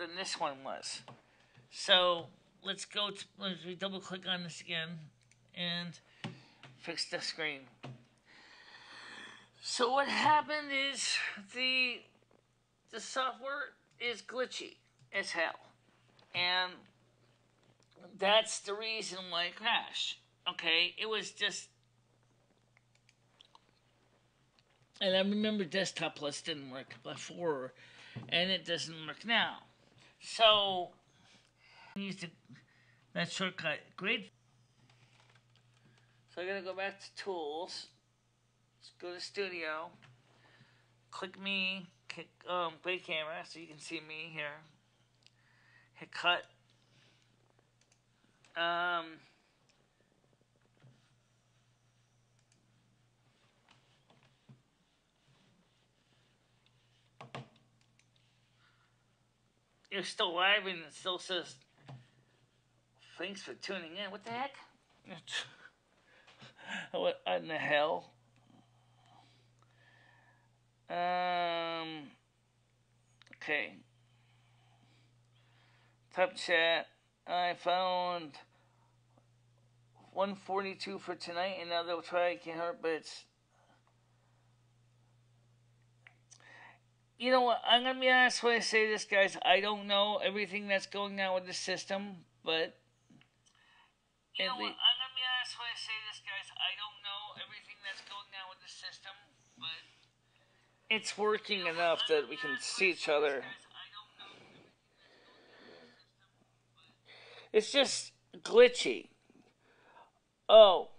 than this one was. So let's double click on this again and fix the screen. So what happened is the software is glitchy as hell, and that's the reason why it crashed. Okay, it was just, and I remember Desktop Plus didn't work before, and it doesn't work now. So use that shortcut. Great. So I'm gonna go back to Tools. Let's go to Studio. Click me. Play camera so you can see me here. Hit cut. You're still live and it still says thanks for tuning in. What the heck? What in the hell? Okay. Top chat. I found 142 for tonight, and now they'll try. Can't hurt, but it's. You know what? I'm gonna be honest when I say this, guys. I don't know everything that's going on with the system, but. You know what? I'm gonna be honest when I say this, guys. I don't know everything that's going on with the system, but. It's working enough that we can see each other. It's just glitchy. Oh,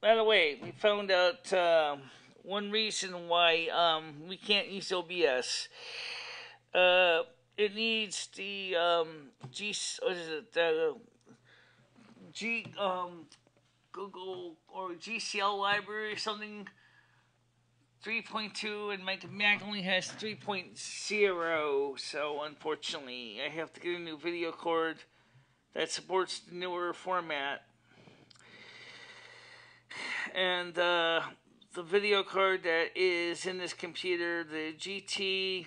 by the way, we found out one reason why we can't use OBS. It needs the Google or GCL library or something. 3.2, and my Mac only has 3.0, so unfortunately I have to get a new video card that supports the newer format. And the video card that is in this computer, the GT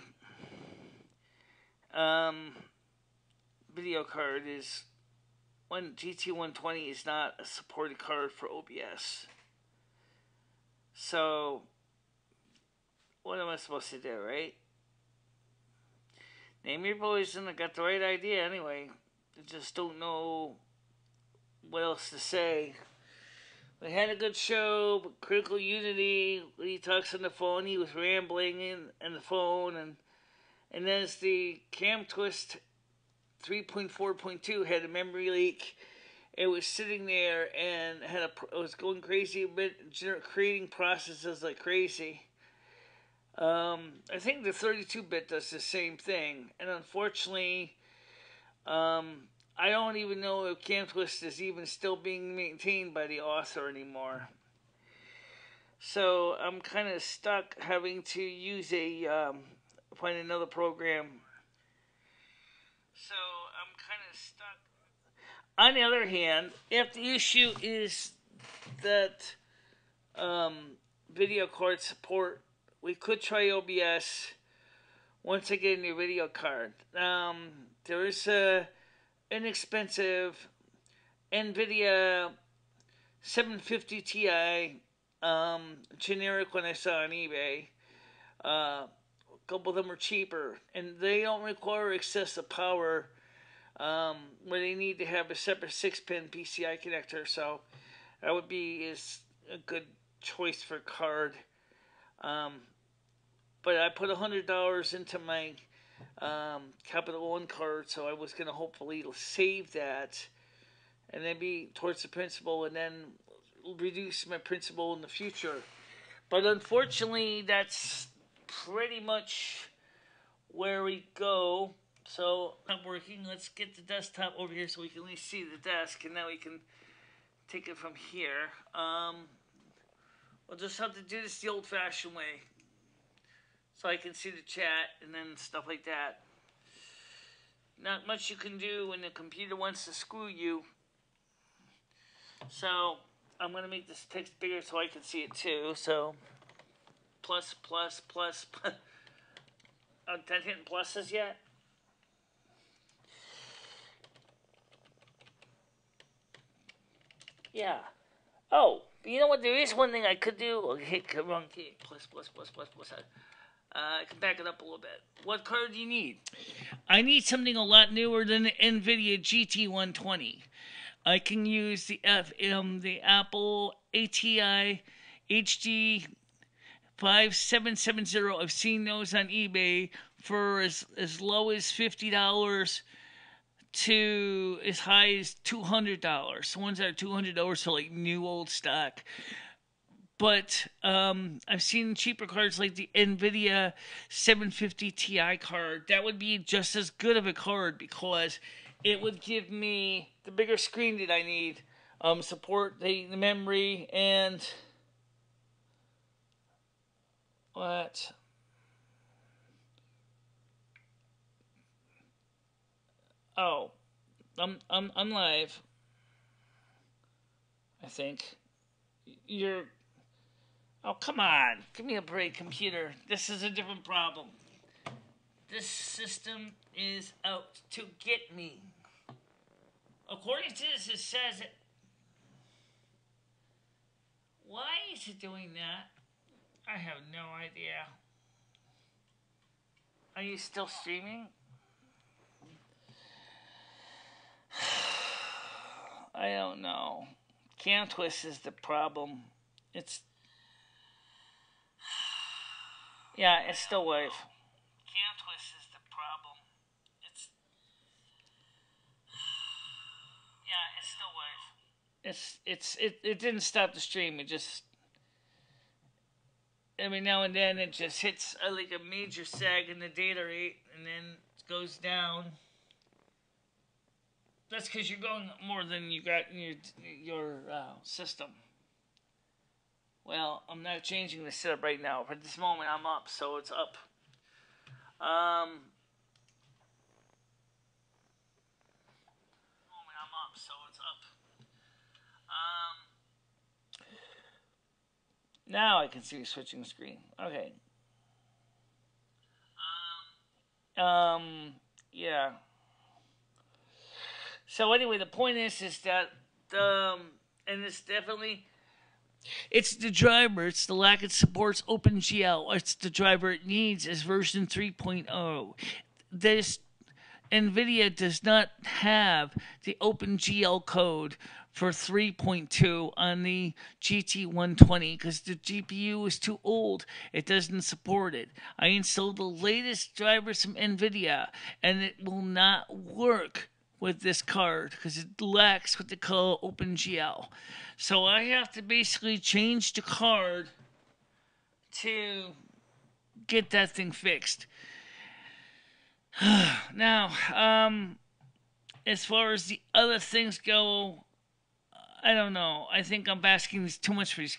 video card is GT120 is not a supported card for OBS. So what am I supposed to do, right? Name your poison. I got the right idea anyway. I just don't know what else to say. We had a good show, but Critical Unity, when he talks on the phone, he was rambling in the phone, and then the Cam Twist 3.4.2 had a memory leak. It was sitting there and it was going crazy, but creating processes like crazy. I think the 32-bit does the same thing, and unfortunately, I don't even know if CamTwist is even still being maintained by the author anymore. So I'm kind of stuck having to use find another program. So I'm kind of stuck. On the other hand, if the issue is that video card support, we could try OBS once I get a new video card. There is a inexpensive NVIDIA 750 Ti, generic one I saw on eBay. A couple of them are cheaper, and they don't require excessive power where they need to have a separate 6-pin PCI connector, so that would be a good choice for card. But I put $100 into my Capital One card, so I was going to hopefully save that and then be towards the principal and then reduce my principal in the future. But unfortunately, that's pretty much where we go. So, not working. Let's get the desktop over here so we can at least see the desk, and now we can take it from here. We'll just have to do this the old-fashioned way, so I can see the chat and then stuff like that. Not much you can do when the computer wants to screw you. So I'm going to make this text bigger so I can see it too. So plus, plus, plus. Oh, that hitting pluses yet? Yeah. Oh, you know what? There is one thing I could do. Okay, wrong key. Plus. I can back it up a little bit. What card do you need? I need something a lot newer than the NVIDIA GT120. I can use the Apple ATI HD 5770. I've seen those on eBay for as low as $50 to as high as $200. The ones that are $200 are like new old stock. But I've seen cheaper cards like the NVIDIA 750 Ti card. That would be just as good of a card because it would give me the bigger screen that I need, support the memory, and what? Oh, I'm live. I think you're. Oh, come on. Give me a break, computer. This is a different problem. This system is out to get me. According to this, it says it. Why is it doing that? I have no idea. Are you still streaming? I don't know. Cam twist is the problem. It's. Yeah, it's still live. Cam twist is the problem. It's. Yeah, it's still live. It didn't stop the stream. It just. Every now and then it just hits like a major sag in the data rate and then it goes down. That's because you're going more than you got in your system. Well, I'm not changing the setup right now. For this moment, I'm up, so it's up. Now I can see switching screen. Okay. Yeah. So anyway, the point is that and it's definitely. It's the driver. It's the lack of supports OpenGL. It's the driver it needs is version 3.0. This NVIDIA does not have the OpenGL code for 3.2 on the GT120 because the GPU is too old. It doesn't support it. I installed the latest drivers from NVIDIA and it will not work with this card because it lacks what they call OpenGL. So I have to basically change the card to get that thing fixed. Now, as far as the other things go, I don't know. I think I'm asking too much for these.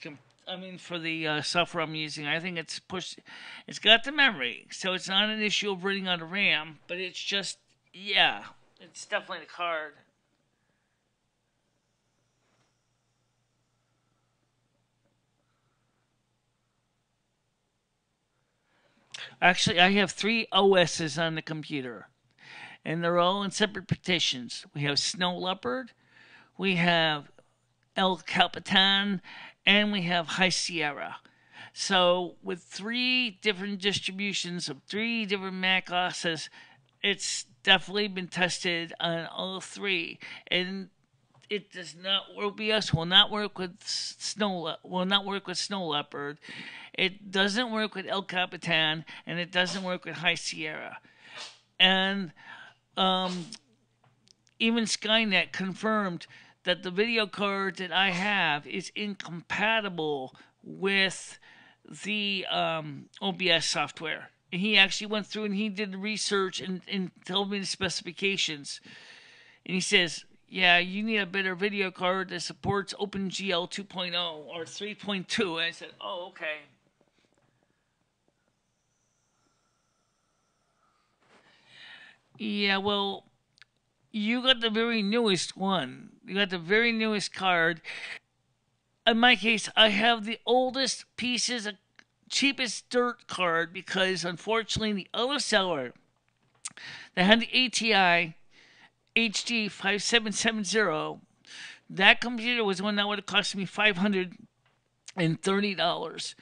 For the software I'm using. I think it's pushed. It's got the memory, so it's not an issue of running out of RAM. But it's just, yeah, it's definitely the card. Actually, I have 3 OSs on the computer, and they're all in separate partitions. We have Snow Leopard, we have El Capitan, and we have High Sierra. So with 3 different distributions of 3 different Mac OSs, it's definitely been tested on all 3, and it does not. OBS will not work with Snow Leopard. It doesn't work with El Capitan, and it doesn't work with High Sierra. And even Skynet confirmed that the video card that I have is incompatible with the OBS software. And he actually went through and he did research and told me the specifications. And he says, yeah, you need a better video card that supports OpenGL 2.0 or 3.2. And I said, oh, okay. Yeah, well, you got the very newest one. You got the very newest card. In my case, I have the oldest pieces of cheapest dirt card because, unfortunately, the other seller that had the ATI HD 5770 That computer was one that would have cost me $530.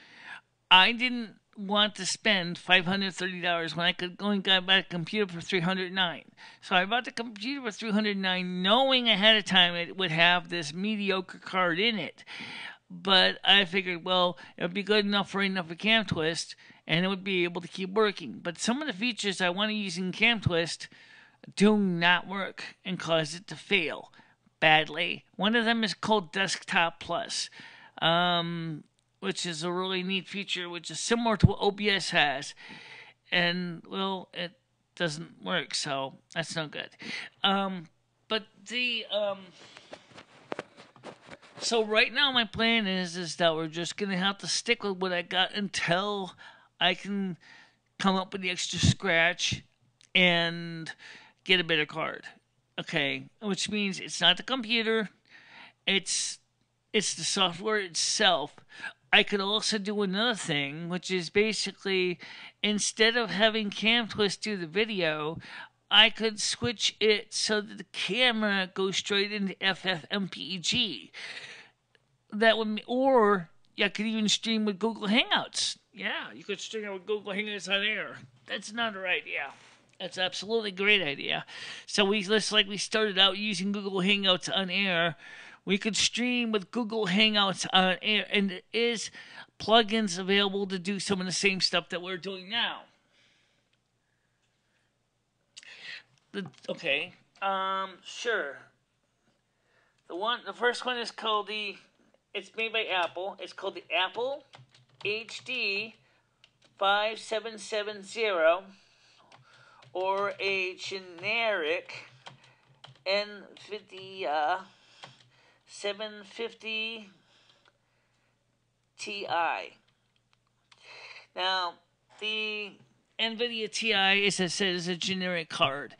I didn't want to spend $530 when I could go and buy a computer for $309. So I bought the computer for $309, knowing ahead of time it would have this mediocre card in it. But I figured, well, it would be good enough for cam twist, and it would be able to keep working. But some of the features I want to use in cam twist do not work and cause it to fail badly. One of them is called Desktop Plus, which is a really neat feature, which is similar to what OBS has. And, well, it doesn't work, so that's no good. So right now my plan is that we're just going to have to stick with what I got until I can come up with the extra scratch and get a better card. Okay, which means it's not the computer, it's the software itself. I could also do another thing, which is basically, instead of having cam twist do the video, I could switch it so that the camera goes straight into FFmpeg. That would, or I could even stream with Google Hangouts. Yeah, you could stream with Google Hangouts on air. That's not a right idea. That's absolutely a great idea. So just like we started out using Google Hangouts on air, we could stream with Google Hangouts on air, and there is plugins available to do some of the same stuff that we're doing now. Sure. The first one is called it's made by Apple. It's called the Apple HD 5770, or a generic NVIDIA 750 Ti. Now, the NVIDIA Ti, as I said, is a generic card,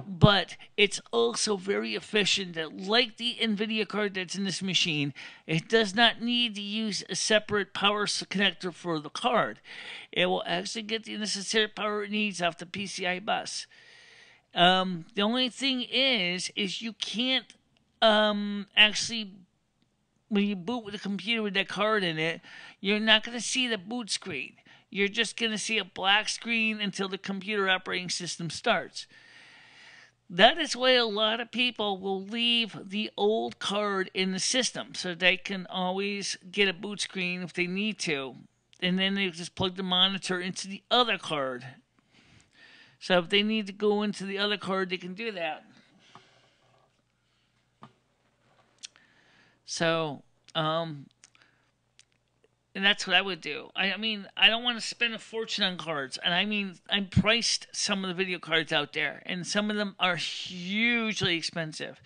but it's also very efficient. Like the NVIDIA card that's in this machine, it does not need to use a separate power connector for the card. It will actually get the necessary power it needs off the PCI bus. The only thing is you can't actually, when you boot with a computer with that card in it, you're not going to see the boot screen. You're just going to see a black screen until the computer operating system starts. That is why a lot of people will leave the old card in the system, so they can always get a boot screen if they need to. And then they just plug the monitor into the other card. So if they need to go into the other card, they can do that. So, and that's what I would do. I mean, I don't want to spend a fortune on cards. And I mean, I priced some of the video cards out there, and some of them are hugely expensive.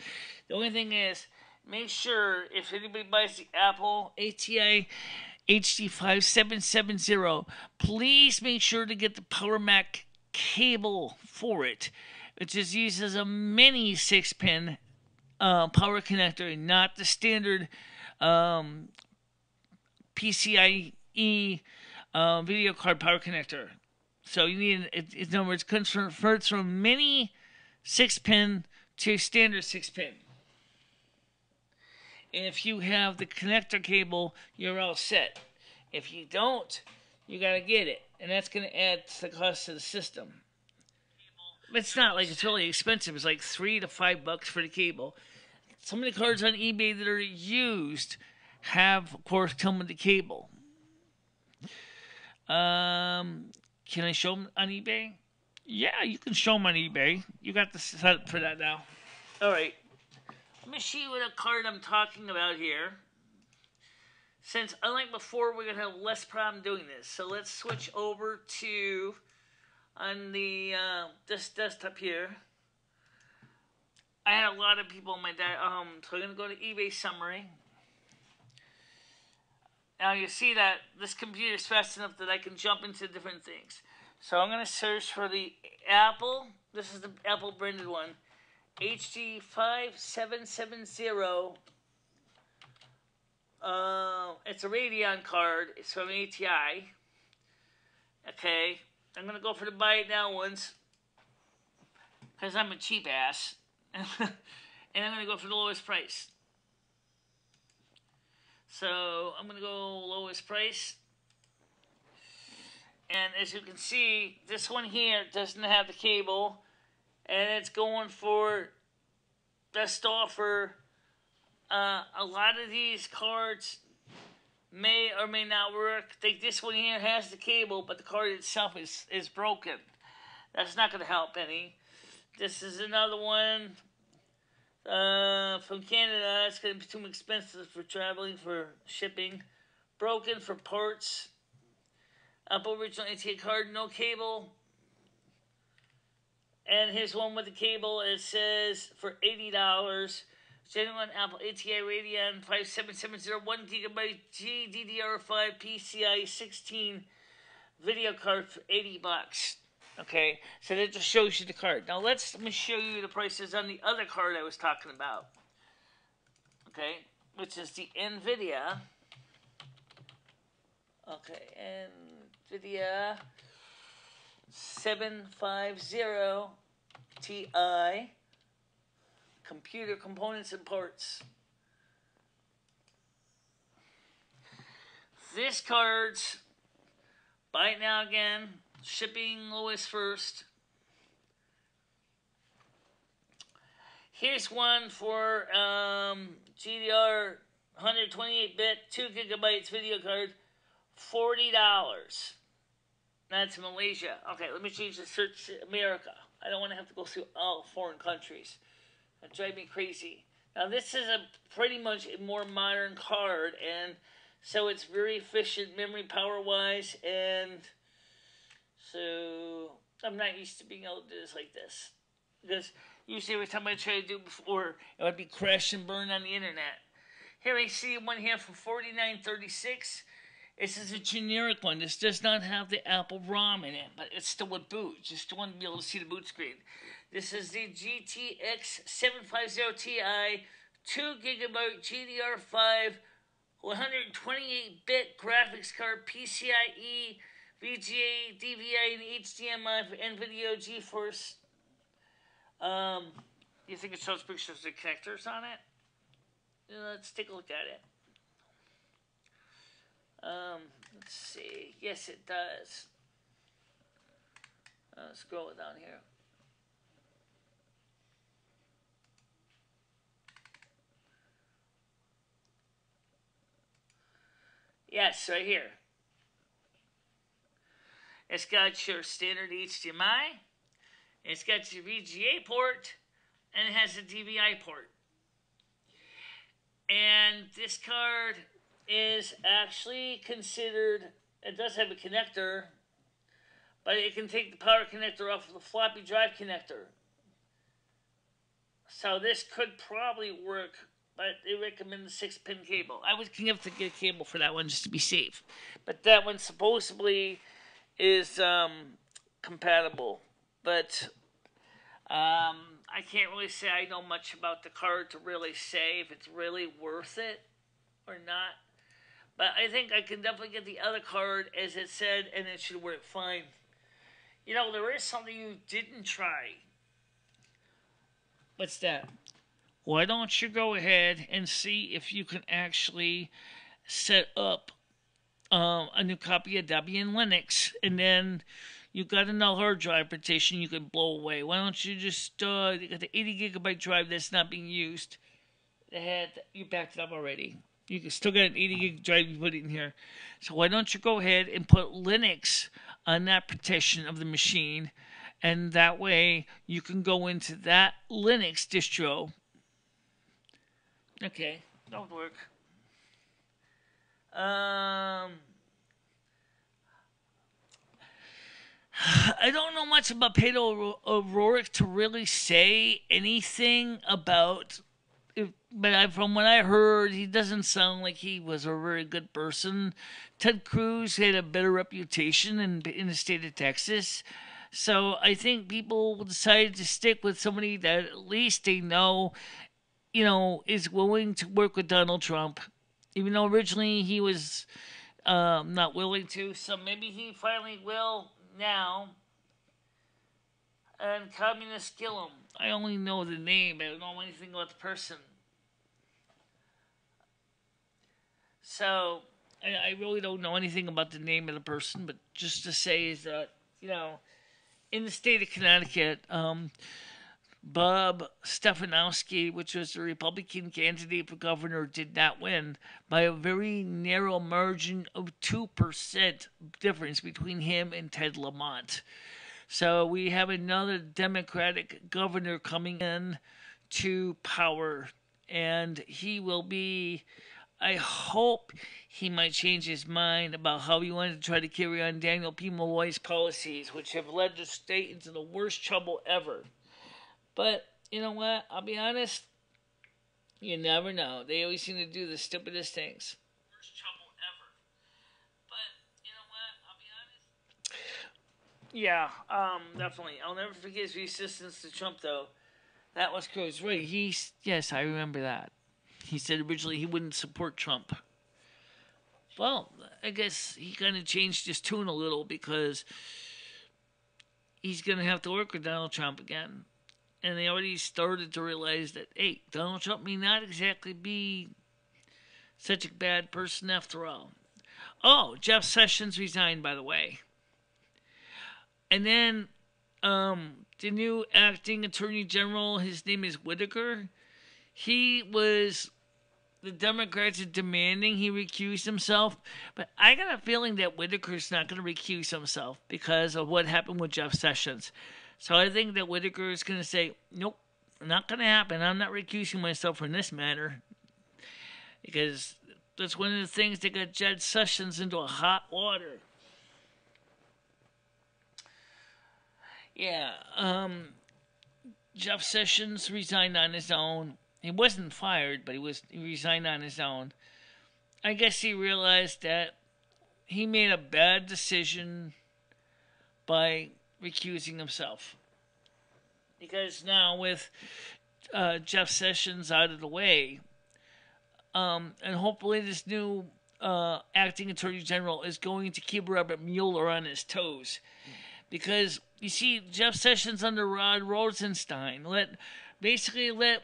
The only thing is, make sure if anybody buys the Apple ATI HD 5770, please make sure to get the Power Mac cable for it, which is used as a mini 6-pin power connector, not the standard PCIe video card power connector. So you need, in other words, converts from mini 6-pin to standard 6-pin. And if you have the connector cable, you're all set. If you don't, you gotta get it, and that's gonna add to the cost of the system. It's not like it's really expensive. It's like $3 to $5 for the cable. Some of the cards on eBay that are used have, of course, come with the cable. Can I show them on eBay? Yeah, you can show them on eBay. You got the setup for that now. All right. Let me show you what card I'm talking about here. Since, unlike before, we're going to have less problem doing this. So let's switch over to, on the this desktop here. I had a lot of people on my so I'm going to go to eBay summary. Now you see that this computer is fast enough that I can jump into different things. So I'm going to search for the Apple. This is the Apple branded one. HD 5770. It's a Radeon card. It's from ATI. Okay. I'm going to go for the buy it now ones, because I'm a cheap ass. And I'm going to go for the lowest price. So I'm going to go lowest price. And as you can see, this one here doesn't have the cable. And it's going for best offer. A lot of these cards may or may not work. This one here has the cable, but the card itself is broken. That's not going to help any. This is another one from Canada. It's going to be too expensive for traveling, for shipping. Broken for parts. Apple original ATA card, no cable. And here's one with the cable. It says for $80. Genuine Apple ATA Radeon 57701 gigabyte GDDR5 PCI 16 video card for $80. Okay, so that just shows you the card. Now let me show you the prices on the other card I was talking about. Okay, which is the NVIDIA. Okay, NVIDIA 750 Ti. Computer components and parts. This card's buy it now again. Shipping lowest first. Here's one for GDR 128-bit 2 gigabytes video card, $40. That's Malaysia. Okay, let me change the search to America. I don't want to have to go through all foreign countries. That drives me crazy. Now this is a pretty much a more modern card, and so it's very efficient memory power wise, and so I'm not used to being able to do this like this. Because usually every time I try to do it before, it would be crash and burn on the internet. Here I see one here for $49.36. This is a generic one. This does not have the Apple ROM in it, but it's still a boot. Just want to be able to see the boot screen. This is the GTX 750 Ti 2 gigabyte GDR5 128-bit graphics card, PCIe, VGA, DVI, and HDMI for NVIDIA GeForce. You think it shows pictures of the connectors on it? Let's take a look at it. Let's see. Yes, it does. Scroll it down here. Yes, right here. It's got your standard HDMI. It's got your VGA port. And it has a DVI port. And this card is actually considered, it does have a connector, but it can take the power connector off of the floppy drive connector. So this could probably work, but they recommend the 6-pin cable. I would have to get a cable for that one just to be safe. But that one supposedly is compatible. But I can't really say I know much about the card to really say if it's really worth it or not. But I think I can definitely get the other card as it said, and it should work fine. You know, there is something you didn't try. What's that? Why don't you go ahead and see if you can actually set up a new copy of Debian Linux, and then you got another hard drive partition you can blow away. Why don't you just, you got the 80 gigabyte drive that's not being used. You backed it up already. You can still get an 80 gig drive you put in here. So why don't you go ahead and put Linux on that partition of the machine, and that way you can go into that Linux distro. Okay, that would work. I don't know much about Pedro O'Rourke to really say anything about it, but from what I heard, he doesn't sound like he was a very good person. Ted Cruz had a better reputation in the state of Texas. So I think people decided to stick with somebody that at least they know, is willing to work with Donald Trump. Even though originally he was not willing to. So maybe he finally will now. And Communist Gillum. I only know the name. I don't know anything about the person. So I really don't know anything about the name of the person, but just to say is that, you know, in the state of Connecticut, Bob Stefanowski, which was the Republican candidate for governor, did not win by a very narrow margin of 2% difference between him and Ted Lamont. So we have another Democratic governor coming in to power, and he will be, I hope he might change his mind about how he wanted to try to carry on Daniel P. Malloy's policies, which have led the state into the worst trouble ever. But, you know what? I'll be honest. You never know. They always seem to do the stupidest things. Worst trouble ever. But, you know what? I'll be honest. Yeah, definitely. I'll never forget his resistance to Trump, though. That was close. Right. Yes, I remember that. He said originally he wouldn't support Trump. Well, I guess he kind of changed his tune a little because he's going to have to work with Donald Trump again. And they already started to realize that, hey, Donald Trump may not exactly be such a bad person after all. Oh, Jeff Sessions resigned, by the way. And then the new acting attorney general, his name is Whitaker. He was, the Democrats are demanding he recuse himself. But I got a feeling that Whitaker's not going to recuse himself because of what happened with Jeff Sessions. So I think that Whitaker is going to say, nope, not going to happen. I'm not recusing myself from this matter. Because that's one of the things that got Jeff Sessions into a hot water. Yeah, Jeff Sessions resigned on his own. He wasn't fired, but he resigned on his own. I guess he realized that he made a bad decision by recusing himself. Because now with Jeff Sessions out of the way, and hopefully this new acting attorney general is going to keep Robert Mueller on his toes. Because, you see, Jeff Sessions under Rod Rosenstein basically let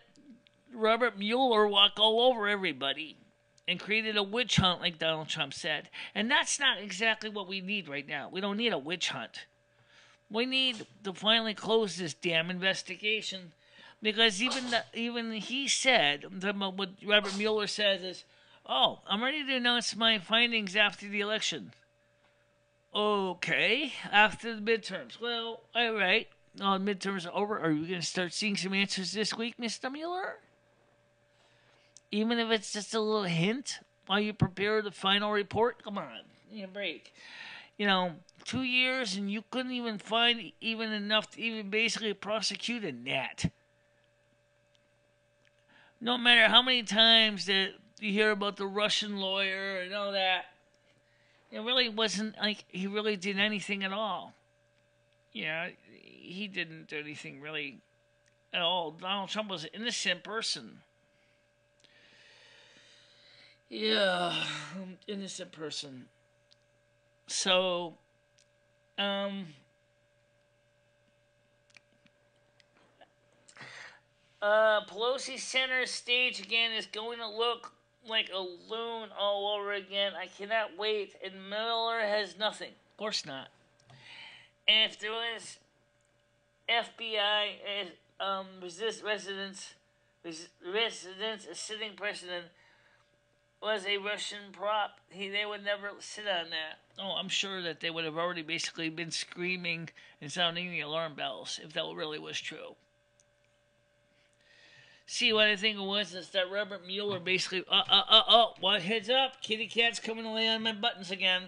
Robert Mueller walk all over everybody and created a witch hunt, like Donald Trump said. And that's not exactly what we need right now. We don't need a witch hunt. We need to finally close this damn investigation. Because even he said, what Robert Mueller says is, oh, I'm ready to announce my findings after the election. Okay, after the midterms. Well, all right. The midterms are over. Are you going to start seeing some answers this week, Mr. Mueller? Even if it's just a little hint while you prepare the final report? Come on, give me a break. 2 years and you couldn't even find even enough to even basically prosecute a gnat. No matter how many times that you hear about the Russian lawyer and all that, it really wasn't like he really did anything at all. Yeah, he didn't do anything really at all. Donald Trump was an innocent person. Yeah, innocent person. So, Pelosi Center stage again is going to look like a loon all over again. I cannot wait. And Miller has nothing. Of course not. And if there was FBI residents, a sitting president was a Russian prop, they would never sit on that. Oh, I'm sure that they would have already basically been screaming and sounding the alarm bells if that really was true. See, what I think it was is that Robert Mueller basically, what, heads up, kitty cat's coming to lay on my buttons again.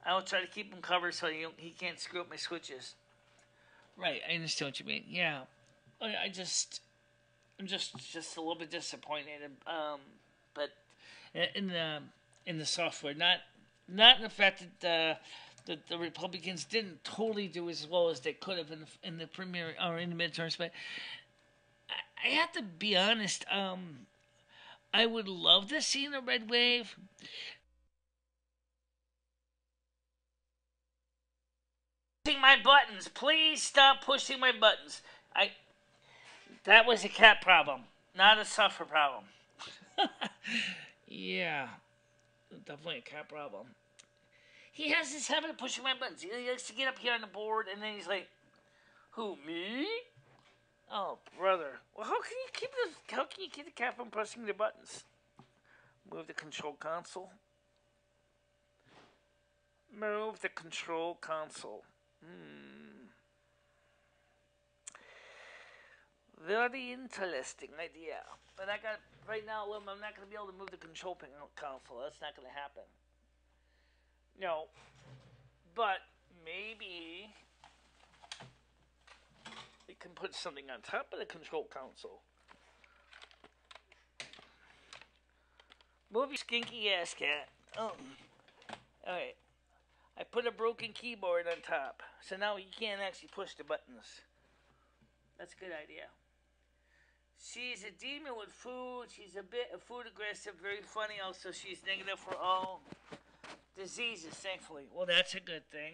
I will try to keep him covered so he can't screw up my switches. Right, I understand what you mean. Yeah, I'm just a little bit disappointed. But in the software, not in the fact that the Republicans didn't totally do as well as they could have in the primary or in the midterms, but I have to be honest. I would love to see the red wave. Pushing my buttons. Please stop pushing my buttons. That was a cat problem, not a software problem. Yeah. Definitely a cat problem. He has this habit of pushing my buttons. He likes to get up here on the board, and then he's like, "Who, me? Oh, brother. Well, how can you keep the cat from pressing the buttons? Move the control console. Move the control console. Very interesting idea. But right now, I'm not going to be able to move the control console. That's not going to happen. No. But maybe we can put something on top of the control console. Move your skinky ass, cat. Oh. Alright. I put a broken keyboard on top. So now you can't actually push the buttons. That's a good idea. She's a demon with food. She's a bit food aggressive, very funny. Also, she's negative for all diseases, thankfully. Well, that's a good thing.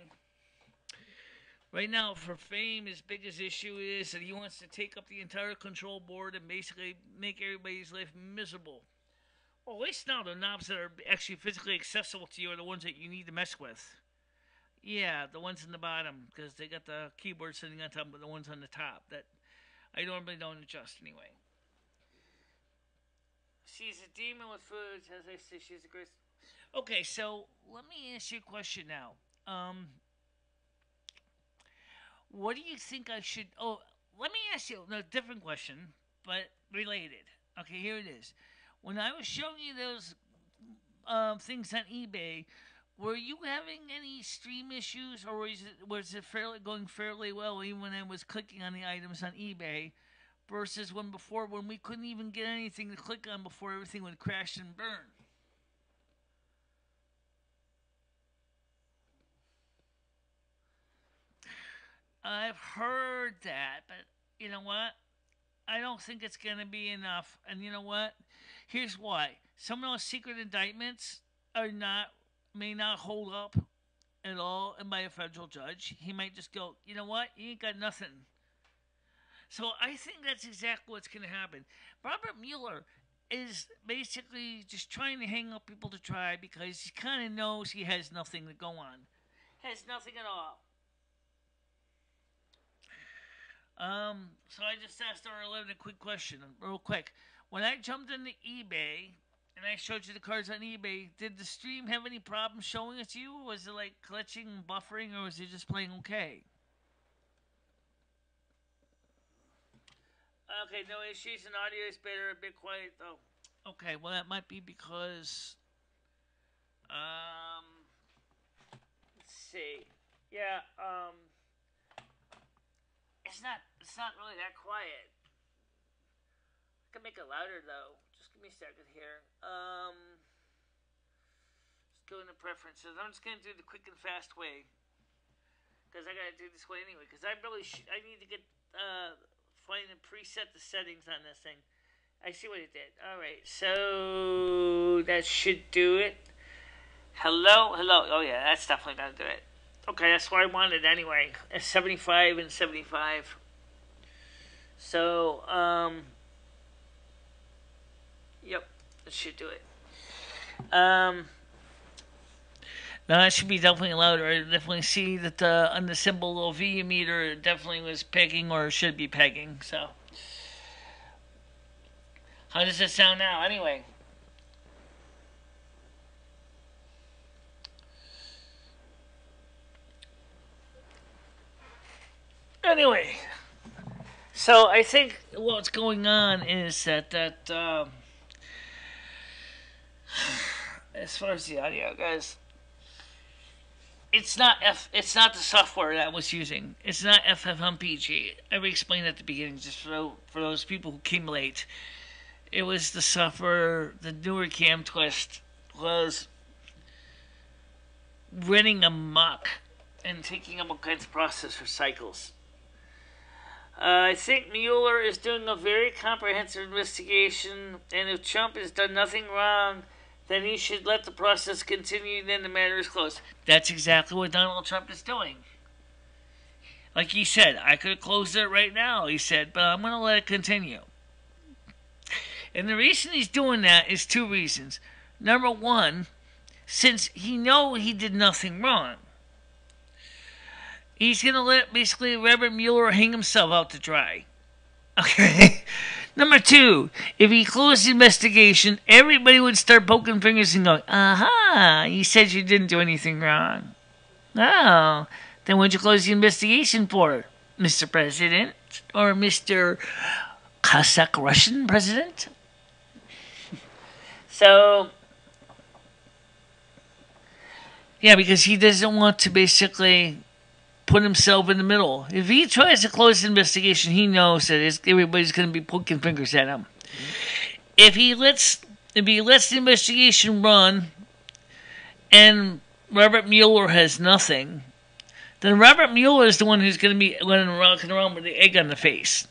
Right now, for fame, his biggest issue is that he wants to take up the entire control board and basically make everybody's life miserable. Well, at least now the knobs that are actually physically accessible to you are the ones that you need to mess with. Yeah, the ones in the bottom, because they got the keyboard sitting on top, but the ones on the top that I normally don't adjust anyway. She's a demon with food. As I say, she's a great... Okay, so let me ask you a question now. What do you think I should... Oh, let me ask you a different question, but related. Okay, here it is. When I was showing you those things on eBay, were you having any stream issues, or was it going fairly well even when I was clicking on the items on eBay, versus when we couldn't even get anything to click on before everything would crash and burn? I've heard that, but you know what? I don't think it's going to be enough. And you know what? Here's why. Some of those secret indictments may not hold up at all, and by a federal judge. He might just go, you know what? You ain't got nothing. So I think that's exactly what's going to happen. Robert Mueller is basically just trying to hang up people to try because he kind of knows he has nothing to go on. Has nothing at all. So I just asked R11 a quick question, real quick. When I jumped into eBay and I showed you the cards on eBay, did the stream have any problems showing it to you? Was it like glitching, buffering, or was it just playing okay? Okay, no issues, and audio is better, a bit quiet though. Okay, well that might be because, let's see. Yeah, it's not really that quiet. I can make it louder though. Just give me a second here. Just go into preferences. I'm just gonna do the quick and fast way, because I gotta do this way anyway. Because I need to get find and preset the settings on this thing. I see what it did. All right, so that should do it. Hello. Oh yeah, that's definitely gonna do it. Okay, that's what I wanted anyway. 75 and 75. So, yep, that should do it. Now that should be definitely louder. I definitely see that on the symbol V meter, it definitely was pegging or should be pegging. So, how does it sound now? Anyway. Anyway, so I think what's going on is that as far as the audio goes, it's not the software that I was using. It's not FFmpeg. I explained at the beginning, just for those people who came late. It was the software. The newer Cam Twist was running amok and taking up all kinds of processor cycles. I think Mueller is doing a very comprehensive investigation, and if Trump has done nothing wrong, then he should let the process continue, then the matter is closed. That's exactly what Donald Trump is doing. Like he said, I could have closed it right now, he said, but I'm going to let it continue. And the reason he's doing that is two reasons. Number one, since he did nothing wrong, he's going to let basically Robert Mueller hang himself out to dry. Okay? Number two, if he closed the investigation, everybody would start poking fingers and going, aha, you said you didn't do anything wrong. Oh, then what'd you close the investigation for, Mr. President? Or Mr. Cossack Russian President? So, yeah, because he doesn't want to basically put himself in the middle. If he tries to close the investigation, he knows that everybody's going to be poking fingers at him. If he lets the investigation run and Robert Mueller has nothing, then Robert Mueller is the one who's going to be walking around with the egg on the face.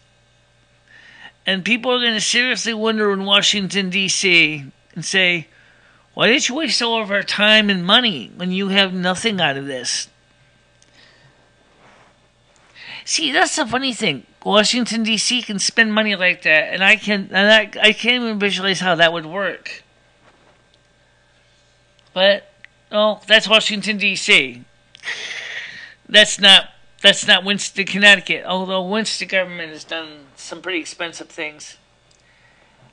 And people are going to seriously wonder in Washington, D.C. and say, why did you waste all of our time and money when you have nothing out of this? See, that's the funny thing. Washington, D.C. can spend money like that, and I can't even visualize how that would work. But, that's Washington, D.C. That's not Winston, Connecticut, although Winston government has done some pretty expensive things.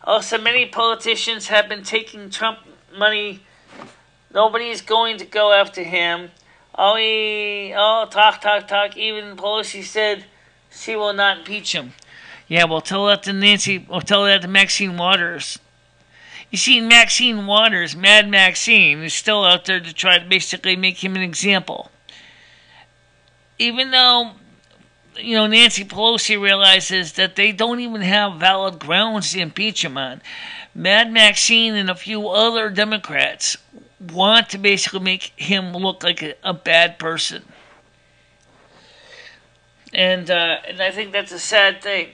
Also, many politicians have been taking Trump money. Nobody's going to go after him. Talk. Even Pelosi said she will not impeach him. Yeah, well, tell that to Nancy, or tell that to Maxine Waters. You see, Maxine Waters, Mad Maxine, is still out there to try to basically make him an example. Even though, Nancy Pelosi realizes that they don't even have valid grounds to impeach him on, Mad Maxine and a few other Democrats want to basically make him look like a bad person. And I think that's a sad thing.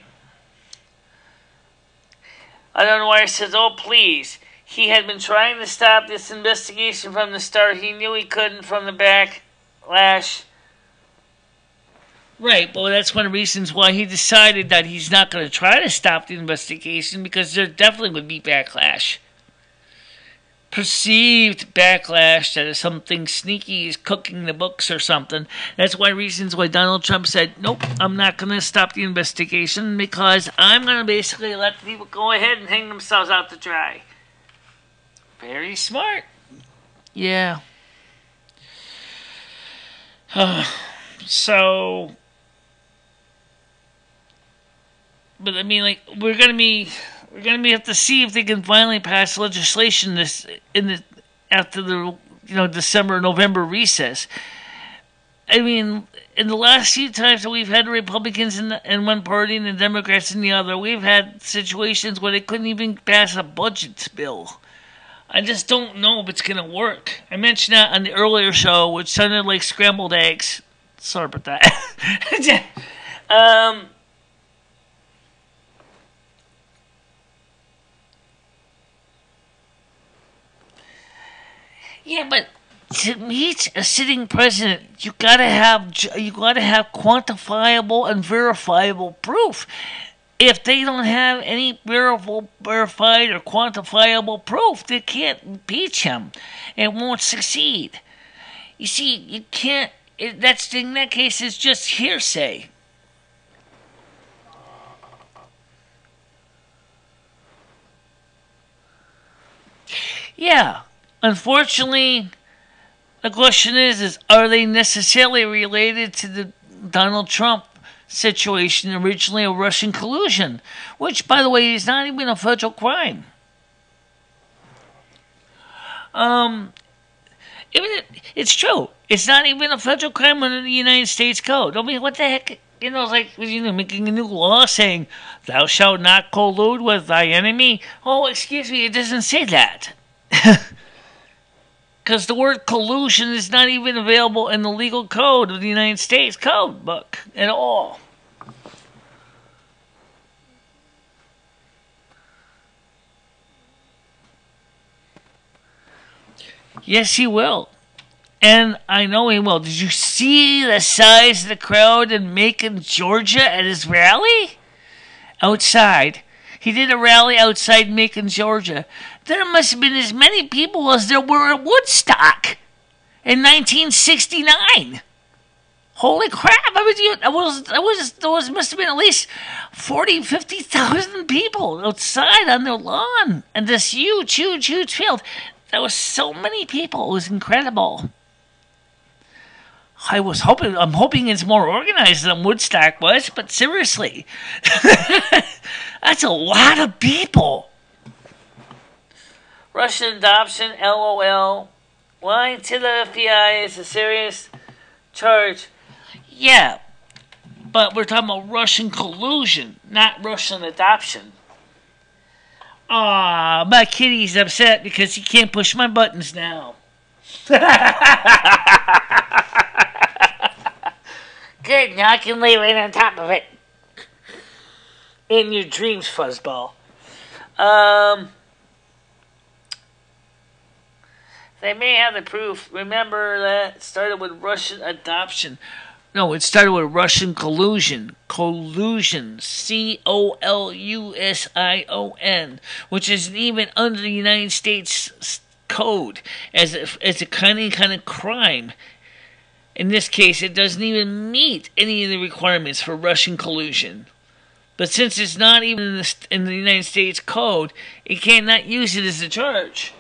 I don't know why he says, oh, please. He had been trying to stop this investigation from the start. He knew he couldn't from the backlash. Right, well, that's one of the reasons why he decided that he's not going to try to stop the investigation, because there definitely would be backlash. Perceived backlash that something sneaky is cooking the books or something. That's why Donald Trump said, nope, I'm not going to stop the investigation, because I'm going to basically let people go ahead and hang themselves out to dry. Very smart. Yeah. So, but I mean, like, we're gonna have to see if they can finally pass legislation after the December November recess. I mean, in the last few times that we've had Republicans in one party and the Democrats in the other, we've had situations where they couldn't even pass a budget bill. I just don't know if it's gonna work. I mentioned that on the earlier show, which sounded like scrambled eggs. Sorry about that. Yeah, but to meet a sitting president, you gotta have quantifiable and verifiable proof. If they don't have any verified or quantifiable proof, they can't impeach him. It won't succeed. You see, you can't. In that case, it's just hearsay. Yeah. Unfortunately, the question is are they necessarily related to the Donald Trump situation, originally a Russian collusion, which, by the way, is not even a federal crime. It's true. It's not even a federal crime under the United States Code. I mean, what the heck? It's like, making a new law saying, thou shalt not collude with thy enemy. Oh, excuse me, it doesn't say that. Because the word collusion is not even available in the legal code of the United States Code book at all. Yes, he will. And I know he will. Did you see the size of the crowd in Macon, Georgia at his rally? Outside. He did a rally outside Macon, Georgia. There must have been as many people as there were at Woodstock in 1969. Holy crap! There must have been at least 50,000 people outside on their lawn and this huge field. There was so many people. It was incredible. I'm hoping it's more organized than Woodstock was, but seriously, that's a lot of people. Russian adoption, LOL. Lying to the FBI is a serious charge. Yeah, but we're talking about Russian collusion, not Russian adoption. Aw, my kitty's upset because he can't push my buttons now. Good, now I can lay right on top of it. In your dreams, fuzzball. They may have the proof. Remember that it started with Russian adoption. No, it started with Russian collusion. Collusion. COLUSION. Which isn't even under the United States code as a kind of crime. In this case, it doesn't even meet any of the requirements for Russian collusion. But since it's not even in the United States code, it cannot use it as a charge.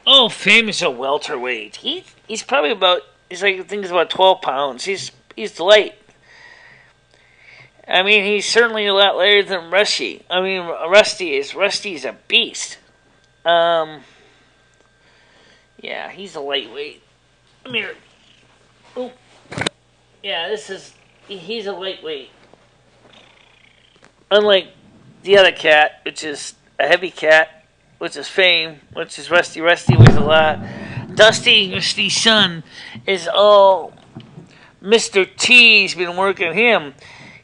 Oh, Fame is a welterweight. He's probably about, I think he's about 12 pounds. He's light. I mean, he's certainly a lot lighter than Rusty. I mean, Rusty is a beast. Yeah, he's a lightweight. Come here. Oh. Yeah, he's a lightweight. Unlike the other cat, which is a heavy cat, which is Fame, which is Rusty. Rusty weighs a lot. Rusty's son, is all Mr. T's been working him.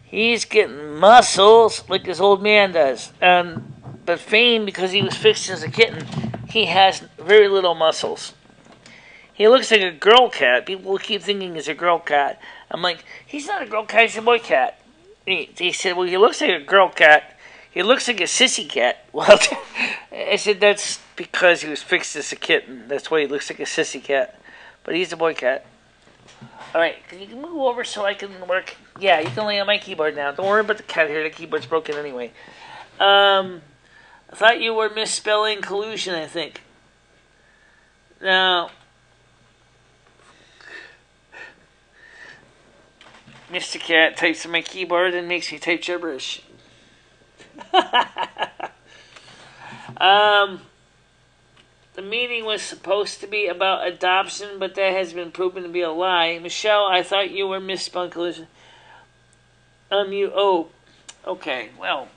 He's getting muscles like his old man does. But Fame, because he was fixed as a kitten, he has very little muscles. He looks like a girl cat. People keep thinking he's a girl cat. I'm like, he's not a girl cat, he's a boy cat. He said, well, he looks like a girl cat. He looks like a sissy cat. Well, I said, that's because he was fixed as a kitten. That's why he looks like a sissy cat. But he's a boy cat. Alright, can you move over so I can work? Yeah, you can lay on my keyboard now. Don't worry about the cat here. The keyboard's broken anyway. I thought you were misspelling collusion, I think. Now, Mr. Cat types on my keyboard and makes me type gibberish. The meeting was supposed to be about adoption, but that has been proven to be a lie. Michele, I thought you were misspelling collusion. Oh, okay, well.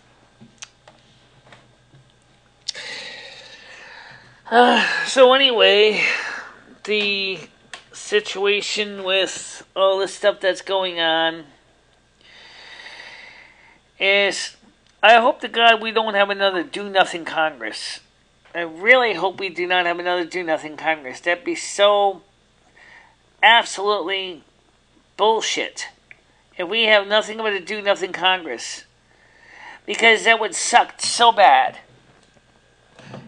So anyway, the situation with all the stuff that's going on is, I hope to God we don't have another do-nothing Congress. I really hope we do not have another do-nothing Congress. That'd be so absolutely bullshit if we have nothing but a do-nothing Congress. Because that would suck so bad.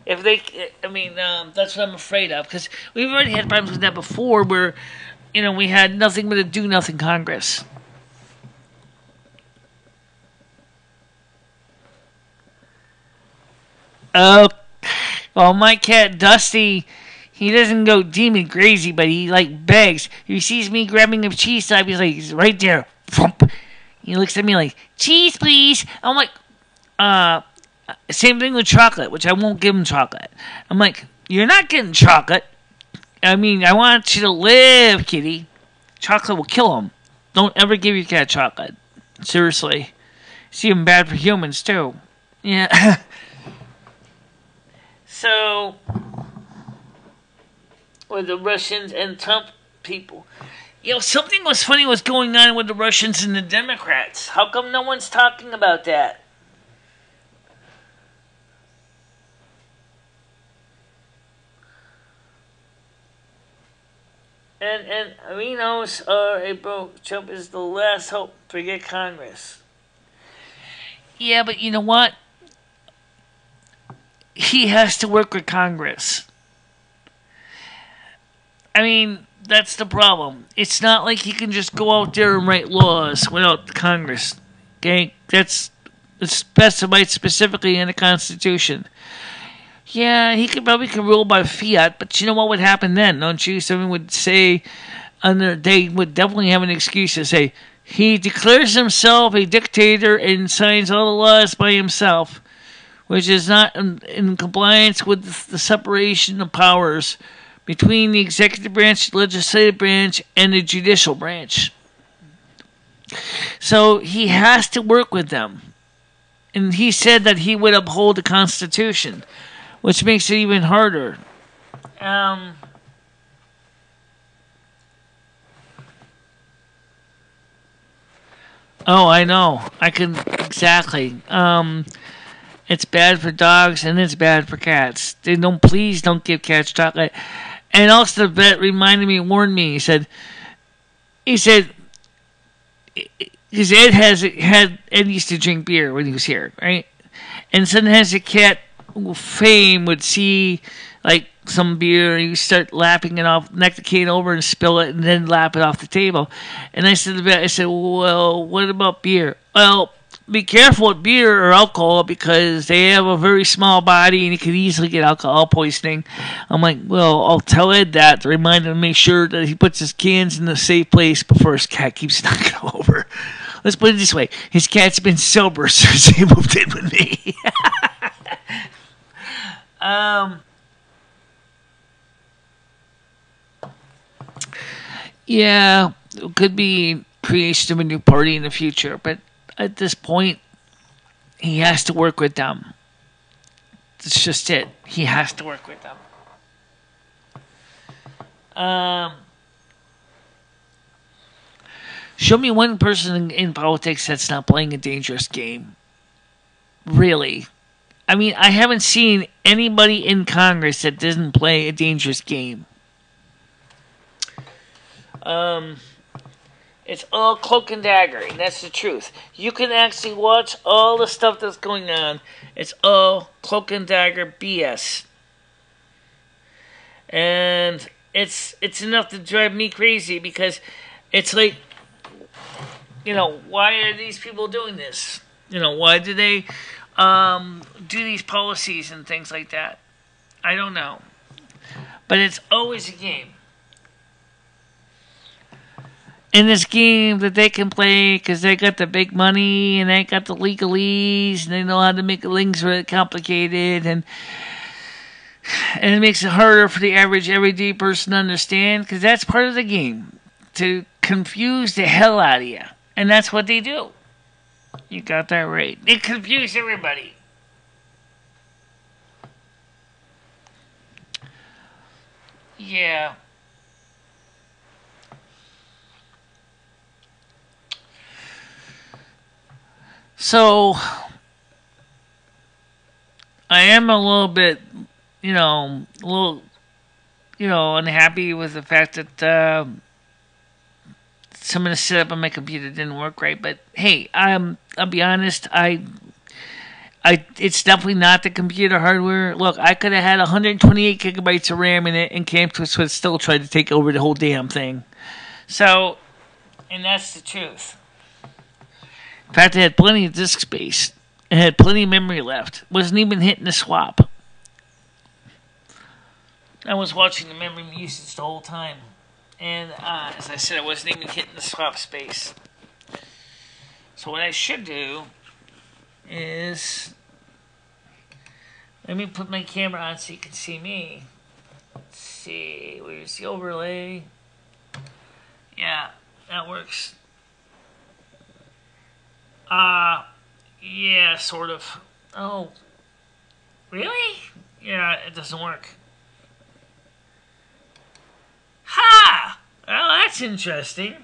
If they, that's what I'm afraid of. Because we've already had problems with that before where, we had nothing but a do-nothing Congress. Oh, well, my cat Dusty, he doesn't go demon crazy, but he begs. He sees me grabbing a cheese side, he's right there. He looks at me like, cheese, please. I'm like, same thing with chocolate, which I won't give him chocolate. I'm like, you're not getting chocolate. I want you to live, kitty. Chocolate will kill him. Don't ever give your cat chocolate. Seriously. It's even bad for humans, too. Yeah. So, with the Russians and Trump people, something was funny was going on with the Russians and the Democrats. How come no one's talking about that? And Arinos are a broke. Trump is the last hope to get Congress. Yeah, but you know what? He has to work with Congress. I mean, that's the problem. It's not like he can just go out there and write laws without Congress. Okay? That's specified specifically in the Constitution. Yeah, he could probably can rule by fiat, but you know what would happen then, don't you? Someone would say, they would definitely have an excuse to say, he declares himself a dictator and signs all the laws by himself, which is not in compliance with the separation of powers between the executive branch, the legislative branch, and the judicial branch. So he has to work with them. And he said that he would uphold the Constitution, which makes it even harder. Oh, I know. I can exactly. It's bad for dogs and it's bad for cats. Please don't give cats chocolate. And also the vet warned me. He said, because Ed used to drink beer when he was here, right? And sometimes a cat Fame would see like some beer, and you start lapping it off, knock the can over and spill it, and then lap it off the table. And I said to the vet, well, what about beer? Well, be careful with beer or alcohol because they have a very small body and you could easily get alcohol poisoning. I'm like, well, I'll tell Ed that to remind him to make sure that he puts his cans in a safe place before his cat keeps knocking them over. Let's put it this way. His cat's been sober since he moved in with me. Yeah, it could be creation of a new party in the future, but at this point, he has to work with them. That's just it. He has to work with them. Show me one person in politics that's not playing a dangerous game. Really. I mean, I haven't seen anybody in Congress that doesn't play a dangerous game. It's all cloak and dagger, and that's the truth. You can actually watch all the stuff that's going on. It's all cloak and dagger BS. And it's enough to drive me crazy because it's like, why are these people doing this? Why do they do these policies and things like that? I don't know. But it's always a game. In this game that they can play because they got the big money and they got the legalese and they know how to make things really complicated and it makes it harder for the average everyday person to understand because that's part of the game, to confuse the hell out of you. And that's what they do. You got that right. They confuse everybody. Yeah. So, I am a little bit, unhappy with the fact that some of the setup on my computer didn't work right. But hey, I'll be honest, it's definitely not the computer hardware. Look, I could have had 128 gigabytes of RAM in it, and Campus would still try to take over the whole damn thing. So, and that's the truth. In fact, I had plenty of disk space. It had plenty of memory left. Wasn't even hitting the swap. I was watching the memory usage the whole time. And as I said, I wasn't even hitting the swap space. So what I should do is... let me put my camera on so you can see me. Let's see, where's the overlay? Yeah, that works. Yeah, sort of. Oh, really? Yeah, it doesn't work. Ha! Well, that's interesting.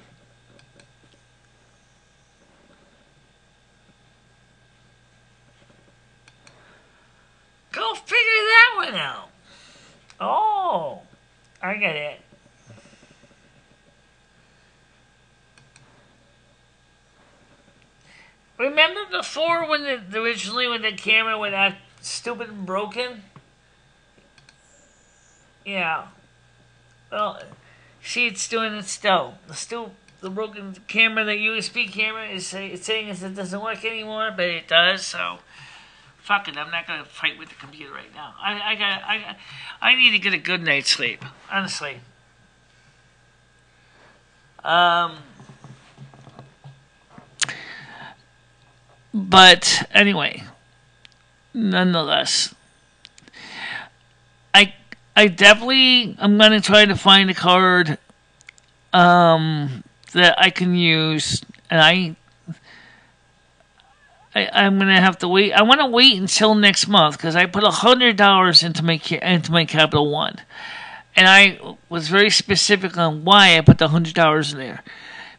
Go figure that one out. Oh, I get it. Remember before when originally when the camera went out stupid and broken? Yeah. Well, see, it's doing it still. The broken camera, the USB camera, is saying it doesn't work anymore, but it does. So, fuck it. I'm not gonna fight with the computer right now. I need to get a good night's sleep. Honestly. But anyway, nonetheless, I definitely I'm gonna try to find a card that I can use, and I'm gonna have to wait. I want to wait until next month because I put $100 into my Capital One, and I was very specific on why I put the $100 in there.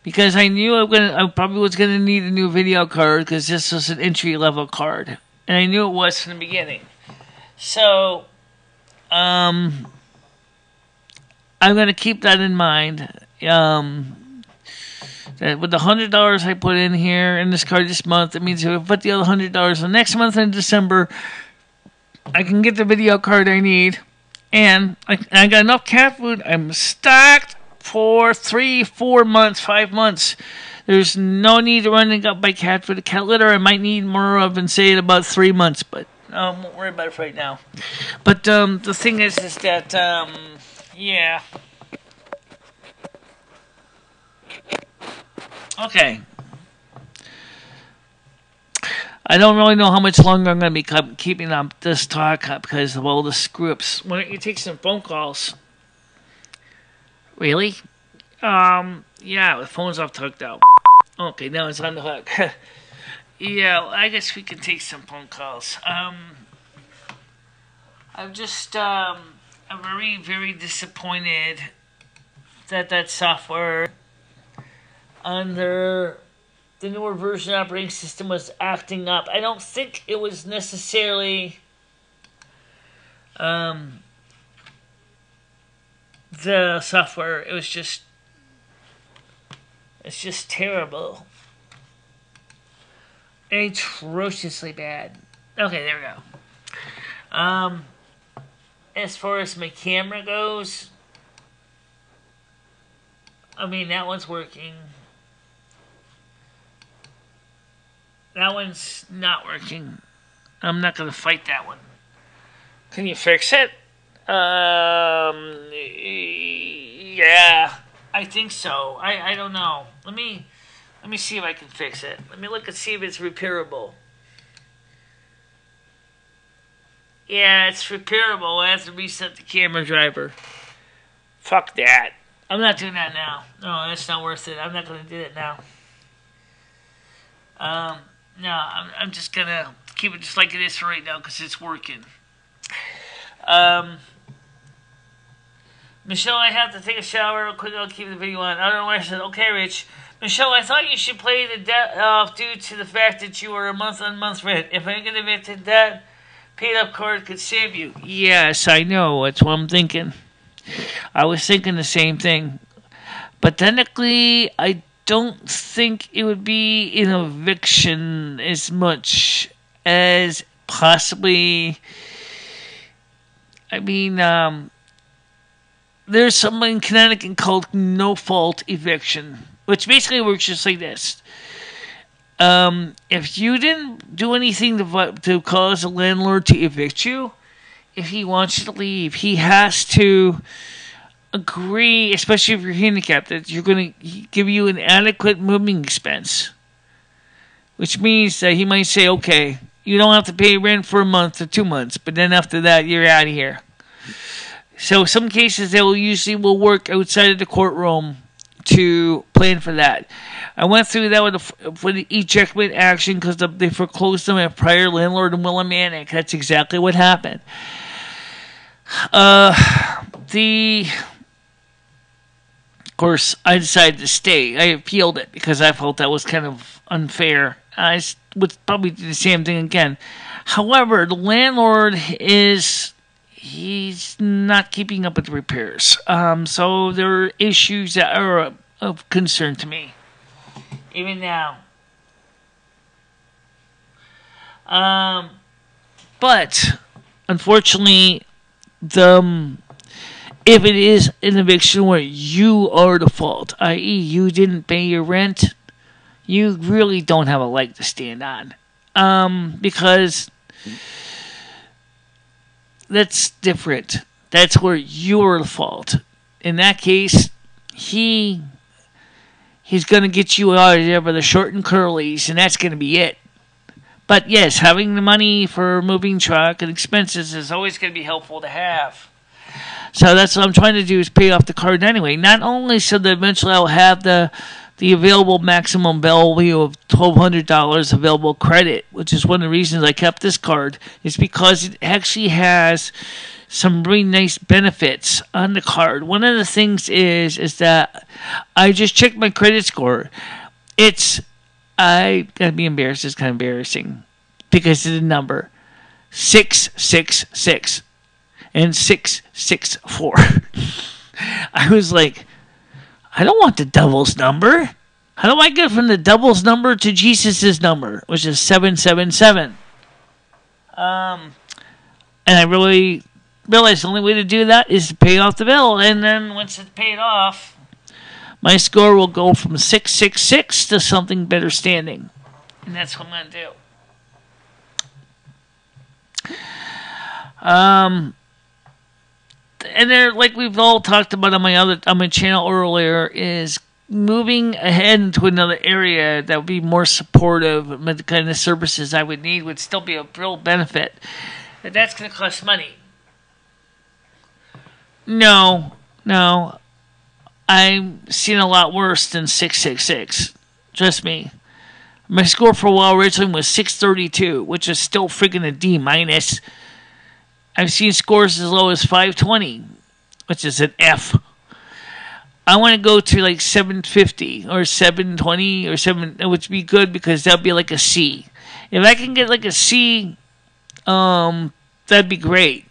Because I knew I probably was gonna need a new video card because this was an entry level card, and I knew it was from the beginning. So, I'm gonna keep that in mind. That with the $100 I put in here in this card this month, it means if I put the other $100 the next month in December, I can get the video card I need, and I got enough cat food. I'm stacked for 3, 4 months, 5 months. There's no need to run and go buy cat food. The cat litter I might need more of in, say, in about 3 months, but I won't worry about it right now. But the thing is that, yeah. Okay. I don't really know how much longer I'm going to be keeping up this talk because of all the screw-ups. Why don't you take some phone calls? Really? Yeah, the phone's off hooked out. Okay, now it's on the hook. Yeah, well, I guess we can take some phone calls. I'm just, I'm very, very disappointed that software under the newer version operating system was acting up. I don't think it was necessarily, the software. It was just, it's just terrible. Atrociously bad. Okay, there we go. As far as my camera goes, I mean, that one's working. That one's not working. I'm not going to fight that one. Can you fix it? Yeah, I think so. I don't know. Let me see if I can fix it. Let me look and see if it's repairable. Yeah, it's repairable. I have to reset the camera driver. Fuck that. I'm not doing that now. No, that's not worth it. I'm not going to do it now. No, I'm just going to keep it just like it is for right now because it's working. Michele, I have to take a shower real quick. I'll keep the video on. I don't know why I said, okay, Rich. Michele, I thought you should play the debt off due to the fact that you were a month-on-month rent. If I get evicted, that paid-up card could save you. Yes, I know. That's what I'm thinking. I was thinking the same thing. But technically, I don't think it would be an eviction as much as possibly... I mean, there's something in Connecticut called no-fault eviction, which basically works just like this. If you didn't do anything to cause a landlord to evict you, if he wants you to leave, he has to agree, especially if you're handicapped, that you're going to give you an adequate moving expense. Which means that he might say, okay, you don't have to pay rent for a month or 2 months, but then after that, you're out of here. So some cases, they will work outside of the courtroom to plan for that. I went through that with the ejectment action because they foreclosed them at prior landlord in Willimantic. That's exactly what happened. Of course, I decided to stay. I appealed it because I felt that was kind of unfair. I would probably do the same thing again. However, the landlord he's not keeping up with the repairs. So there are issues that are of concern to me. Even now. But unfortunately, if it is an eviction where you are the fault, i.e., you didn't pay your rent, you really don't have a leg to stand on, because that's different. That's where you're the fault. In that case, he's going to get you out of there by the short and curlies, and that's going to be it. But yes, having the money for moving truck and expenses is always going to be helpful to have. So that's what I'm trying to do, is pay off the card anyway. Not only so that eventually I'll have the available maximum value of $1,200 available credit, which is one of the reasons I kept this card, is because it actually has some really nice benefits on the card. One of the things is that I just checked my credit score. I gotta be embarrassed. It's kind of embarrassing because of the number 666 and 664. I was like, I don't want the devil's number. How do I get from the devil's number to Jesus' number, which is 777? And I really realized the only way to do that is to pay off the bill. And then once it's paid off, my score will go from 666 to something better standing. And that's what I'm going to do. And there, like we've all talked about on my channel earlier, is moving ahead into another area that would be more supportive of the kind of services I would need would still be a real benefit. But that's going to cost money. No. I've seen a lot worse than 666. Trust me. My score for a while originally was 632, which is still freaking a D minus. I've seen scores as low as 520, which is an F. I want to go to like 750 or 720 or 7, which would be good because that would be like a C. If I can get like a C, that'd be great.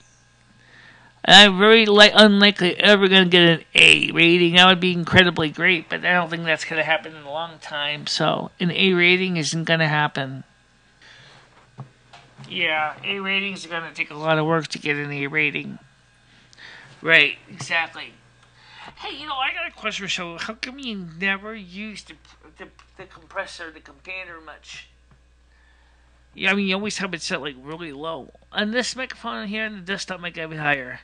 I'm very unlikely ever going to get an A rating. That would be incredibly great, but I don't think that's going to happen in a long time. So an A rating isn't going to happen. Yeah, A ratings are going to take a lot of work to get an A rating. Right, exactly. Hey, I got a question for you. How come you never use the compressor, the compander much? Yeah, I mean, you always have it set like really low. On this microphone here, and the desktop mic, I have it higher.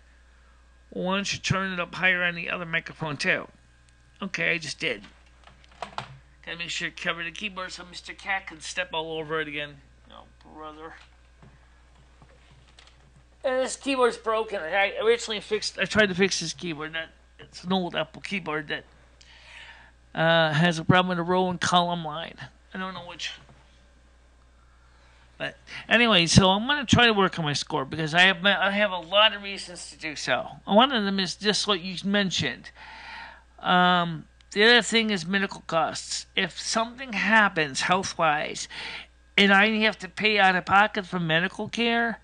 Why don't you turn it up higher on the other microphone too? Okay, I just did. Gotta make sure to cover the keyboard so Mr. Cat can step all over it again. Oh, brother. And this keyboard's broken. I tried to fix this keyboard. It's an old Apple keyboard that has a problem with the row and column line. I don't know which. But anyway, so I'm going to try to work on my score because I have a lot of reasons to do so. One of them is just what you mentioned. The other thing is medical costs. If something happens health-wise and I have to pay out of pocket for medical care,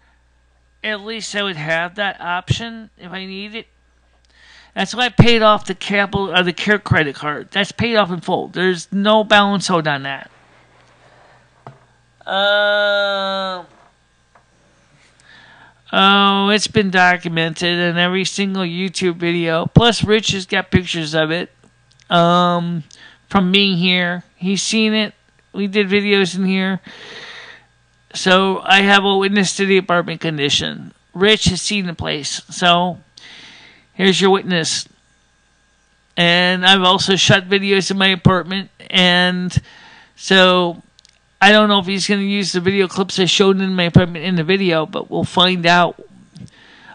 at least I would have that option if I need it. That's why I paid off the care credit card. That's paid off in full. There's no balance owed on that. It's been documented in every single YouTube video. Plus, Rich has got pictures of it from being here. He's seen it. We did videos in here. So, I have a witness to the apartment condition. Rich has seen the place. So, here's your witness. And I've also shot videos in my apartment. And so, I don't know if he's going to use the video clips I showed in my apartment in the video, but we'll find out.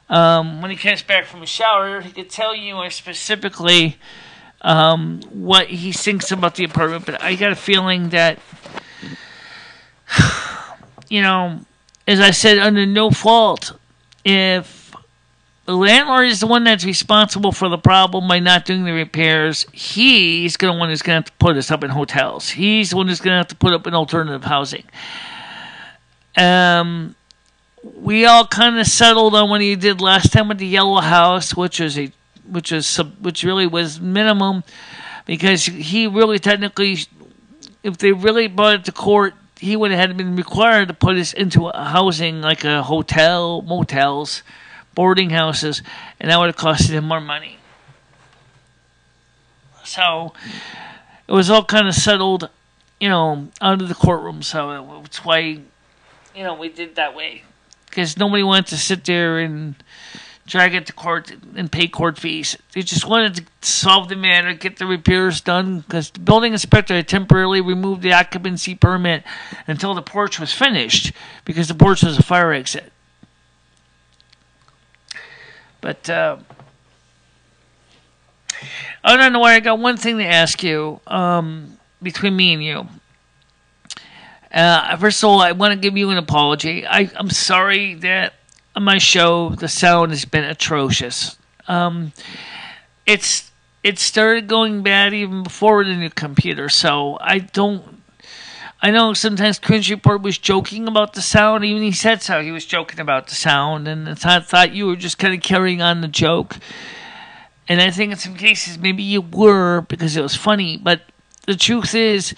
When he comes back from the shower, he could tell you more specifically what he thinks about the apartment. But I got a feeling that, as I said, under no fault, if the landlord is the one that's responsible for the problem by not doing the repairs, he's the one who's going to have to put us up in hotels. He's the one who's going to have to put up in alternative housing. We all kind of settled on what he did last time with the yellow house, which really was minimum, because he really technically, if they really brought it to court, he would have been required to put us into a housing like a hotel, motels, boarding houses, and that would have costed him more money. So it was all kind of settled, out of the courtroom. So that's why, we did that way. Because nobody wanted to sit there and drag it to court and pay court fees. They just wanted to solve the matter, get the repairs done, because the building inspector had temporarily removed the occupancy permit until the porch was finished, because the porch was a fire exit. But, I don't know why. I got one thing to ask you, between me and you. First of all, I want to give you an apology. I'm sorry that on my show the sound has been atrocious. It started going bad even before the new computer, so I know sometimes Cringe Report was joking about the sound. Even he said so. He was joking about the sound, and I thought you were just kind of carrying on the joke. And I think in some cases maybe you were because it was funny. But the truth is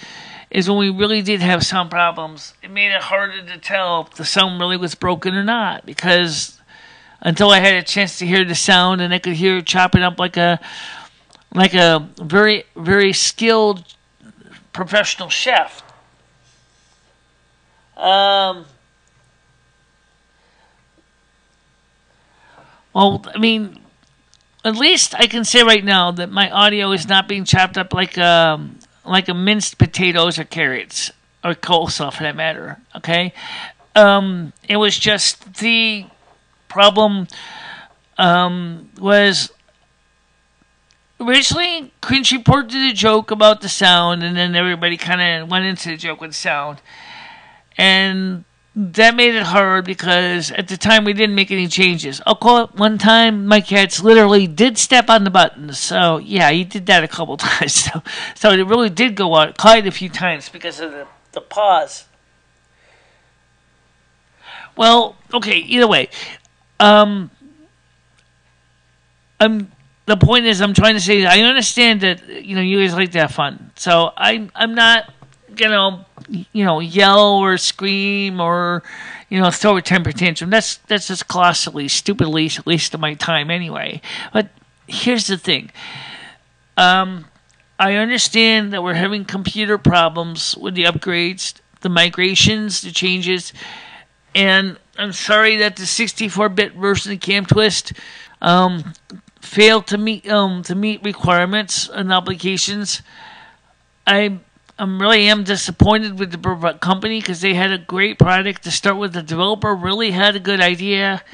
when we really did have sound problems, it made it harder to tell if the sound really was broken or not. Because until I had a chance to hear the sound and I could hear it chopping up like a very, very skilled professional chef. Well, I mean, at least I can say right now that my audio is not being chopped up like a minced potatoes or carrots or coleslaw for that matter. Okay, it was just the problem was originally Cringe Report did a joke about the sound, and then everybody kind of went into the joke with the sound, and that made it hard because at the time we didn't make any changes. I'll call it one time my cats literally did step on the buttons. So yeah, he did that a couple times. So it really did go out quite a few times because of the pause. Well, okay, either way. The point is I'm trying to say I understand that you guys like to have fun. So I'm not gonna yell or scream or throw a temper tantrum. That's just colossally stupidly waste of my time anyway. But here's the thing. I understand that we're having computer problems with the upgrades, the migrations, the changes, and I'm sorry that the 64-bit version of Cam Twist failed to meet requirements and obligations. I really am disappointed with the company because they had a great product to start with. The developer really had a good idea.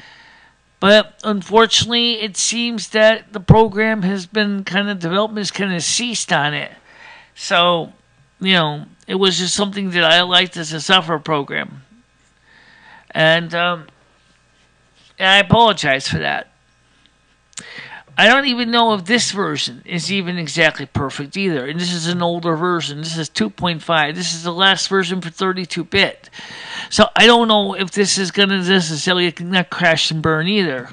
But unfortunately, it seems that the program has been development has kind of ceased on it. So, it was just something that I liked as a software program. And I apologize for that. I don't even know if this version is even exactly perfect either. And this is an older version. This is 2.5. This is the last version for 32-bit. So I don't know if this is going to necessarily not crash and burn either.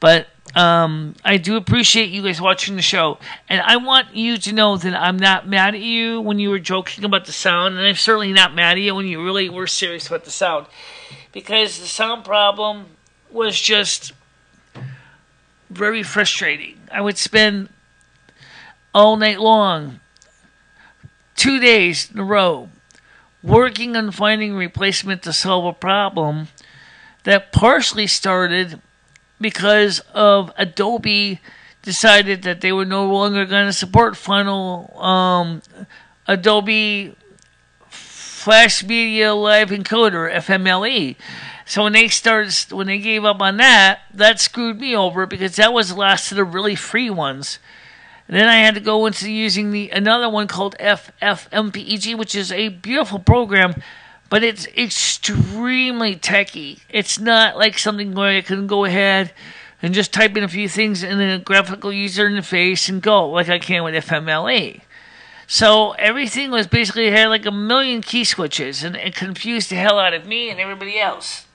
But I do appreciate you guys watching the show. And I want you to know that I'm not mad at you when you were joking about the sound. And I'm certainly not mad at you when you really were serious about the sound. Because the sound problem was just very frustrating. I would spend all night long, 2 days in a row, working on finding a replacement to solve a problem that partially started because of Adobe decided that they were no longer going to support final Adobe Flash Media Live Encoder, FMLE. So when they gave up on that, that screwed me over because that was the last of the really free ones. And then I had to go into using another one called FFmpeg, which is a beautiful program, but it's extremely techy. It's not like something where I can go ahead and just type in a few things in a graphical user interface and go like I can with FMLE. So everything was basically had like a million key switches, and it confused the hell out of me and everybody else.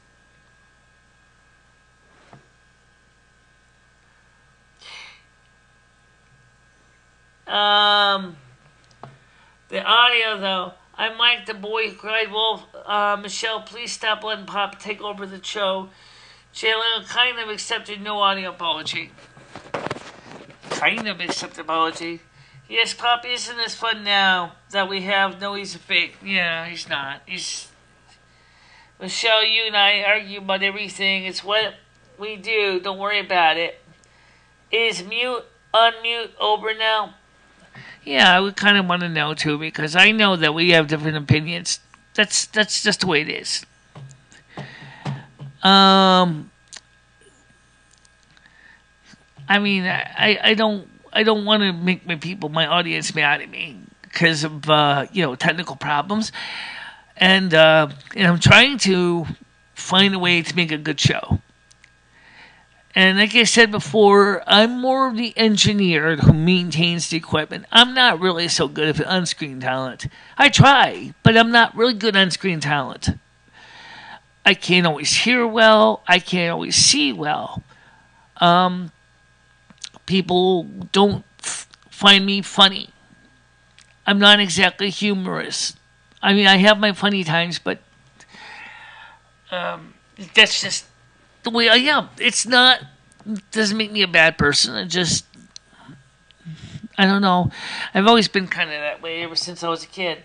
The audio, though, I'm Mike, the boy who cried wolf. Michele, please stop letting Pop take over the show. Jalen kind of accepted no audio apology. Kind of accepted apology. Yes, Pop isn't as fun now that we have. No, he's a fake. Yeah, he's not. Michele, you and I argue about everything. It's what we do. Don't worry about it. Is unmute over now? Yeah, I would kind of want to know too, because I know that we have different opinions. That's just the way it is. I mean, I don't want to make my audience mad at me because of technical problems, and I'm trying to find a way to make a good show. And like I said before, I'm more of the engineer who maintains the equipment. I'm not really so good at on-screen talent. I try, but I'm not really good on-screen talent. I can't always hear well. I can't always see well. People don't find me funny. I'm not exactly humorous. I mean, I have my funny times, but that's just the way I am. Doesn't make me a bad person. I don't know. I've always been kind of that way ever since I was a kid.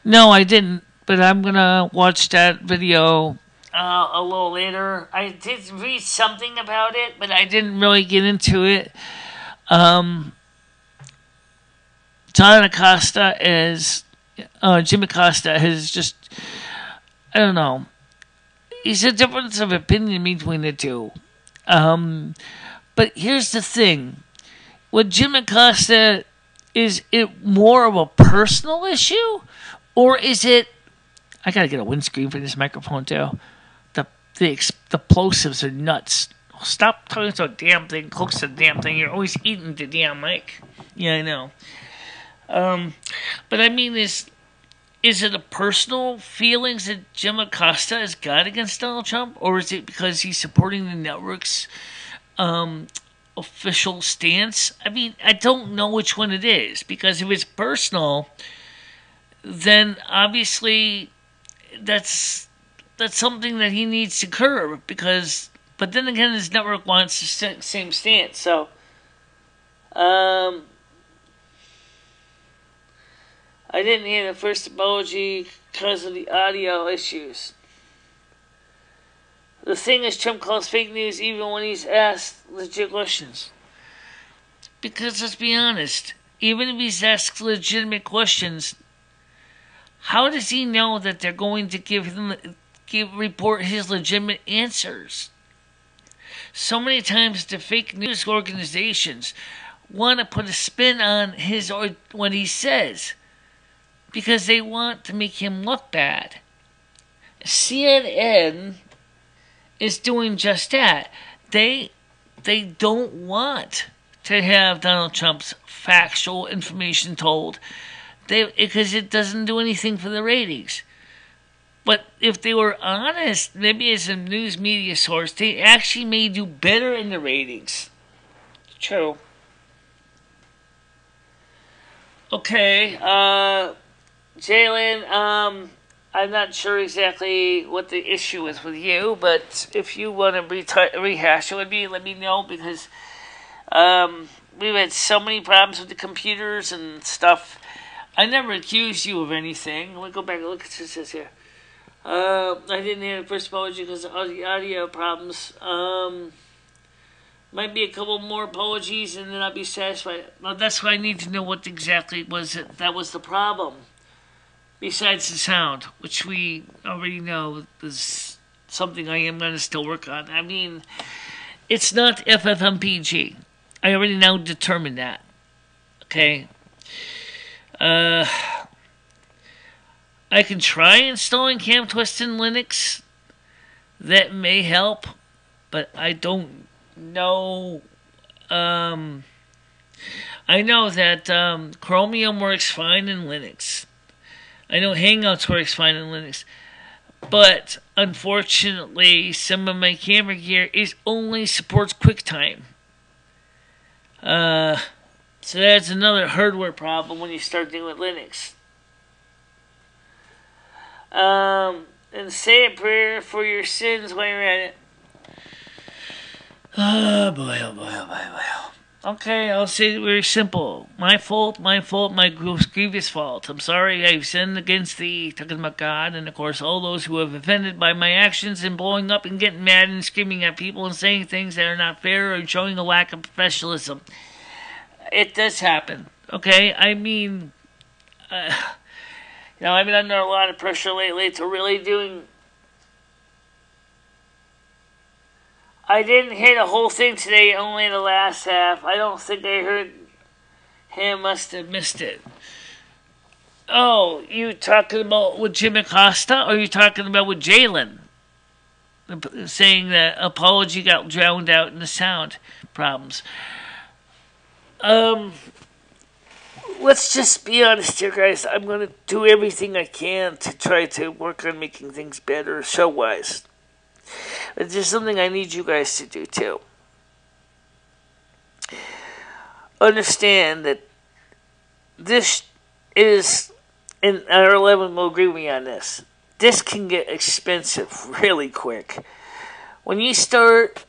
No, I didn't, but I'm going to watch that video a little later. I did read something about it, but I didn't really get into it. John Acosta Jim Acosta has just, I don't know. He's a difference of opinion between the two. But here's the thing. With Jim Acosta, is it more of a personal issue? Or is it... I gotta get a windscreen for this microphone, too. The plosives are nuts. Stop talking so damn thing, close to the damn thing. You're always eating the damn mic. Yeah, I know. But I mean, is it a personal feelings that Jim Acosta has got against Donald Trump? Or is it because he's supporting the network's official stance? I mean, I don't know which one it is. Because if it's personal, then obviously that's something that he needs to curb. But then again, his network wants the same stance. So, I didn't hear the first apology because of the audio issues. The thing is, Trump calls fake news even when he's asked legit questions. Because let's be honest, even if he's asked legitimate questions, how does he know that they're going to report his legitimate answers? So many times the fake news organizations want to put a spin on what he says, because they want to make him look bad. CNN is doing just that. They don't want to have Donald Trump's factual information told, because it doesn't do anything for the ratings. But if they were honest, maybe as a news media source, they actually may do better in the ratings. True. Okay, Jalen, I'm not sure exactly what the issue is with you, but if you want to rehash it with me, let me know, because we've had so many problems with the computers and stuff. I never accused you of anything. Let me go back and look at what it says here. I didn't hear the first apology because of the audio problems. Might be a couple more apologies and then I'll be satisfied. Well, that's why I need to know what exactly that was the problem. Besides the sound, which we already know is something I am going to still work on. I mean, it's not FFmpg. I already now determined that. Okay. I can try installing CamTwist in Linux. That may help, but I don't know. I know that Chromium works fine in Linux. I know Hangouts works fine in Linux. But unfortunately, some of my camera gear only supports QuickTime. So that's another hardware problem when you start dealing with Linux. And say a prayer for your sins while you're at it. Oh boy, oh boy, oh boy, oh boy. Okay, I'll say it very simple. My fault, my grievous fault. I'm sorry I've sinned against thee, talking about God, and of course all those who have offended by my actions and blowing up and getting mad and screaming at people and saying things that are not fair or showing a lack of professionalism. It does happen, okay? I mean, you know, I've been under a lot of pressure lately to really doing... I didn't hear the whole thing today, only the last half. I don't think I heard him. Must have missed it. Oh, you talking about with Jim Acosta, or are you talking about with Jalen? Saying that apology got drowned out in the sound problems. Let's just be honest here, guys. I'm going to do everything I can to try to work on making things better show-wise. It's just something I need you guys to do, too. Understand that this is, and our 11 will agree with me on this, this can get expensive really quick. When you start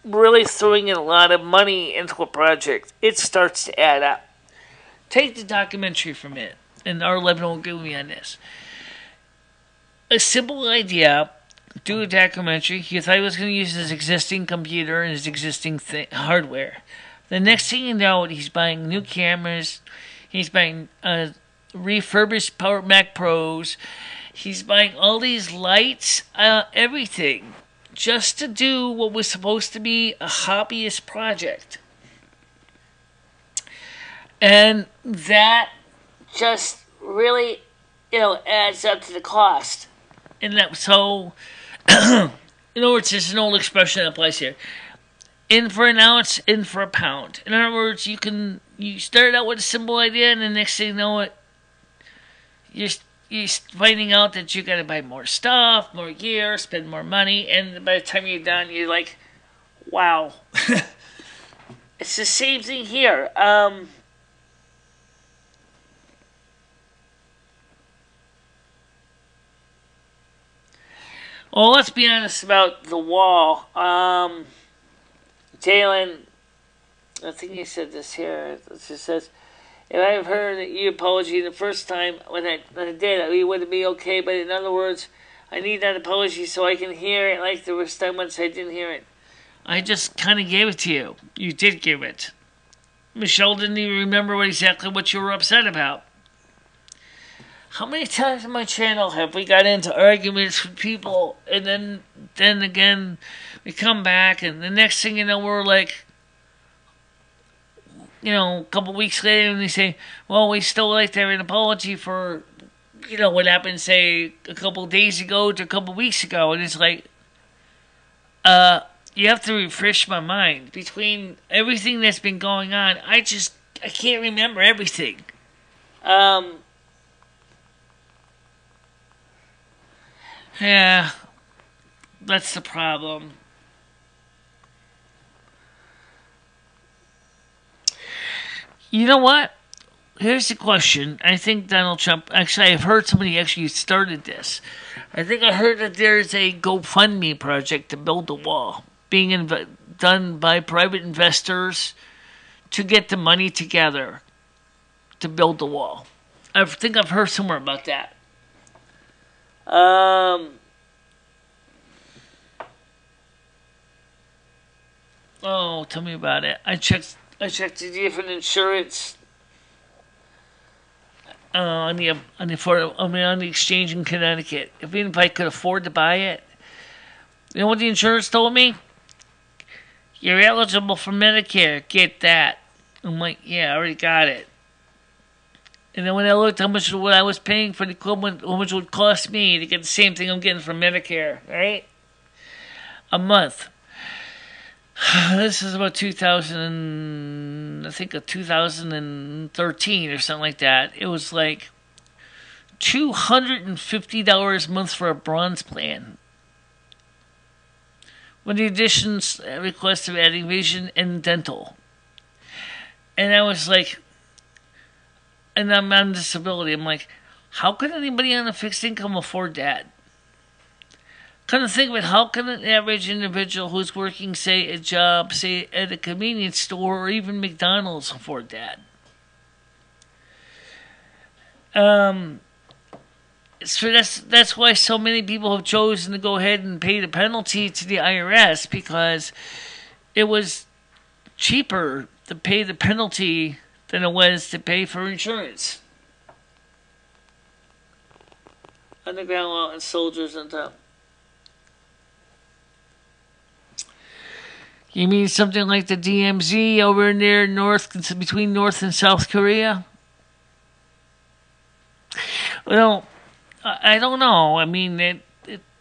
really throwing in a lot of money into a project, it starts to add up. Take the documentary from it, and our 11 will agree with me on this. A simple idea, do a documentary. He thought he was going to use his existing computer and his existing hardware. The next thing you know, he's buying new cameras, he's buying refurbished Mac Pros, he's buying all these lights, everything, just to do what was supposed to be a hobbyist project. And that just really, you know, adds up to the cost. And that, so, in other words, there's an old expression that applies here. In for an ounce, in for a pound. In other words, you start out with a simple idea, and the next thing you know it, you're finding out that you got to buy more stuff, more gear, spend more money, and by the time you're done, you're like, wow. It's the same thing here. Well, let's be honest about the wall. Dalene, I think he said this here. It just says, if I've heard your apology the first time when I did it, it wouldn't be okay. But in other words, I need that apology so I can hear it like the first time once I didn't hear it. I just kind of gave it to you. You did give it. Michele didn't even remember exactly what you were upset about. How many times on my channel have we got into arguments with people, and then again, we come back, and the next thing you know, we're like, you know, a couple weeks later, and they say, well, we still like to have an apology for, you know, what happened, say, a couple days ago to a couple weeks ago, and it's like, you have to refresh my mind. Between everything that's been going on, I can't remember everything. Yeah, that's the problem. You know what? Here's the question. I think Donald Trump... Actually, I've heard somebody actually started this. I think I heard that there's a GoFundMe project to build the wall being done by private investors to get the money together to build the wall. I think I've heard somewhere about that. Oh, tell me about it. I checked the different insurance on the exchange in Connecticut. Even if I could afford to buy it, you know what the insurance told me? You're eligible for Medicare. Get that. I'm like, yeah, I already got it. And then when I looked how much what I was paying for the equivalent, how much it would cost me to get the same thing I'm getting from Medicare, right? A month. This is about 2013 or something like that. It was like $250 a month for a bronze plan. With the additions request of adding vision and dental. And I was like, and I'm on disability. I'm like, how can anybody on a fixed income afford that? Couldn't think of it. How can an average individual who's working, say, a job, say, at a convenience store or even McDonald's afford that? So that's why so many people have chosen to go ahead and pay the penalty to the IRS, because it was cheaper to pay the penalty than it was to pay for insurance. Underground law and soldiers on top. You mean something like the DMZ over near between North and South Korea? Well, I don't know. I mean,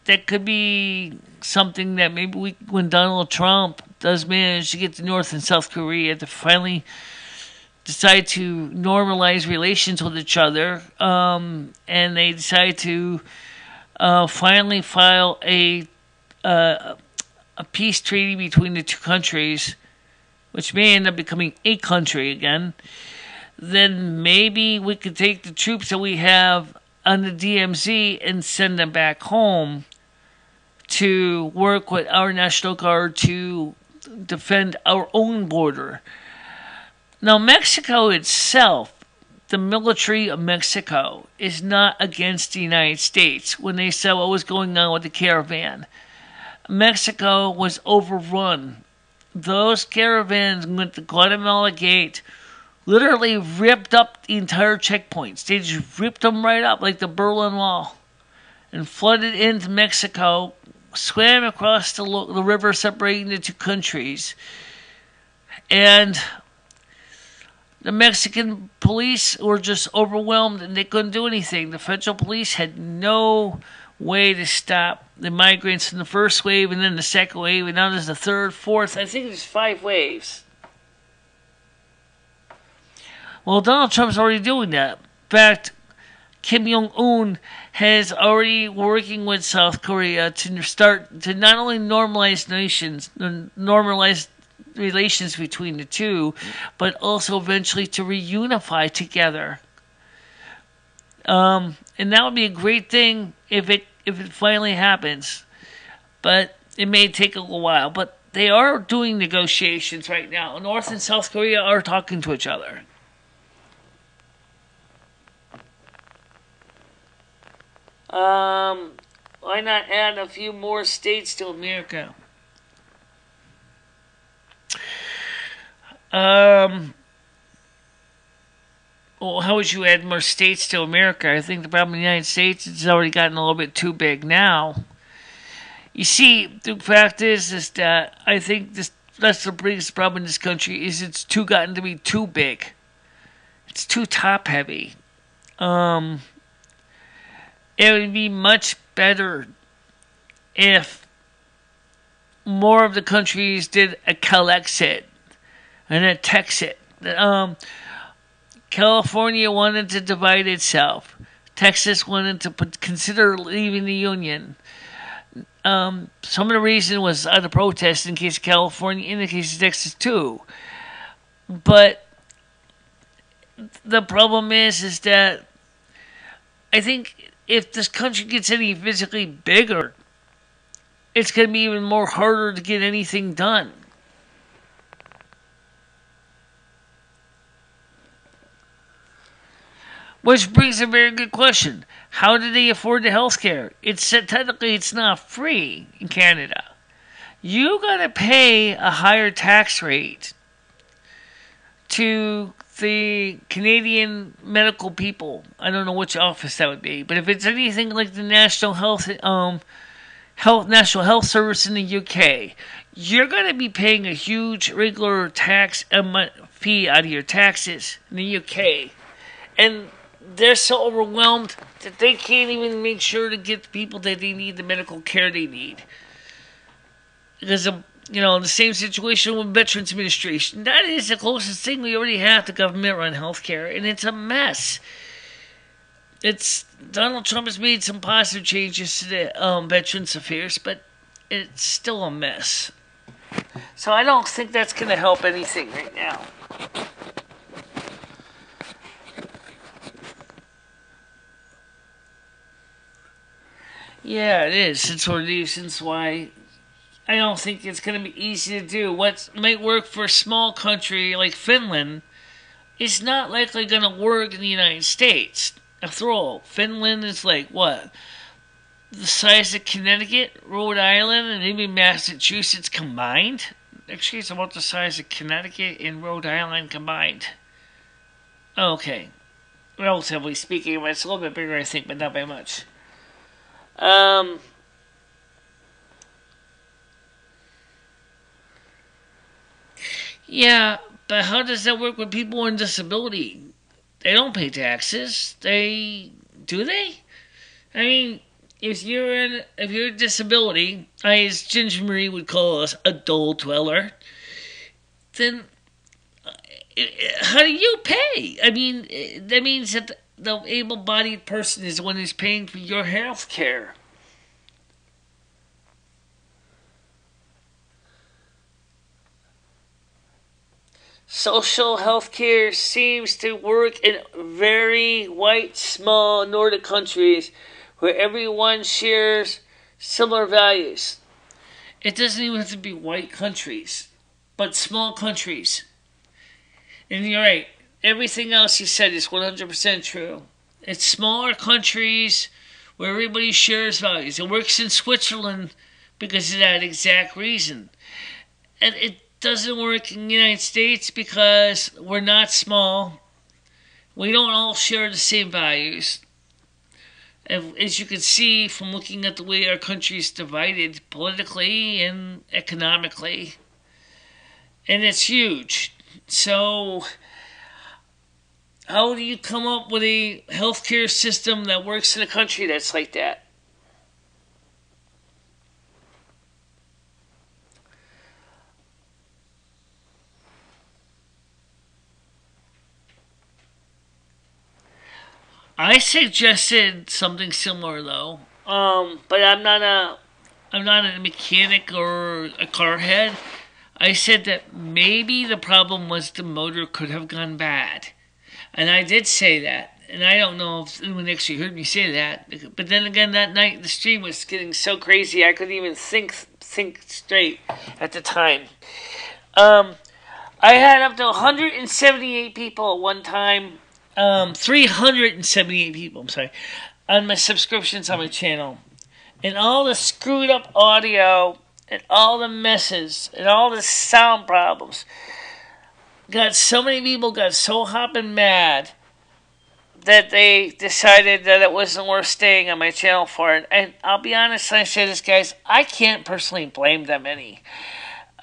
that could be something that maybe when Donald Trump does manage to get to North and South Korea to finally decide to normalize relations with each other, and they decide to finally file a peace treaty between the two countries, which may end up becoming a country again, then maybe we could take the troops that we have on the DMZ and send them back home to work with our National Guard to defend our own border. Now, Mexico itself, the military of Mexico, is not against the United States when they saw what was going on with the caravan. Mexico was overrun. Those caravans went to Guatemala Gate, literally ripped up the entire checkpoints. They just ripped them right up like the Berlin Wall and flooded into Mexico, swam across the river separating the two countries. And the Mexican police were just overwhelmed and they couldn't do anything. The federal police had no way to stop the migrants in the first wave and then the second wave, and now there's the third, fourth. I think there's 5 waves. Well, Donald Trump's already doing that. In fact, Kim Jong-un has already working with South Korea to start to not only normalize relations between the two, but also eventually to reunify together. And that would be a great thing if it finally happens. But it may take a little while. But they are doing negotiations right now. North and South Korea are talking to each other. Why not add a few more states to America? Well, how would you add more states to America? I think the problem in the United States is it's already gotten a little bit too big now. You see, the fact is that I think that's the biggest problem in this country is it's gotten to be too big. It's too top heavy. It would be much better if more of the countries did a Calexit and a Texit. California wanted to divide itself. Texas wanted to consider leaving the Union. Some of the reason was the protest in case of California, in the case of Texas too. But the problem is that I think if this country gets any physically bigger, it's going to be even more harder to get anything done. Which brings a very good question. How do they afford the health care? Technically, it's not free in Canada. You got to pay a higher tax rate to the Canadian medical people. I don't know which office that would be, but if it's anything like the National Health Service in the UK, you're going to be paying a huge regular tax fee out of your taxes in the UK, and they're so overwhelmed that they can't even make sure to get the people that they need the medical care they need. Because of, the same situation with Veterans Administration. That is the closest thing we already have to government-run healthcare, and it's a mess. Donald Trump has made some positive changes to the Veterans Affairs, but it's still a mess. So I don't think that's going to help anything right now. Yeah, it is. It's one of the reasons why I don't think it's going to be easy to do. What might work for a small country like Finland is not likely going to work in the United States. After all, Finland is like, what? The size of Connecticut, Rhode Island, and even Massachusetts combined? Actually, it's about the size of Connecticut and Rhode Island combined. Okay. Relatively speaking, it's a little bit bigger, I think, but not by much. Yeah, but how does that work with people on disability? They don't pay taxes. Do they? I mean, if you're a disability, as Ginger Marie would call us, a dole dweller, then how do you pay? I mean, that means that the able-bodied person is the one who's paying for your health care. Social health care seems to work in very white, small Nordic countries where everyone shares similar values. It doesn't even have to be white countries, but small countries. And you're right, everything else you said is 100% true. It's smaller countries where everybody shares values. It works in Switzerland because of that exact reason. And it doesn't work in the United States because we're not small. We don't all share the same values. As you can see from looking at the way our country is divided politically and economically. And it's huge. So, how do you come up with a healthcare system that works in a country that's like that? I suggested something similar though. But I'm not a mechanic or a car head. I said that maybe the problem was the motor could have gone bad. And I did say that. And I don't know if anyone actually heard me say that. But then again, that night the stream was getting so crazy I couldn't even think straight at the time. I had up to 178 people at one time. 378 people, I'm sorry, on my subscriptions on my channel. And all the screwed up audio and all the messes and all the sound problems got so many people got so hopping mad that they decided that it wasn't worth staying on my channel for it. And I'll be honest when I say this, guys, I can't personally blame them any.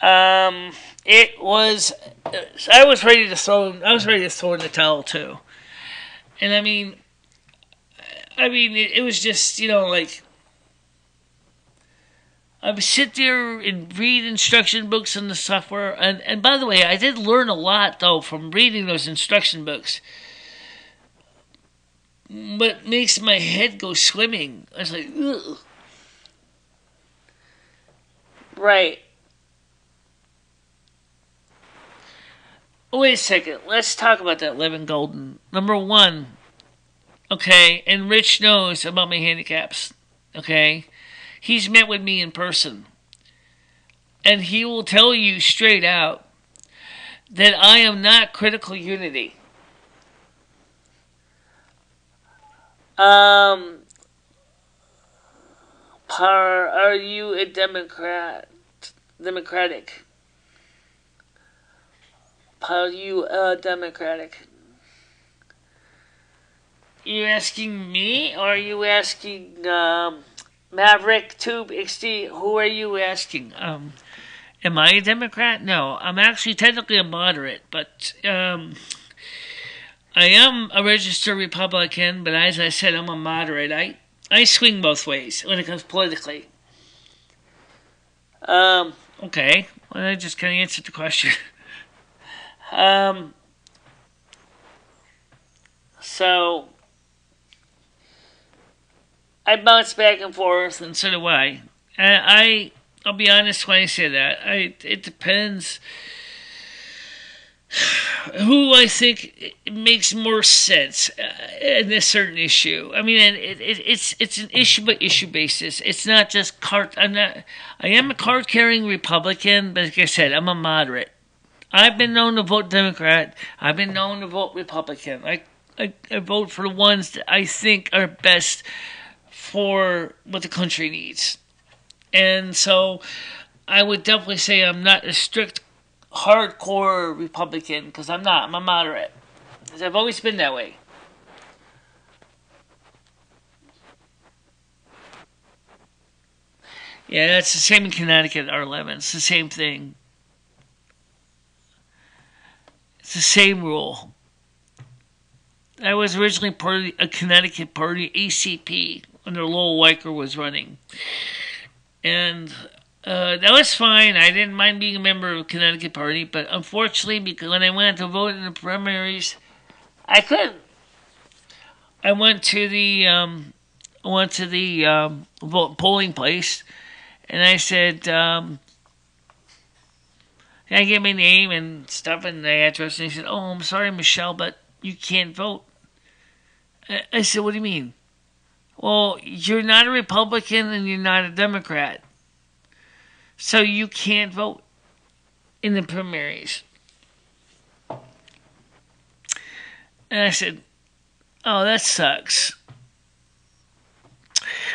It was, I was ready to throw in the towel too. And I mean, it was just, like, I would sit there and read instruction books on the software. And by the way, I did learn a lot, though, from reading those instruction books. But makes my head go swimming. I was like, ugh. Right. Wait a second. Let's talk about that living golden. Number one, okay, and Rich knows about my handicaps, okay? He's met with me in person. And he will tell you straight out that I am not critical unity. Are you a Democratic? Are you Democratic? You asking me, or are you asking Maverick Tube XD? Who are you asking? Am I a Democrat? No, I'm actually technically a moderate, but I am a registered Republican. But as I said, I'm a moderate. I swing both ways when it comes politically. Okay, well, I just kind of answered the question. So I bounce back and forth, and so do I. I'll be honest when I say that. It depends. who I think makes more sense in a certain issue. I mean, it's an issue by issue basis. It's not just card. I am a card carrying Republican, but like I said, I'm a moderate. I've been known to vote Democrat. I've been known to vote Republican. I vote for the ones that I think are best for what the country needs. And so I would definitely say I'm not a strict, hardcore Republican, because I'm not. I'm a moderate. Because I've always been that way. Yeah, it's the same in Connecticut, R11. It's the same thing. It's the same rule. I was originally part of a Connecticut party, ACP, under Lowell Weicker was running. And that was fine. I didn't mind being a member of the Connecticut Party, but unfortunately, because when I went to vote in the primaries, I couldn't. I went to the polling place, and I said, "Can I get my name and stuff and the address?" And he said, "Oh, I'm sorry, Michele, but you can't vote." I said, "What do you mean?" "Well, you're not a Republican and you're not a Democrat, so you can't vote in the primaries." And I said, "Oh, that sucks.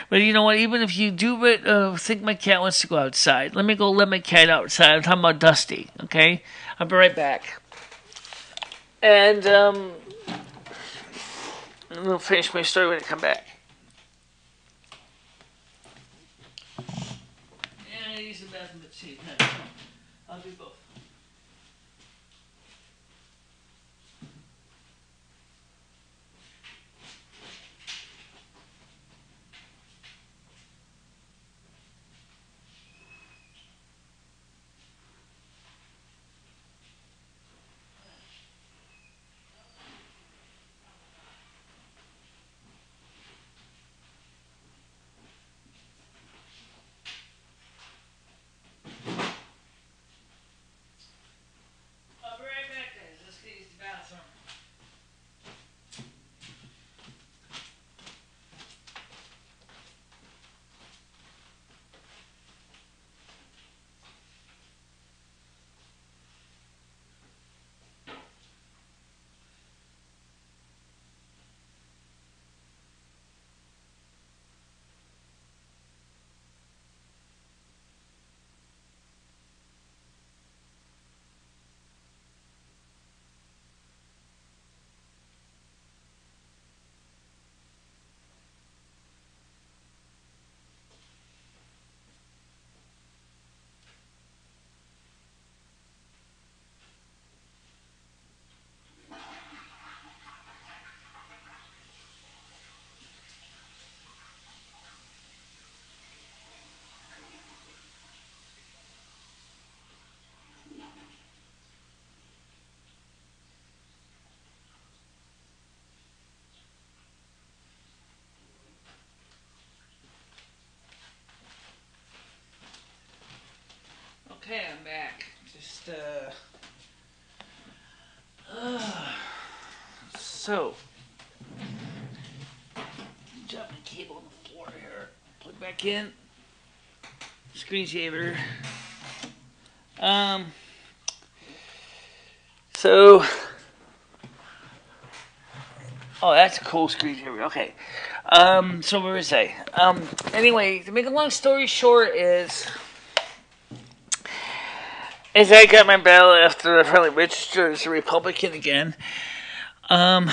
But you know what? Even if you do it, I think my cat wants to go outside. Let me go let my cat outside. I'm talking about Dusty, okay? I'll be right back." And I'll finish my story when I come back. Yeah, I use the bathroom at the same time. I'll do both. I'll be right back, guys. Let's get use the bathroom. Okay, I'm back. Just, so, drop the cable on the floor here. Plug back in. Screensaver. So, oh, that's a cool screensaver. Okay. So what was I? Anyway, to make a long story short is I got my ballot after I finally registered as a Republican again. I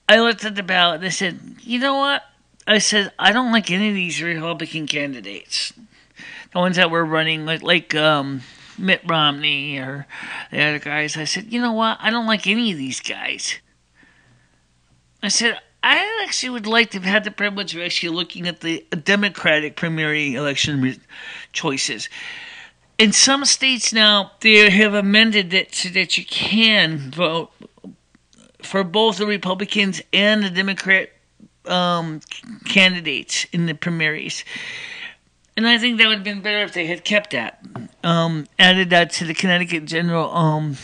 looked at the ballot and I said, you know what? I said, I don't like any of these Republican candidates. The ones that were running, like Mitt Romney or the other guys. I said, you know what? I don't like any of these guys. I said, I actually would like to have had the privilege of actually looking at the Democratic primary election choices. In some states now, they have amended it so that you can vote for both the Republicans and the Democrat candidates in the primaries. And I think that would have been better if they had kept that. Added that to the Connecticut general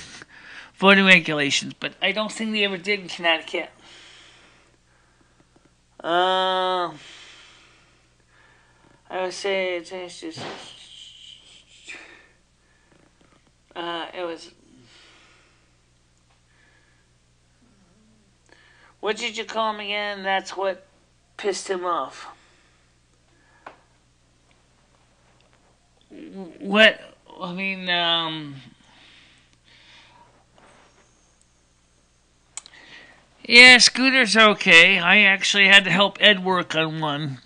voting regulations. But I don't think they ever did in Connecticut. I would say it's just... it was... What did you call him again? That's what pissed him off. What? I mean, yeah, scooters are okay. I actually had to help Ed work on one.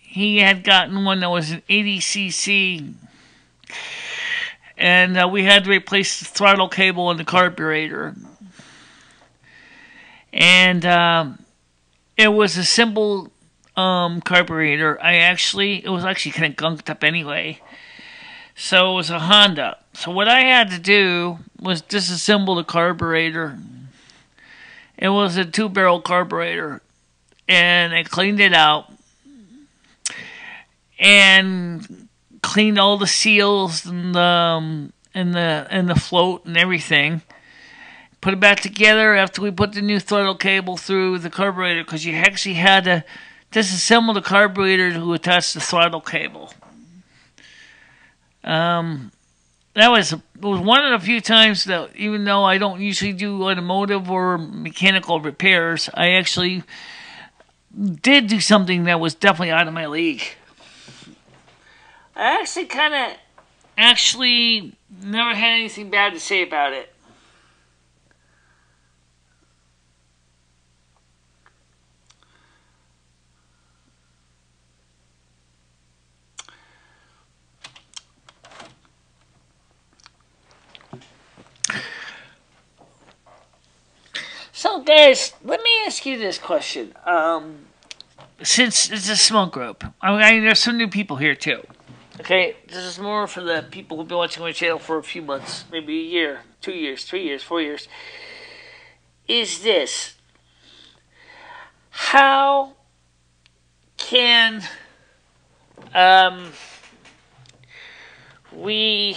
He had gotten one that was an 80cc, and we had to replace the throttle cable and the carburetor. And it was a simple carburetor. It was actually kind of gunked up anyway. So it was a Honda. So what I had to do was disassemble the carburetor. It was a 2-barrel carburetor, and I cleaned it out and cleaned all the seals and the float and everything. Put it back together after we put the new throttle cable through the carburetor, because you actually had to disassemble the carburetor to attach the throttle cable. That was one of the few times that, even though I don't usually do automotive or mechanical repairs, I actually did do something that was definitely out of my league. I actually never had anything bad to say about it. So, guys, let me ask you this question. Since it's a small group, I mean, there's some new people here, too. Okay? This is more for the people who've been watching my channel for a few months, maybe a year, 2 years, 3 years, 4 years. Is this: how can we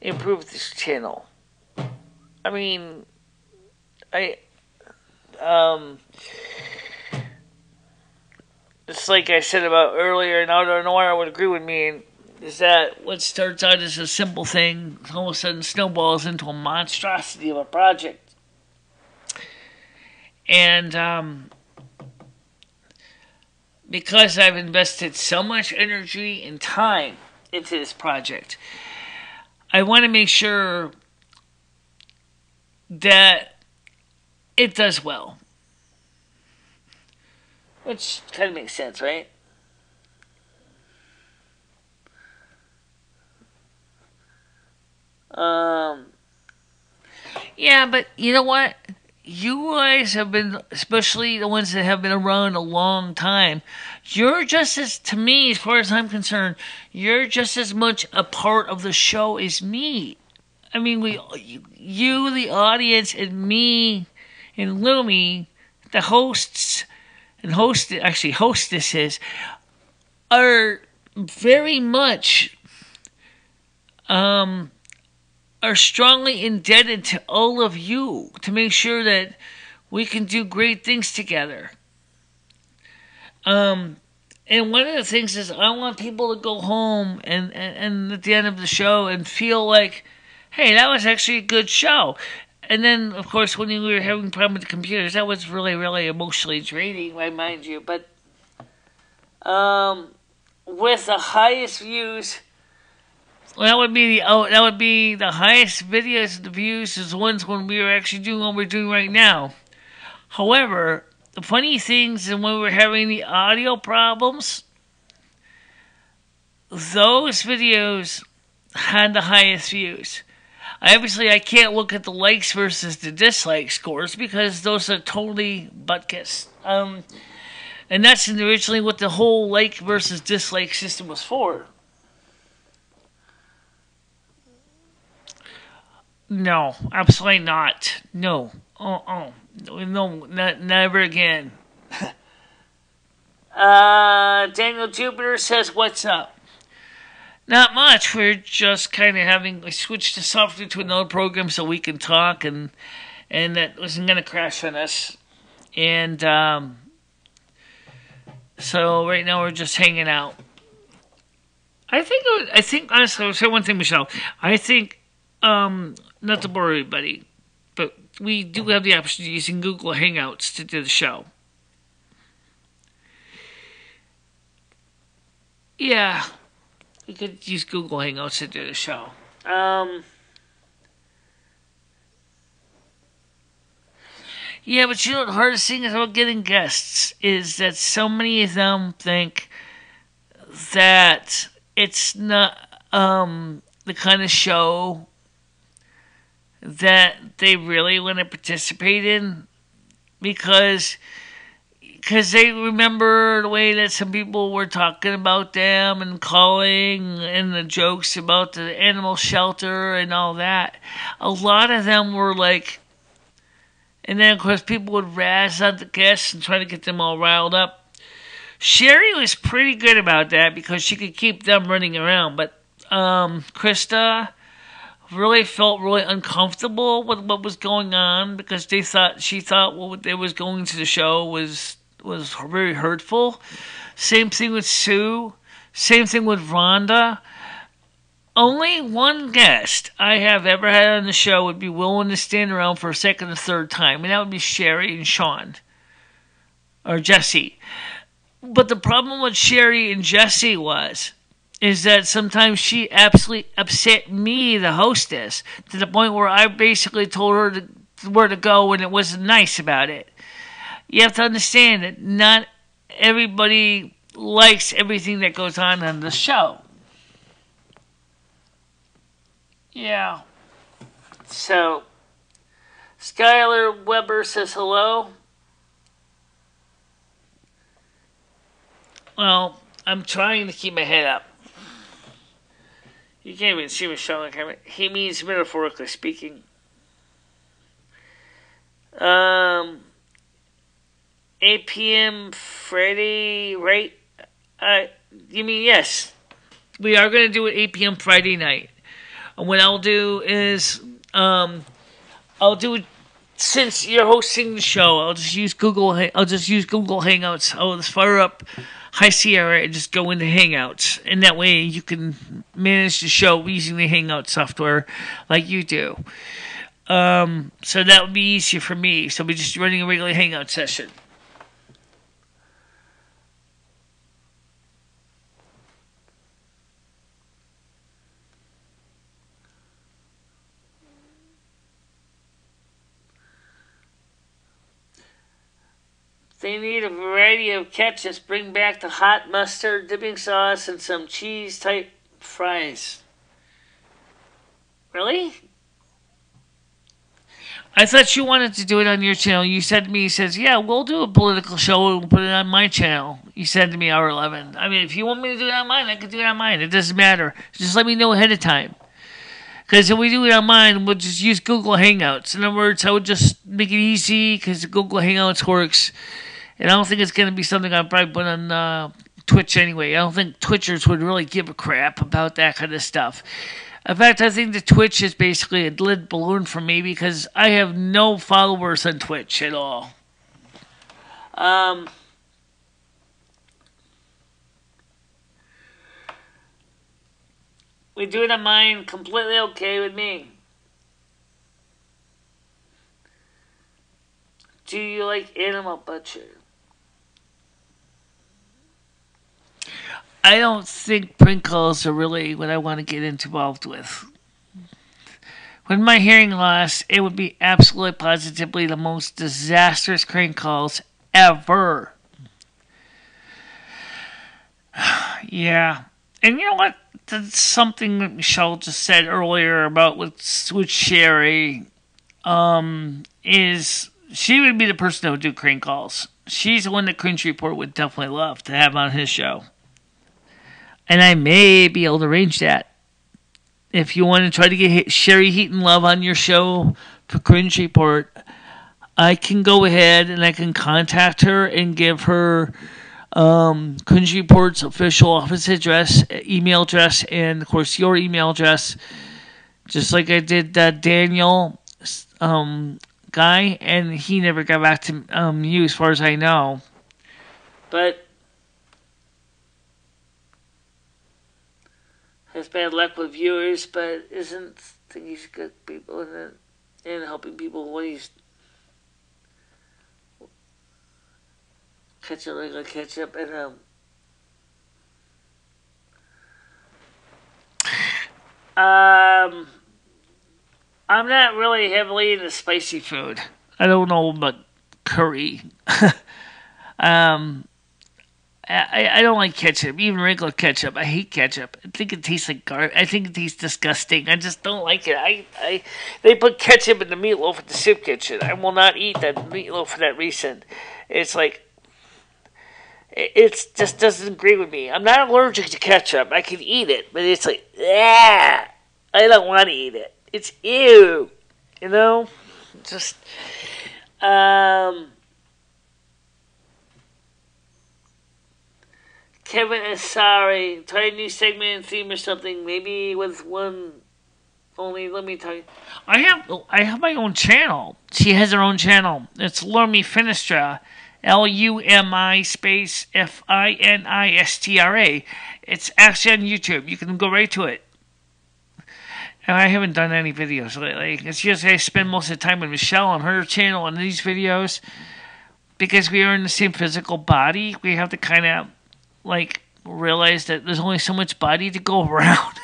improve this channel? I mean, it's like I said about earlier, and I don't know why I would agree with me, is that what starts out as a simple thing all of a sudden snowballs into a monstrosity of a project. And because I've invested so much energy and time into this project, I want to make sure that it does well. Which kind of makes sense, right? Yeah, but you know what? You guys have been, especially the ones that have been around a long time, you're just as, to me, as far as I'm concerned, you're just as much a part of the show as me. I mean, you, the audience, and me, and Lumi, the hosts, and hostesses, are very much, are strongly indebted to all of you to make sure that we can do great things together. And one of the things is I want people to go home and at the end of the show and feel like, hey, that was actually a good show. And then, of course, when we were having problems with the computers, that was really, really emotionally draining, mind you. But with the highest views, that would be the highest videos. The views is the ones when we were actually doing what we're doing right now. However, the funny things is when we were having the audio problems, those videos had the highest views. Obviously, I can't look at the likes versus the dislike scores because those are totally butkus. And that's originally what the whole like versus dislike system was for. No, absolutely not. No. No, never again. Daniel Jupiter says, "What's up?" Not much. We're just kind of I switched the software to another program so we can talk, and that wasn't going to crash on us. And so right now we're just hanging out. I think honestly, I'll say one thing, Michele. I think, not to bore everybody, but we do have the option of using Google Hangouts to do the show. Yeah, we could use Google Hangouts to do the show. Yeah, but you know what the hardest thing is about getting guests is that so many of them think that it's not the kind of show that they really want to participate in because they remember the way that some people were talking about them and calling and the jokes about the animal shelter and all that. A lot of them were like, and then of course people would razz on the guests and try to get them all riled up. Sherry was pretty good about that because she could keep them running around, but Krista really felt really uncomfortable with what was going on because she thought what they was going to the show was very hurtful. Same thing with Sue. Same thing with Rhonda. Only one guest I have ever had on the show would be willing to stand around for a second or third time, and that would be Sherry and Sean. Or Jesse. But the problem with Sherry and Jesse is that sometimes she absolutely upset me, the hostess, to the point where I basically told her where to go and it wasn't nice about it. You have to understand that not everybody likes everything that goes on the show. Yeah. So, Skylar Weber says hello. Well, I'm trying to keep my head up. You can't even see Michele. He means metaphorically speaking. 8 p.m. Friday, right? You mean yes? We are going to do it 8 p.m. Friday night. And what I'll do is, I'll do it since you're hosting the show. I'll just use Google Hangouts. I'll just fire up High Sierra and just go into Hangouts, and that way you can manage the show using the Hangout software like you do. So that would be easier for me. So we're just running a regular Hangout session. They need a variety of ketchups. Bring back the hot mustard, dipping sauce, and some cheese-type fries. Really? I thought you wanted to do it on your channel. You said to me, yeah, we'll do a political show and we'll put it on my channel. You said to me, hour 11. I mean, if you want me to do it on mine, I can do it on mine. It doesn't matter. Just let me know ahead of time. Because if we do it on mine, we'll just use Google Hangouts. In other words, I would just make it easy because Google Hangouts works. And I don't think it's going to be something I'll probably put on Twitch anyway. I don't think Twitchers would really give a crap about that kind of stuff. In fact, I think the Twitch is basically a lead balloon for me because I have no followers on Twitch at all. We do it on mine, completely okay with me. Do you like animal butcher? I don't think prank calls are really what I want to get involved with. With my hearing loss, it would be absolutely positively the most disastrous prank calls ever. Yeah. And you know what? That's something that Michele just said earlier about with Sherry, is she would be the person that would do crank calls. She's the one that Cringe Report would definitely love to have on his show. And I may be able to arrange that. If you want to try to get Sherry Heaton Love on your show for Cringe Report, I can go ahead and I can contact her and give her Country Report's official office address, email address, and of course your email address, just like I did Daniel guy, and he never got back to you as far as I know. But has bad luck with viewers, but isn't think he's good people in it and helping people when he's catch up and I'm not really heavily into spicy food. I don't know about curry. I don't like ketchup, even regular ketchup. I hate ketchup. I think it tastes like garbage. I think it tastes disgusting. I just don't like it. They put ketchup in the meatloaf at the soup kitchen. I will not eat that meatloaf for that reason. It's like, it just doesn't agree with me. I'm not allergic to ketchup. I can eat it, but it's like, I don't want to eat it. It's ew, you know? Just, Kevin is sorry. Try a new segment and theme or something. Maybe with one only. Let me tell you. I have my own channel. She has her own channel. It's Lumi Finistra. Lumi space Finistra. It's actually on YouTube. You can go right to it. And I haven't done any videos lately. It's just I spend most of the time with Michele on her channel and these videos. Because we are in the same physical body, we have to kind of realize that there's only so much body to go around.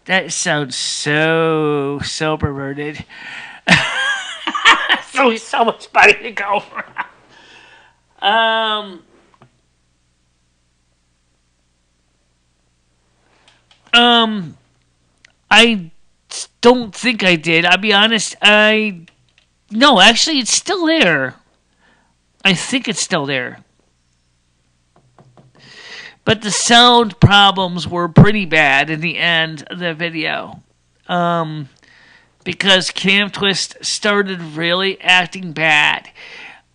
That sounds so perverted. There's only so much body to go around. I don't think I did. I'll be honest. No, actually, it's still there. I think it's still there. But the sound problems were pretty bad in the end of the video. Because Cam Twist started really acting bad.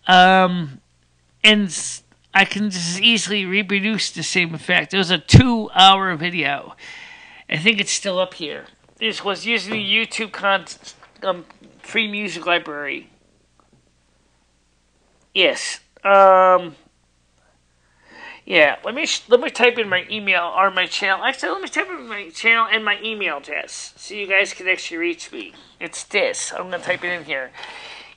And I can just easily reproduce the same effect. It was a 2-hour video. I think it's still up here. This was using the YouTube free music library. Yes. Yeah, let me type in my email or my channel. Actually, let me type in my channel and my email address so you guys can actually reach me. It's this. I'm going to type it in here.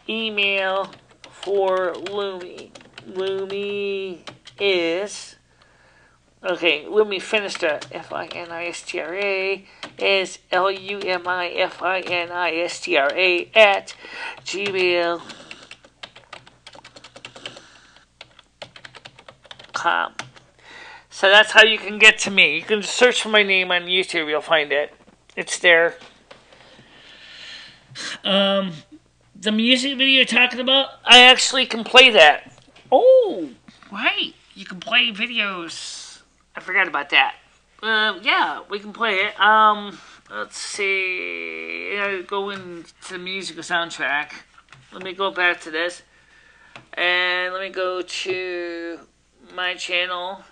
Email for Lumi. Lumi is... Okay, Lumi Finistra, Finistra, is LUMIFINISTRA at gmail.com. So that's how you can get to me. You can just search for my name on YouTube, you'll find it. It's there. The music video you're talking about, I actually can play that. Oh, right. You can play videos. I forgot about that. Yeah, we can play it. Let's see. Go into the musical soundtrack. Let me go back to this. And let me go to my channel.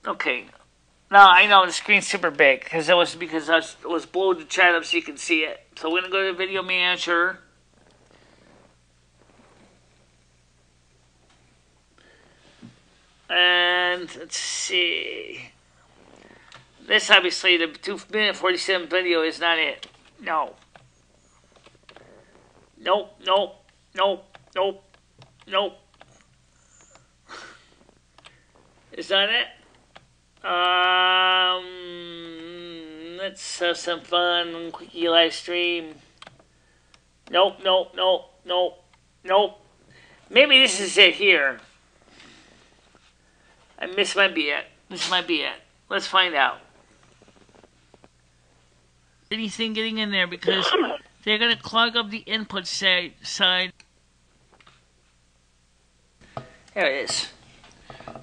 Okay. Now I know the screen's super big because I was blowing the chat up so you can see it. So we're gonna go to Video Manager. And let's see. This obviously the 2-minute 47 video is not it. No. Nope. Is that it? Let's have some fun. Quickie live stream. Nope. Maybe this is it here. This might be it. Let's find out. Anything getting in there because they're going to clog up the input side. There it is.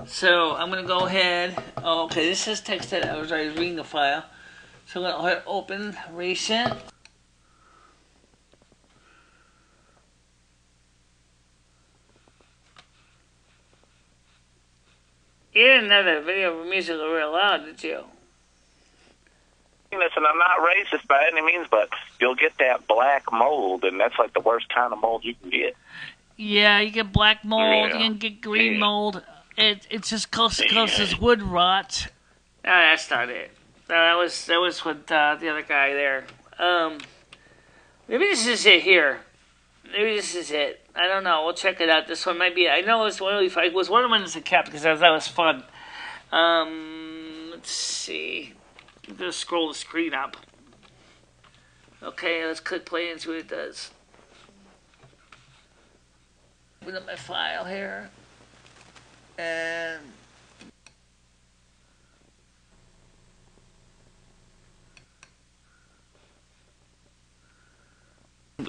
So I'm going to go ahead. Oh, okay, this says texted. I was already reading the file. So I'm going to hit open recent. You didn't have that video of music real loud, did you? Listen, I'm not racist by any means, but you'll get that black mold, and that's like the worst kind of mold you can get. Yeah, you get black mold, you can get green mold. It's just close as wood rot. No, that's not it. No, that was with the other guy there. Maybe this is it here. Maybe this is it. I don't know. We'll check it out. This one might be. I know it was one of the ones that kept because that was fun. Let's see. I'm gonna scroll the screen up. Okay, let's click play and see what it does. Open up my file here, and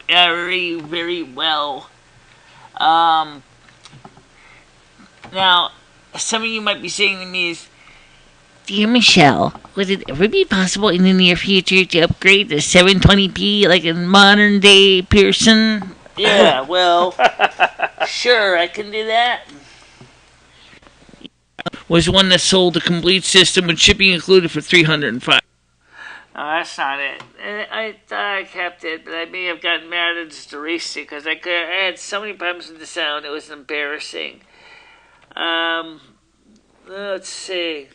very, very well. Now, some of you might be saying to me is, Dear Michele, would it ever be possible in the near future to upgrade to 720p like a modern day Pearson? Yeah, well, sure, I can do that. Was one that sold a complete system with shipping included for $305. No, that's not it. I thought I kept it, but I may have gotten mad and just erased it because I had so many problems with the sound, it was embarrassing. Let's see.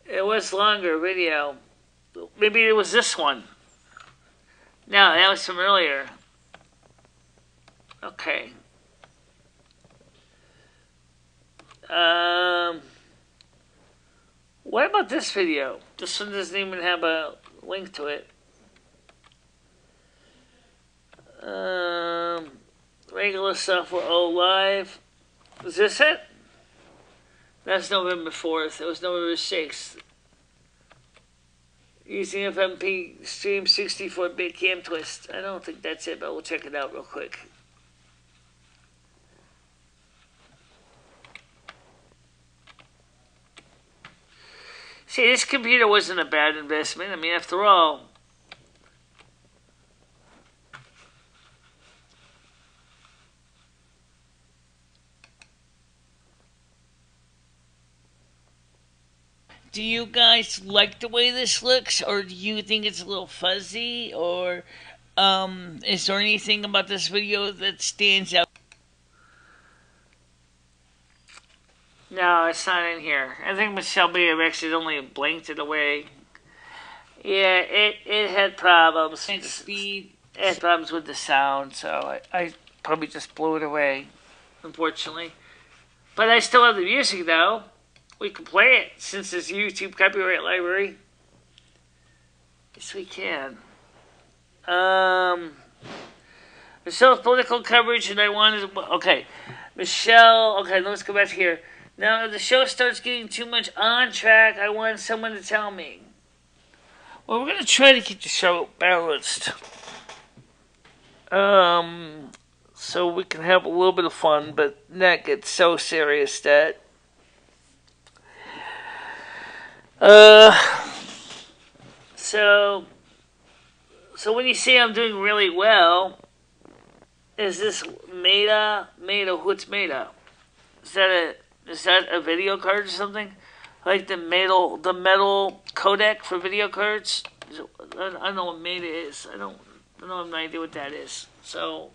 It was longer video. Maybe it was this one. No, that was from earlier. Okay. What about this video? This one doesn't even have a link to it. Regular software, live. Is this it? That's November 4th. It was November 6th. Using FMP stream 64-bit cam twist. I don't think that's it, but we'll check it out real quick. See, this computer wasn't a bad investment. I mean, after all, do you guys like the way this looks, or do you think it's a little fuzzy, or is there anything about this video that stands out? No, it's not in here. I think Michele may have accidentally blanked it away. Yeah, it had problems. And speed. It had problems with the sound, so I probably just blew it away, unfortunately. But I still have the music, though. We can play it, since it's YouTube copyright library. Yes, we can. Michele's political coverage, and I wanted to... Okay, Michele... Okay, let's go back here. Now, if the show starts getting too much on track, I want someone to tell me. Well, we're going to try to keep the show balanced. So we can have a little bit of fun, but not get so serious that... So when you say I'm doing really well, is this Meta, what's Meta? Is that a video card or something? Like the metal codec for video cards? I don't know what Meta is. I don't have no idea what that is. So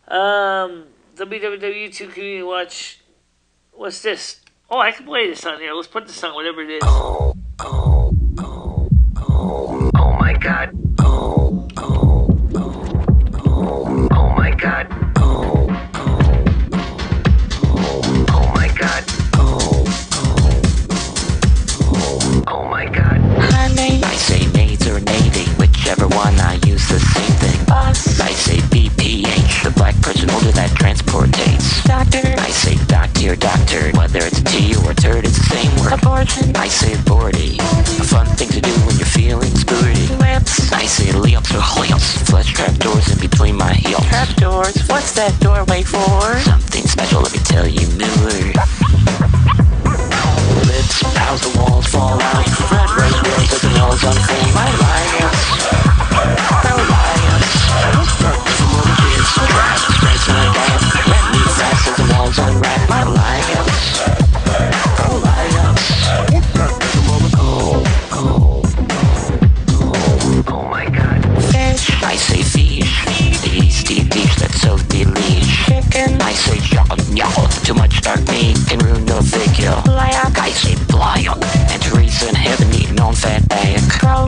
www2 Community Watch. What's this? Oh, I can play this on here. Let's put this on, whatever it is. Oh my God. Oh my God. Oh my God. Oh my God. I say maids or navy, whichever one, I use the same thing. Us. I say BPH, the black person older that transportates. Doctor. I say doctor, whether it's a T or a turd, it's the same word. Abortion. I say aborty, a fun thing to do when you're feeling spooty. Lips. I say lips or lips, flesh trap doors in between my heels. Trap doors? What's that doorway for? Something special, let me tell you more. Lips, how's the walls fall out? Red rose girls with the nose on fame. My lions, they're lions.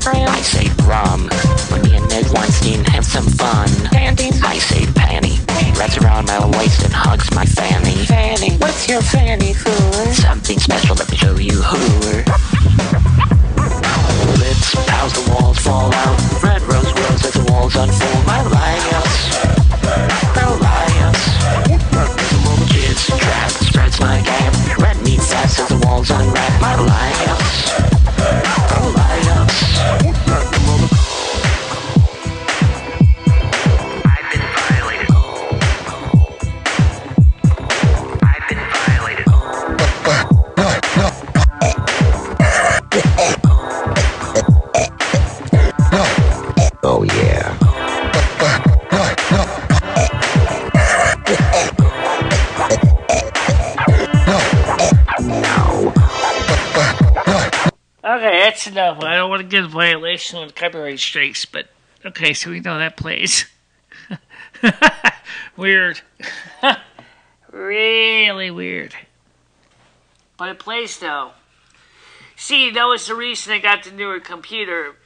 program. I say plum. When me and Ned Weinstein have some fun. Panties. I say panty. Wraps around my waist and hugs my fanny. Fanny. What's your fanny for? Something special, let me show you who. Lips, pals, the walls fall out. Red rose grows as the walls unfold. My alliance. Kids trap spreads my gap. Red meat fast as the walls unwrap. My alliance. I've been violated. I've been violated. Oh yeah. Okay, that's enough. I don't want to get a violation on copyright strikes, but okay, so we know that plays. Weird. Really weird. But it plays though. See, that was the reason I got the newer computer.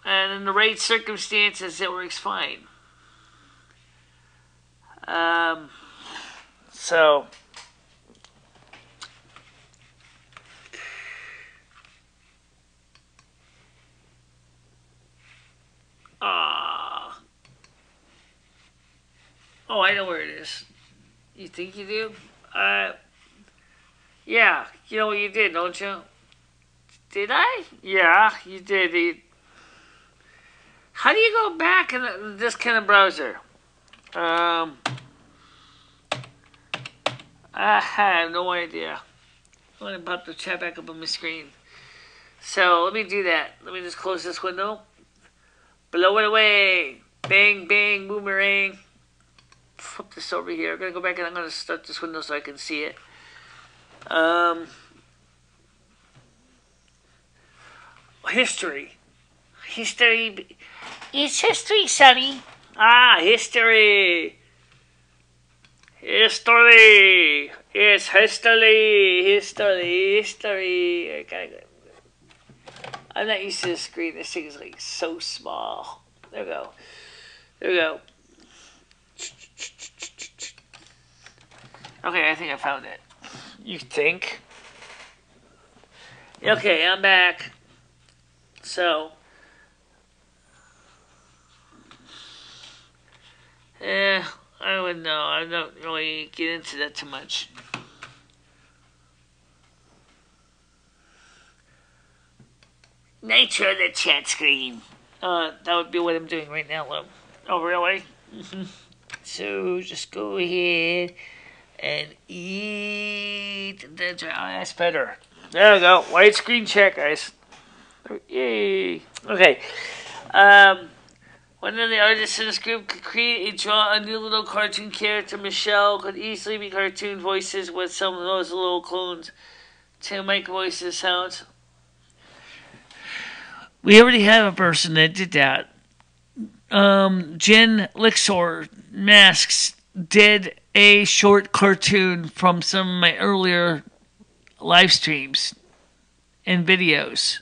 And in the right circumstances, it works fine. So... Oh, I know where it is. You think you do? Yeah, you know what you did, don't you? Did I? Yeah, you did. How do you go back in this kind of browser? I have no idea. I'm going to pop the chat back up on my screen. So, let me do that. Let me just close this window. Blow it away. Bang, bang, boomerang. Flip this over here. I'm going to go back and I'm going to start this window so I can see it. History. History. It's history, Sonny. History. History. It's history. History. I'm not used to this screen. This thing is like so small. There we go. There we go. Okay, I think I found it. You think? Okay, I'm back. So, I don't know. I don't really get into that too much. Nature of the chat screen. That would be what I'm doing right now, love. Oh, really? Mm-hmm. So, just go ahead and eat the... Oh, that's better. There we go. Widescreen check, guys. Yay. Okay. One of the artists in this group could create draw a new little cartoon character. Michele could easily be cartoon voices with some of those little clones to make voices sounds. We already have a person that did that. Jen Lixor Masks did a short cartoon from some of my earlier live streams and videos.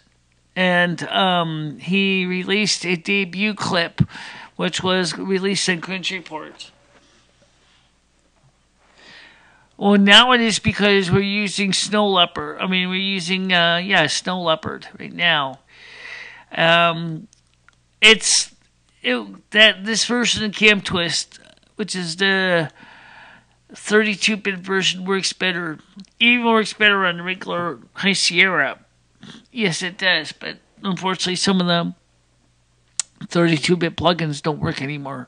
And he released a debut clip, which was released in Cringe Report. Well, now it is because we're using Snow Leopard. I mean, we're using, Snow Leopard right now. This version of Cam Twist, which is the 32-bit version, works better. Even works better on the regular High Sierra. Yes, it does, but unfortunately some of the 32-bit plugins don't work anymore.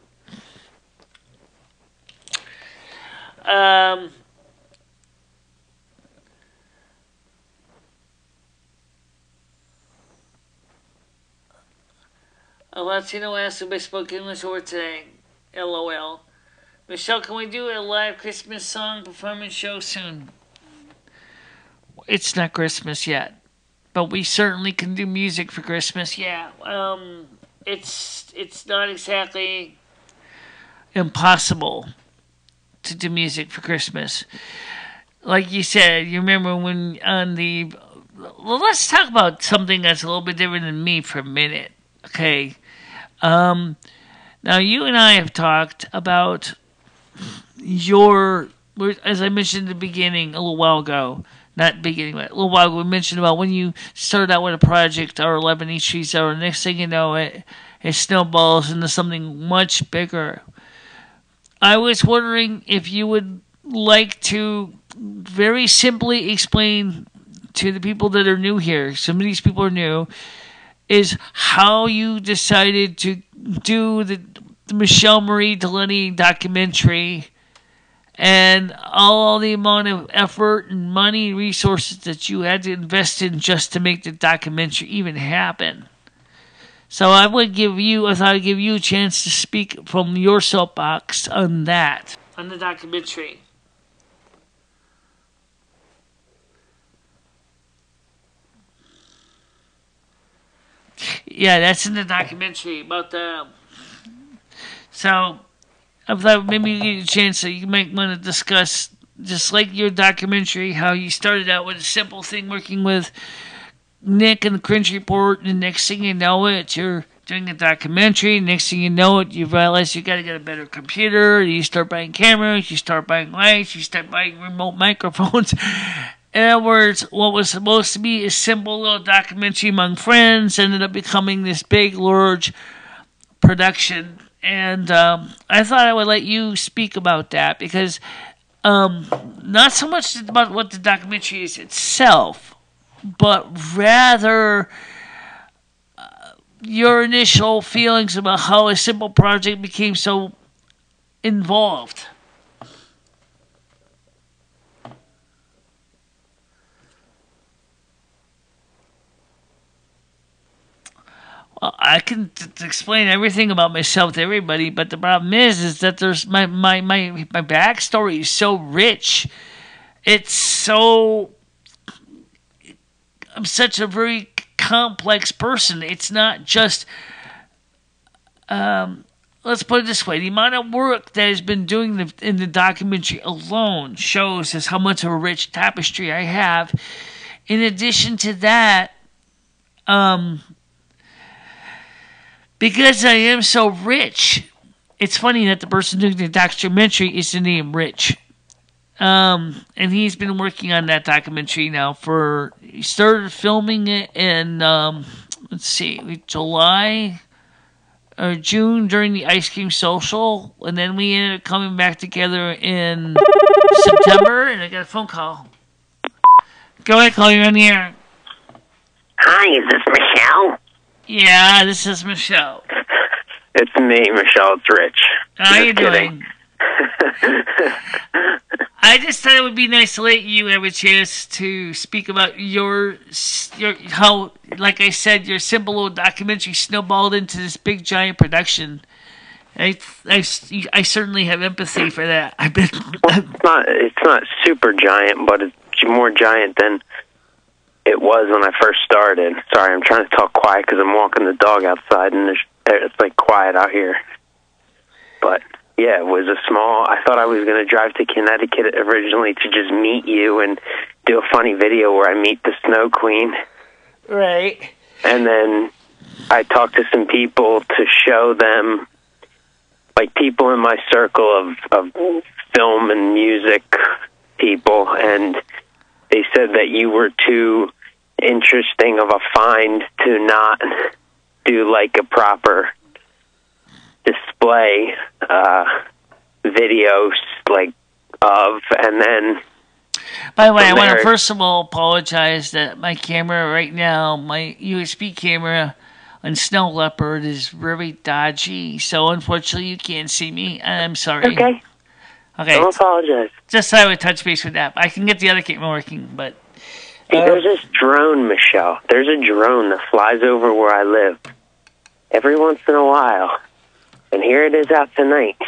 Latino asked if I spoke English or today. LOL. Michele, can we do a live Christmas song performance show soon? It's not Christmas yet. But we certainly can do music for Christmas. Yeah, it's not exactly impossible to do music for Christmas. Like you said, you remember when on the let's talk about something that's a little bit different than me for a minute. Okay. Now, you and I have talked about as I mentioned in the beginning a little while ago, not beginning, but a little while ago, we mentioned about when you started out with a project, our 11 each trees, or next thing you know, it snowballs into something much bigger. I was wondering if you would like to very simply explain to the people that are new here, some of these people are new, is how you decided to do the MicheleMarieDalene documentary and all the amount of effort and money and resources that you had to invest in just to make the documentary even happen. So I thought I'd give you a chance to speak from your soapbox on that, on the documentary. Yeah, that's in the documentary about the. So I thought maybe you get a chance that you might want to discuss, just like your documentary, how you started out with a simple thing working with Nick and the Cringe Report, and the next thing you know it, you're doing a documentary. Next thing you know it, you realize you got to get a better computer. You start buying cameras, you start buying lights, you start buying remote microphones. In other words, what was supposed to be a simple little documentary among friends ended up becoming this big, large production. And I thought I would let you speak about that because not so much about what the documentary is itself, but rather your initial feelings about how a simple project became so involved. Well, I can explain everything about myself to everybody, but the problem is that there's my backstory is so rich. It's so. I'm such a very complex person. It's not just. Let's put it this way: the amount of work that has been doing in the documentary alone shows us how much of a rich tapestry I have. In addition to that, because I am so rich, it's funny that the person doing the documentary is named Rich. And he's been working on that documentary now he started filming it in, July or June during the Ice Cream Social. And then we ended up coming back together in September, and I got a phone call. Go ahead, call, you're on the air. Hi, is this Michele? Yeah, this is Michele. It's me, Michele. It's Rich. How you doing? I just thought it would be nice to let you have a chance to speak about your how, like I said, your simple little documentary snowballed into this big giant production. I certainly have empathy for that. It's not super giant, but it's more giant than it was when I first started. Sorry, I'm trying to talk quiet because I'm walking the dog outside, and it's like quiet out here. But yeah, it was I thought I was going to drive to Connecticut originally to just meet you and do a funny video where I meet the Snow Queen. Right. And then I talked to some people to show them, like people in my circle of film and music people, and they said that you were too interesting of a find to not do like a proper display videos and then. By the way, I want to first of all apologize that my camera right now, my USB camera on Snow Leopard, is very dodgy. So unfortunately, you can't see me. I'm sorry. Okay. Don't apologize. Just so I would touch base with that. I can get the other camera working, but. There's this drone, Michele. There's a drone that flies over where I live every once in a while. And here it is out tonight.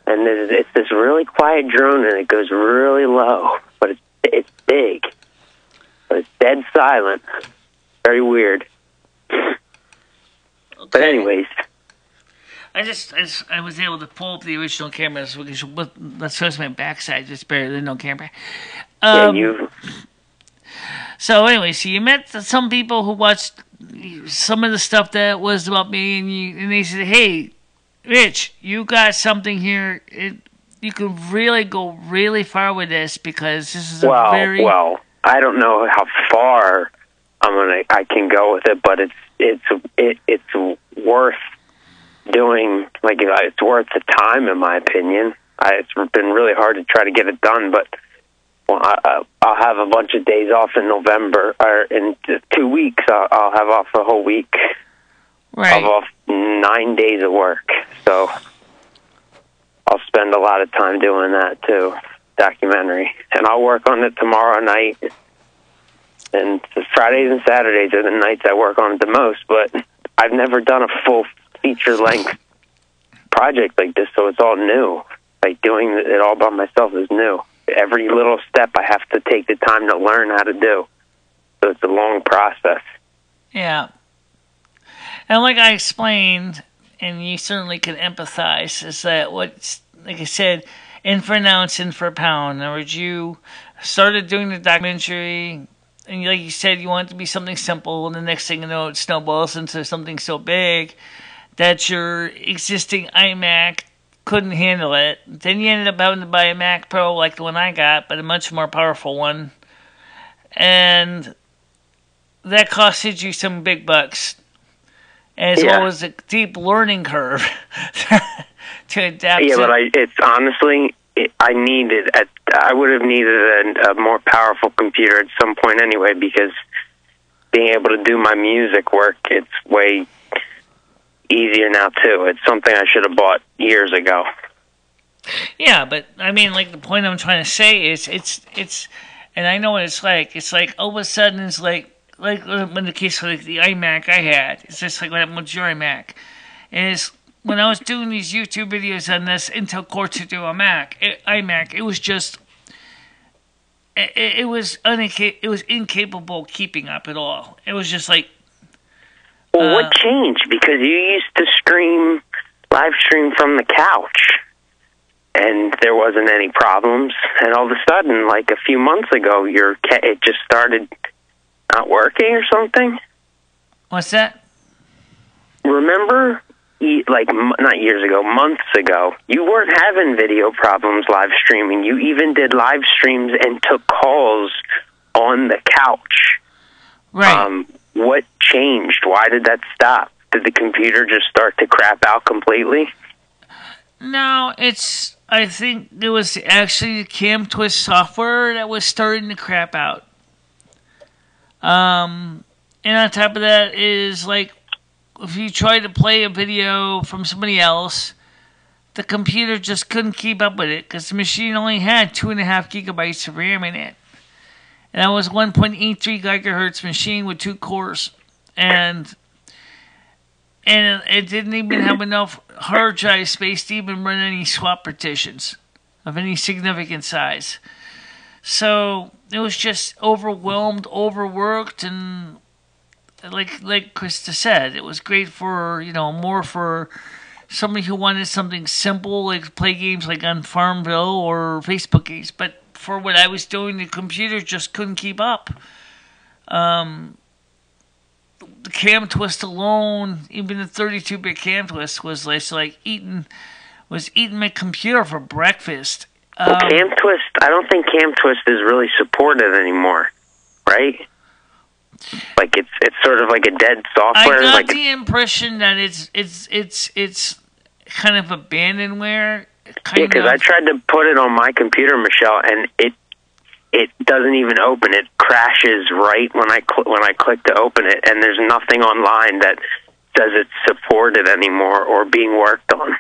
And it's this really quiet drone, and it goes really low. But it's big. But it's dead silent. Very weird. Okay. But anyways. I was able to pull up the original camera, so let's show my backside. It's better than no camera. So anyway, so you met some people who watched some of the stuff that was about me, and they said, "Hey, Rich, you got something here. You can really go really far with this because this is a very well. I don't know how far I can go with it, but it's worth doing. Like it's worth the time, in my opinion. It's been really hard to try to get it done, but I'll have a bunch of days off in November, or in 2 weeks. I'll have off a whole week. Right. I'll have off 9 days of work, so I'll spend a lot of time doing that too. Documentary, and I'll work on it tomorrow night. And Fridays and Saturdays are the nights I work on it the most. But I've never done a full feature-length project like this, so it's all new. Like doing it all by myself is new. Every little step I have to take the time to learn how to do. So it's a long process. Yeah. And like I explained, and you certainly can empathize, is that like I said, in for an ounce, in for a pound. In other words, you started doing the documentary, and like you said, you want it to be something simple, and the next thing you know, it snowballs into something so big that your existing iMac couldn't handle it. Then you ended up having to buy a Mac Pro like the one I got, but a much more powerful one. And that costed you some big bucks, as well as a deep learning curve to adapt. Yeah, but it's honestly, I would have needed a more powerful computer at some point anyway, because being able to do my music work, it's way easier now too. It's something I should have bought years ago. Yeah, but I mean, like the point I'm trying to say is, it's, and I know what it's like. It's like all of a sudden, it's like in the case of like the iMac I had, it's just like what happened with your iMac. Is when I was doing these YouTube videos on this Intel Core 2 Duo iMac, it was just, it was incapable of keeping up at all. It was just like. Well, what changed? Because you used to live stream from the couch, and there wasn't any problems. And all of a sudden, like a few months ago, it just started not working or something. What's that? Remember, like not years ago, months ago, you weren't having video problems live streaming. You even did live streams and took calls on the couch. Right. What changed? Why did that stop? Did the computer just start to crap out completely? No, I think it was actually the Cam Twist software that was starting to crap out. And on top of that is, like, if you try to play a video from somebody else, the computer just couldn't keep up with it because the machine only had 2.5 gigabytes of RAM in it. And that was 1.83 gigahertz machine with 2 cores. And it didn't even have enough hard drive space to even run any swap partitions of any significant size. So it was just overwhelmed, overworked, and like Krista said, it was great for, more for somebody who wanted something simple, like play games like on Farmville or Facebook games. But for what I was doing, the computer just couldn't keep up. The Cam Twist alone, even the 32-bit Cam Twist, was like eating my computer for breakfast. Cam Twist, I don't think Cam Twist is really supported anymore, right? Like it's sort of like a dead software. I got the impression that it's kind of abandonware. Yeah, because I tried to put it on my computer, Michele, and it doesn't even open. It crashes right when I click to open it, and there's nothing online that says it's supported anymore or being worked on.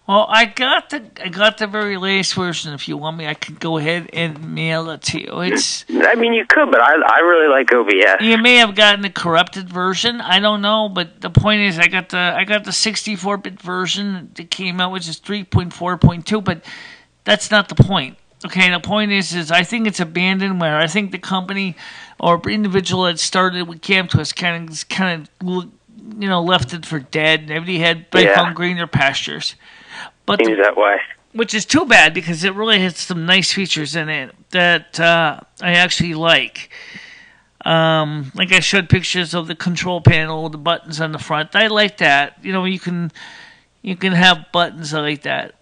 Well, I got the very latest version. If you want me, I could go ahead and mail it to you. I mean, you could, but I really like OBS. You may have gotten the corrupted version. I don't know, but the point is, I got the 64-bit version that came out, which is 3.4.2. But that's not the point. Okay, the point is I think it's abandonware. I think the company or individual that started with Cam Twist kind of left it for dead. Everybody had found greener pastures. But seems that way. which is too bad because it really has some nice features in it that I actually like. Like I showed pictures of the control panel, the buttons on the front. I like that. You know, you can have buttons like that.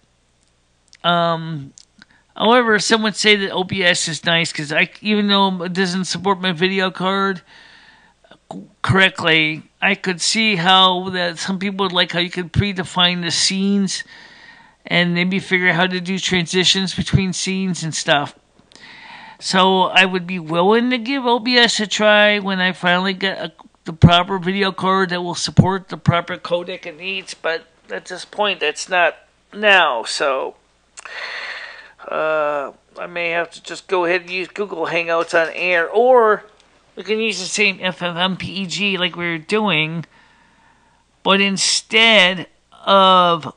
However, some would say that OBS is nice because even though it doesn't support my video card correctly, I could see how that some people would like how you could predefine the scenes and maybe figure out how to do transitions between scenes and stuff. So I would be willing to give OBS a try when I finally get the proper video card that will support the proper codec it needs. But at this point, that's not now. So I may have to just go ahead and use Google Hangouts on air, or we can use the same FFmpeg like we were doing, but instead of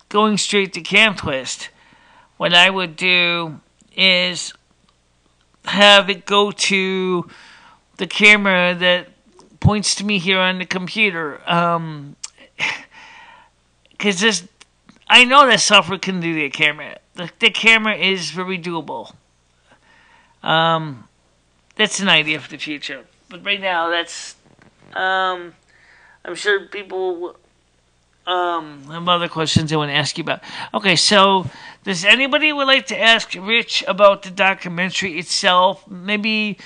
going straight to Cam Twist, what I would do is have it go to the camera that points to me here on the computer. Because I know that software can do the camera. The camera is very doable. That's an idea for the future. But right now, that's... I'm sure people have other questions they want to ask you about. Okay, so does anybody would like to ask Rich about the documentary itself? Maybe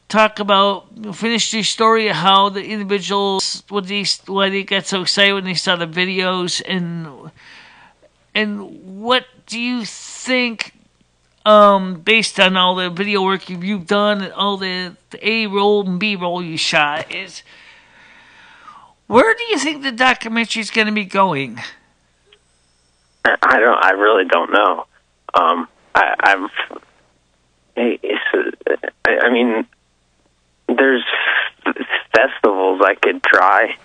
talk about, finish the story of how the individuals, why they got so excited when they saw the videos, and what do you think, based on all the video work you've done and all the A-roll and B-roll you shot, is where do you think the documentary is going to be going? I really don't know. I mean, there's festivals I could try,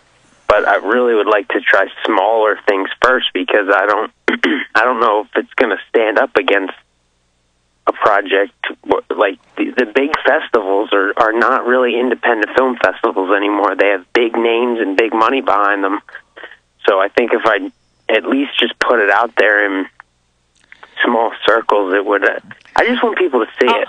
but I really would like to try smaller things first because I don't know if it's going to stand up against a project like the big festivals are not really independent film festivals anymore. They have big names and big money behind them. So I think if I at least just put it out there in small circles, it would. I just want people to see it.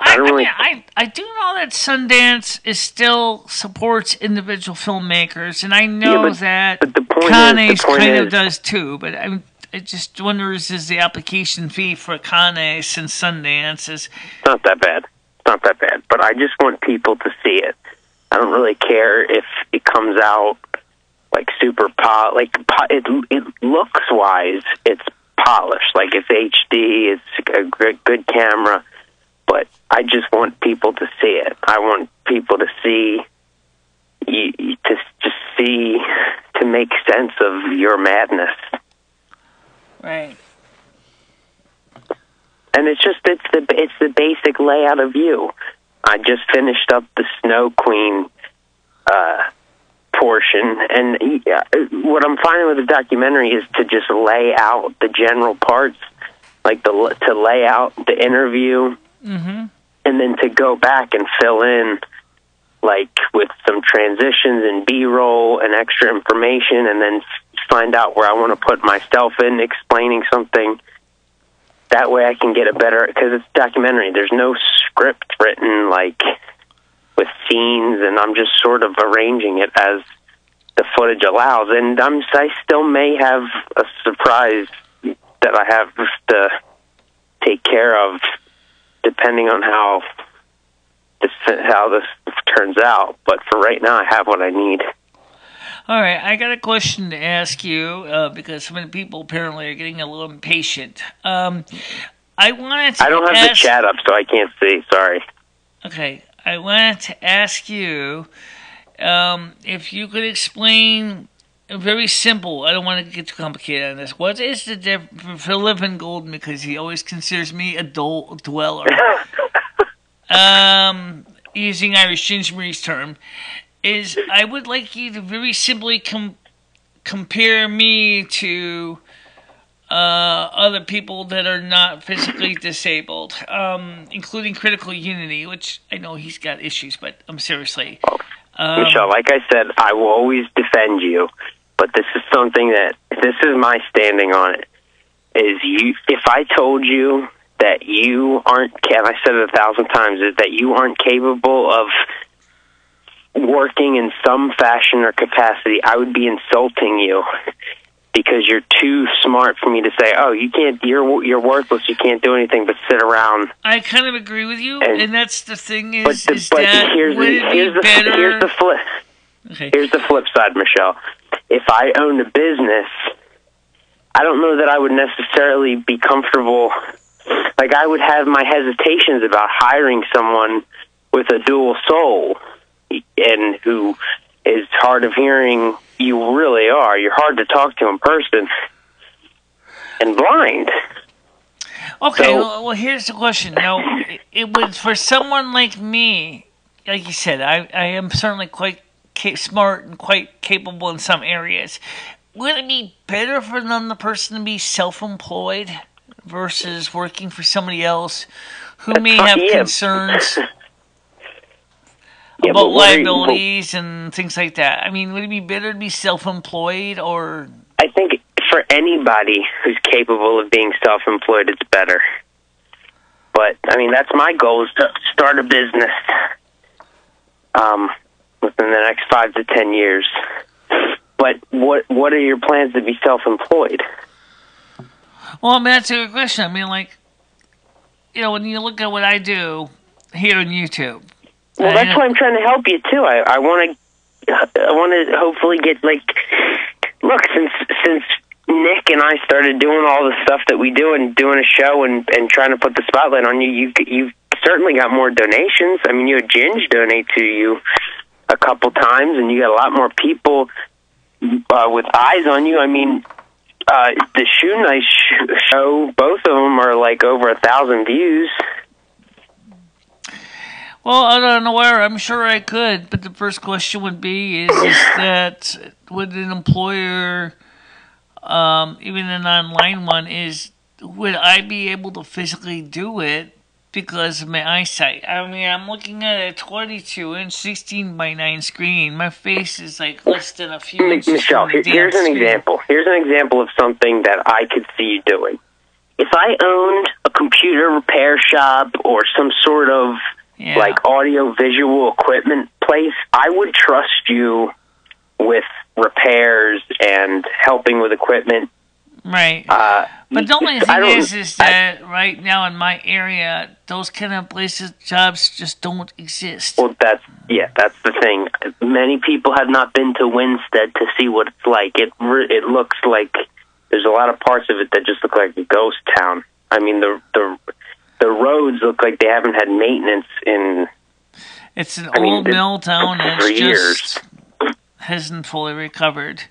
I do know that Sundance still supports individual filmmakers, and I know that Cannes kind of does too. But I just wonder, is the application fee for Cannes and Sundance is not that bad. It's not that bad. But I just want people to see it. I don't really care if it comes out like super it looks wise, it's polished, like it's HD, it's a good camera, but I just want people to see it. I want people to see, to make sense of your madness. Right. And it's the basic layout of you. I just finished up the Snow Queen portion, and what I'm finding with the documentary is to just lay out the general parts, like to lay out the interview, and then to go back and fill in, like with some transitions and B-roll and extra information, and then find out where I want to put myself in explaining something. That way I can get a better, because it's a documentary. There's no script written, like, with scenes, and I'm just sort of arranging it as the footage allows. And I still may have a surprise that I have to take care of, depending on how this turns out. But for right now, I have what I need. All right, I got a question to ask you because some of the people apparently are getting a little impatient. I don't have the chat up, so I can't see. Sorry. Okay, I wanted to ask you if you could explain, very simple, I don't want to get too complicated on this. What is the difference for Living Golden, because he always considers me a dweller, using Irish Gingerie's term, is I would like you to very simply compare me to other people that are not physically disabled, including Critical Unity, which I know he's got issues, but seriously. Michele, like I said, I will always defend you, but this is something this is my standing on it. is you. If I told you that you aren't, and I said it 1,000 times, is that you aren't capable of working in some fashion or capacity, I would be insulting you because you're too smart for me to say, "Oh, you can't. You're worthless. You can't do anything but sit around." I kind of agree with you, and that's the thing is, but that here's the flip. Okay. Here's the flip side, Michele. If I owned a business, I don't know that I would necessarily be comfortable. Like, I would have my hesitations about hiring someone with a dual soul and who is hard of hearing. You really are. You're hard to talk to in person and blind. Okay, So, well, here's the question. Now, it would, for someone like me, like you said, I am certainly quite smart and quite capable in some areas. Would it be better for another person to be self-employed versus working for somebody else who may have concerns about liabilities and things like that? I mean, would it be better to be self-employed, or? I think for anybody who's capable of being self-employed, it's better. But, I mean, that's my goal, is to start a business within the next 5 to 10 years. But what are your plans to be self-employed? Well, I mean, that's a good question. I mean, like, you know, when you look at what I do here on YouTube. Well, that's why I'm trying to help you, too. I want to hopefully get, like, look, since Nick and I started doing all the stuff that we do and doing a show and trying to put the spotlight on you, you've certainly got more donations. I mean, you had Ginge donate to you a couple times, and you got a lot more people with eyes on you. I mean, the Shoe Nice show, both of them are like over 1,000 views. Well, I don't know where. I'm sure I could, but the first question would be: is that would an employer, even an online one, would I be able to physically do it because of my eyesight? I mean, I'm looking at a 22-inch 16:9 screen. My face is like less than a few inches. Michele, here's an example. Here's an example of something that I could see you doing. If I owned a computer repair shop or some sort of like audio-visual equipment place, I would trust you with repairs and helping with equipment. Right. But the only thing is that right now in my area, those kind of places, jobs just don't exist. Well, that's the thing. Many people have not been to Winstead to see what it's like. It looks like there's a lot of parts of it that just look like a ghost town. I mean, the roads look like they haven't had maintenance in. It's an old mill town, and it's just hasn't fully recovered.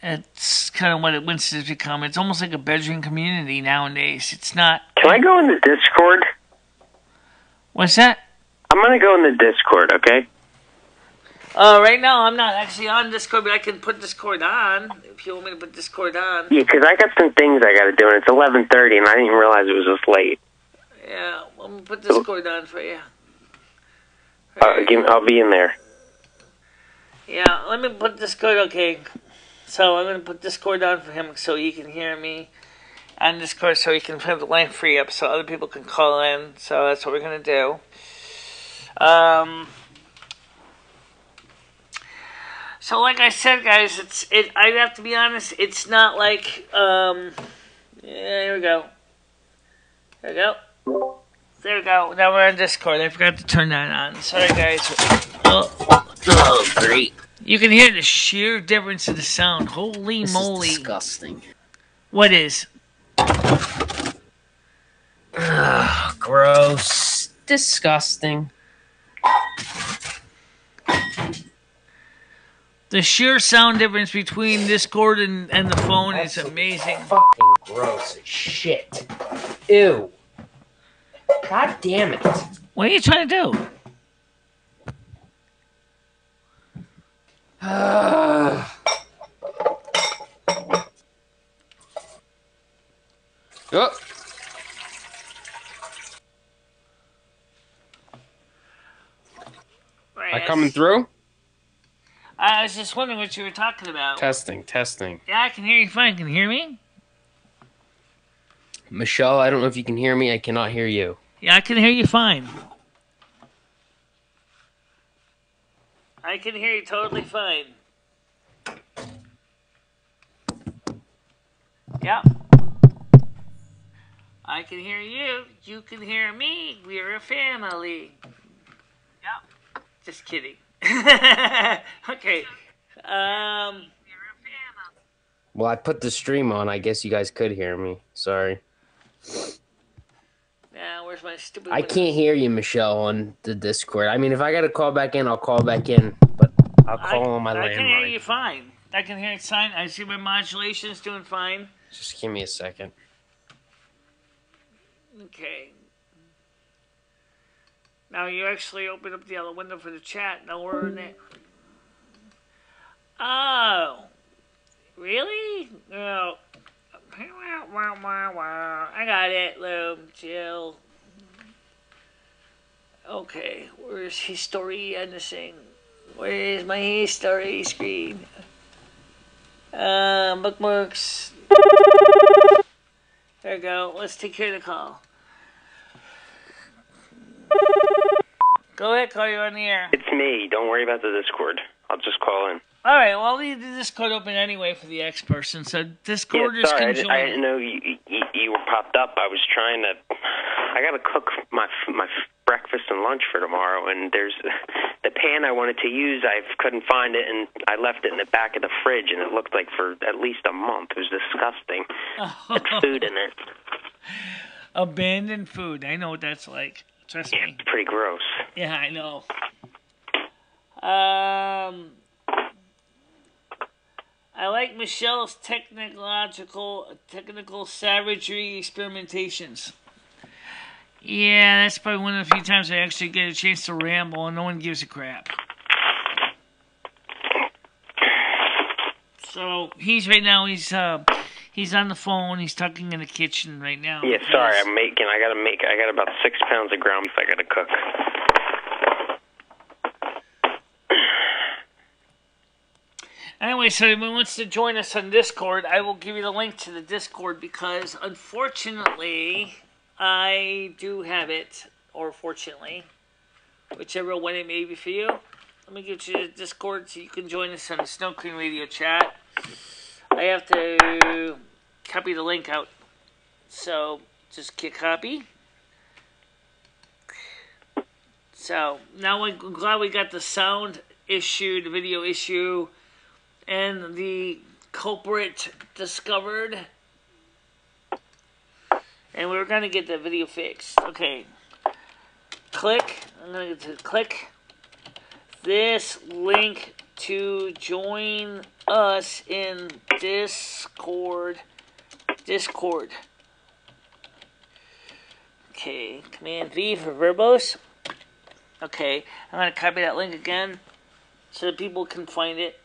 It's kind of what it wants to become. It's almost like a bedroom community nowadays. It's not. Can I go in the Discord? What's that? I'm going to go in the Discord, okay? Right now I'm not actually on Discord, but I can put Discord on if you want me to put Discord on. Yeah, because I got some things I got to do, and it's 11:30, and I didn't even realize it was this late. Yeah, I'm going to put Discord on for you. I'll be in there. Yeah, let me put Discord, okay. So I'm going to put Discord on for him so he can hear me on Discord, so he can have the line free up so other people can call in. So that's what we're going to do. So like I said, guys, I have to be honest, it's not like, yeah, here we go. There we go. There we go. Now we're on Discord. I forgot to turn that on. Sorry, guys. Oh, great. You can hear the sheer difference in the sound. Holy moly. This is disgusting. What is? Ugh, gross. Disgusting. The sheer sound difference between Discord and the phone is amazing. Fucking gross as shit. Ew. God damn it. What are you trying to do? Oh. Am I coming through? I was just wondering what you were talking about. Testing. Yeah, I can hear you fine. Can you hear me? Michele, I don't know if you can hear me. I cannot hear you. Yeah, I can hear you fine. I can hear you totally fine. Yep. I can hear you. You can hear me. We're a family. Yep. Just kidding. Okay. Well, I put the stream on. I guess you guys could hear me. Sorry. Now, where's my stupid I windows? can't hear you, Michele, on the Discord. I mean, if I got to call back in, I'll call back in. But I'll call on my landline. I can hear you fine. I can hear it fine. I see my modulation's doing fine. Just give me a second. Okay. Now you actually open up the other window for the chat. Now we're in it. Oh. Really? No. I got it, Lou. Jill. Okay. Where's history and the thing? Where is my history screen? Bookmarks. There we go. Let's take care of the call. Go ahead, call you on the air. It's me. Don't worry about the Discord. I'll just call in. All right. Well, I'll leave the Discord open anyway for the X person. So Discord is sorry, can join. I didn't know you were popped up. I was trying to. I got to cook my breakfast and lunch for tomorrow, and there's the pan I wanted to use. I couldn't find it, and I left it in the back of the fridge, and it looked like for at least a month. It was disgusting. Had food in it. Abandoned food. I know what that's like. Trust me. It's pretty gross. Yeah, I know. I like Michele's technical savagery experimentations. Yeah, that's probably one of the few times I actually get a chance to ramble and no one gives a crap. So he's right now. He's on the phone. He's talking in the kitchen right now. Yeah, sorry. I got about 6 pounds of ground beef I got to cook. Anyway, so if anyone wants to join us on Discord, I will give you the link to the Discord because, unfortunately, I do have it, or fortunately, whichever one it may be for you. Let me give you the Discord so you can join us on the Snow Queen Radio chat. I have to copy the link out, so just click copy. So now I'm glad we got the sound issue, the video issue, and the culprit discovered. And we're going to get the video fixed. Okay. Click. I'm going to click this link to join us in Discord. Okay. Command V for verbose. Okay. I'm going to copy that link again so that people can find it.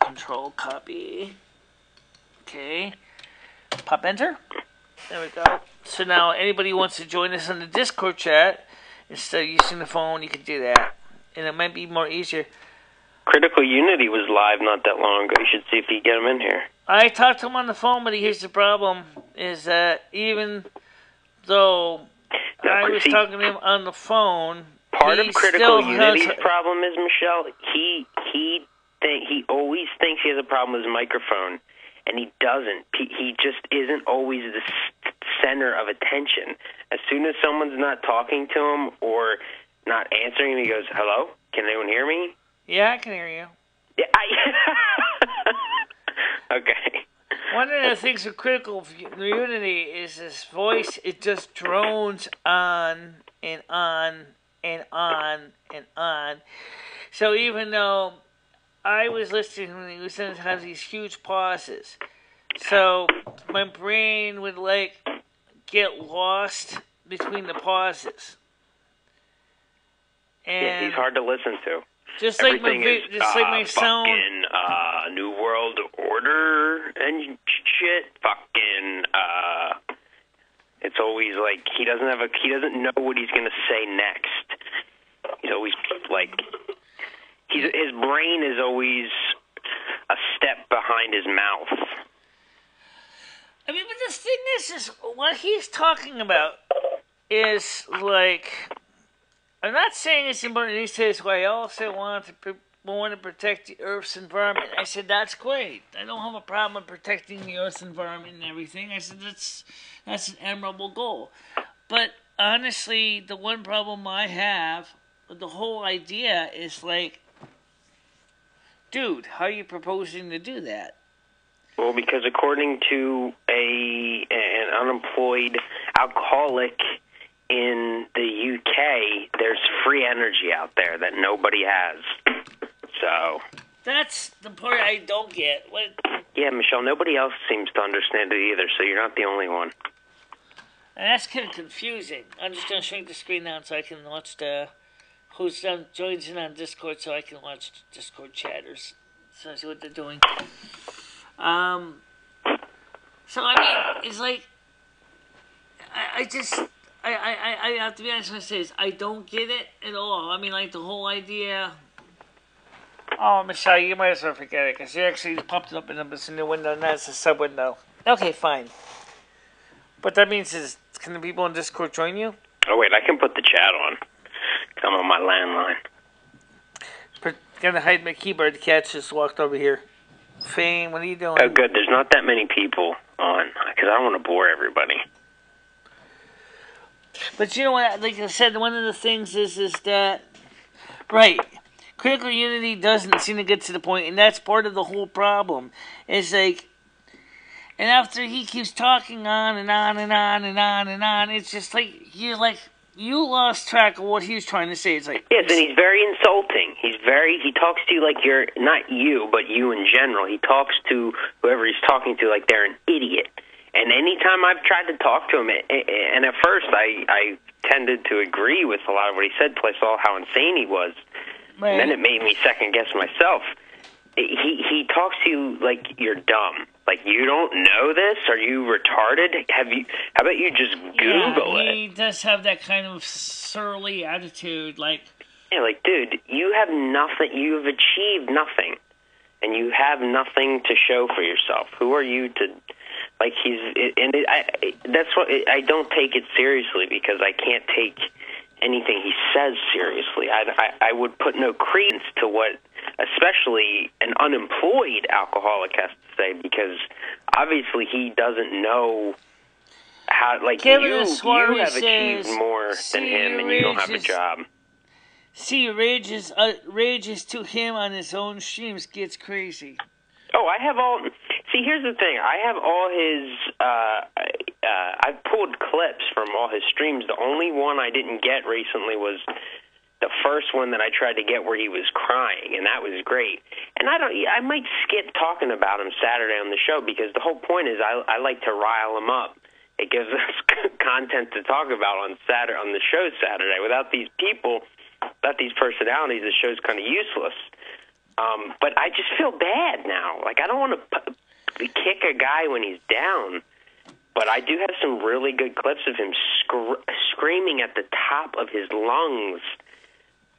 Control copy. Okay. Pop enter. There we go. So now anybody who wants to join us on the Discord chat, instead of using the phone, you can do that. And it might be more easier. Critical Unity was live not that long ago. You should see if you get him in here. I talked to him on the phone, but here's the problem, is that even though I was talking to him on the phone, part of Critical Unity's problem is, Michele, he always thinks he has a problem with his microphone, and he doesn't. He just isn't always the center of attention. As soon as someone's not talking to him or not answering him, he goes, "Hello? Can anyone hear me?" Yeah, I can hear you. Yeah, okay. One of the things with Critical Unity is his voice. It just drones on and on and on and on. So even though I was listening when he was has these huge pauses, so my brain would get lost between the pauses. And yeah, he's hard to listen to. Just like my sound. Fucking New World Order and shit. Fucking it's always like he doesn't know what he's gonna say next. He's always like his brain is always a step behind his mouth. I mean, but the thing is what he's talking about is like, I'm not saying it's important. He says, well, I also want to protect the Earth's environment. I said, that's great. I don't have a problem with protecting the Earth's environment and everything. I said, that's an admirable goal. But honestly, the one problem I have with the whole idea is like, dude, how are you proposing to do that? Well, because according to an unemployed alcoholic in the UK, there's free energy out there that nobody has. So that's the part I don't get. What? Yeah, Michele, nobody else seems to understand it either, so you're not the only one. And that's kind of confusing. I'm just going to shrink the screen down so I can watch who's joins in on Discord so I can watch Discord chatters. So I see what they're doing. So I mean, it's like, I have to be honest when I say this, I don't get it at all. I mean, like the whole idea. Oh, Michele, you might as well forget it because you actually popped it up in the new window, and that's a sub window. Okay, fine. But that means can the people in Discord join you? Oh wait, I can put the chat on. I'm on my landline. Gonna hide my keyboard. The cat just walked over here. Fame, what are you doing? Oh, good. There's not that many people on because I don't want to bore everybody. But you know what? Like I said, one of the things is that, right, critical unity doesn't seem to get to the point, and that's part of the whole problem. It's like, and after he keeps talking on and on and on and on and on, it's just like, you lost track of what he was trying to say. It's like, yes, and he's very insulting. He talks to you like you're, not you, but you in general. He talks to whoever he's talking to like they're an idiot. And anytime I've tried to talk to him, and at first I tended to agree with a lot of what he said, till I saw how insane he was. Right. And then it made me second guess myself. He talks to you like you're dumb. Like, you don't know this? Are you retarded? How about you just Google it? He does have that kind of surly attitude, like... Yeah, like, dude, you have nothing, you've achieved nothing, and you have nothing to show for yourself. Who are you to... Like, that's what, I don't take it seriously, because I can't take anything he says seriously. I would put no credence to what, especially an unemployed alcoholic has to say, because obviously he doesn't know how, like, you have achieved more than him, and you don't have a job. See, rages to him on his own streams gets crazy. Oh, I have all... See, here's the thing. I have all his... I've pulled clips from all his streams. The only one I didn't get recently was the first one that I tried to get where he was crying, and that was great. And I might skip talking about him Saturday on the show, because the whole point is I like to rile him up. It gives us content to talk about on the show Saturday. Without these people, without these personalities, the show's kind of useless. But I just feel bad now. Like, I don't want to kick a guy when he's down, but I do have some really good clips of him screaming at the top of his lungs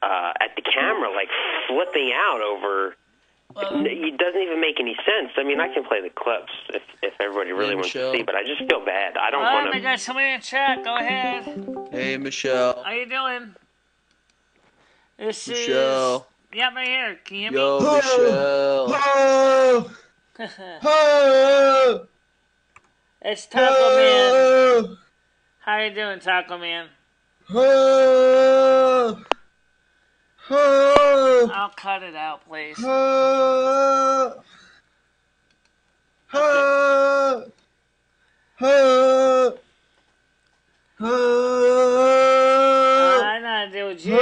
at the camera, like flipping out over... it doesn't even make any sense. I mean, I can play the clips if everybody really wants to see, but I just feel bad. I don't want to... Oh, my God, somebody in the chat. Go ahead. Hey, Michele. How you doing? This Michele. is... Yeah, right here. Can you hear me? Yo, Michele. It's Taco Man. How you doing, Taco Man? I'll cut it out, please. I know to do with you.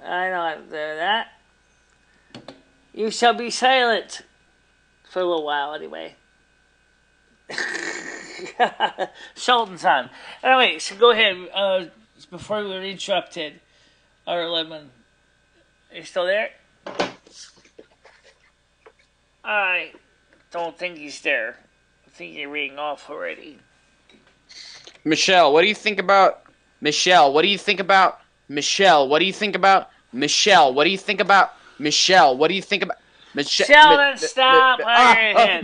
I know how to do that. You shall be silent. For a little while, anyway. Sultan's on. Anyway, so go ahead. Before we were interrupted, R11. Are you still there? I don't think he's there. I think you're reading off already. Michele, what do you think about... Michele, what do you think about... Michele, what do you think about... Michele, what do you think about... Michele, what do you think about... Sheldon, stop!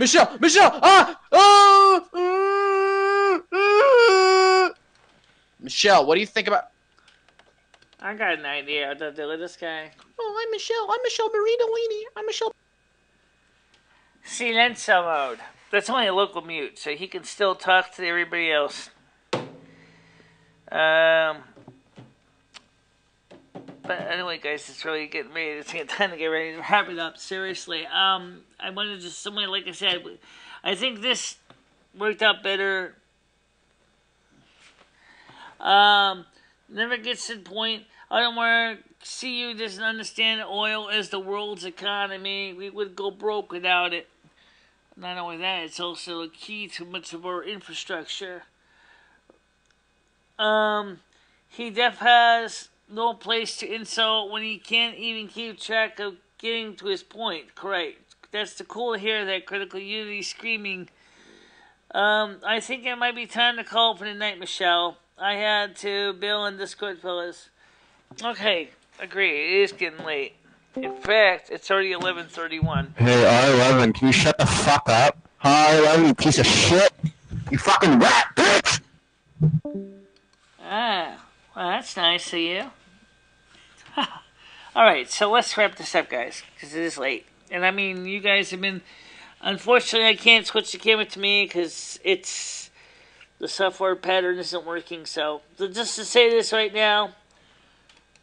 Michele! Michele, what do you think about... I got an idea what to do with this guy. Oh, I'm Michele. I'm MicheleMarieDalene. I'm Michele. Silencio mode. That's only a local mute, so he can still talk to everybody else. But anyway, guys, it's really getting ready. It's time to get ready to wrap it up. Seriously, I wanted to just somewhere, like I said, I think this worked out better. Never gets to the point. I don't want to see you doesn't understand oil as the world's economy. We would go broke without it. Not only that, it's also a key to much of our infrastructure. He has no place to insult when he can't even keep track of getting to his point. Correct. That's the cool to hear that critical unity screaming. I think it might be time to call for the night, Michele. I had to bail on Discord, fellas. Okay, agree. It is getting late. In fact, it's already 11:31. Hey, R11, can you shut the fuck up? R11, you piece of shit! You fucking rat, bitch! Well, that's nice of you. Alright, so let's wrap this up, guys, because it is late. And I mean, you guys have been... Unfortunately, I can't switch the camera to me because it's... The software pattern isn't working, so just to say this right now...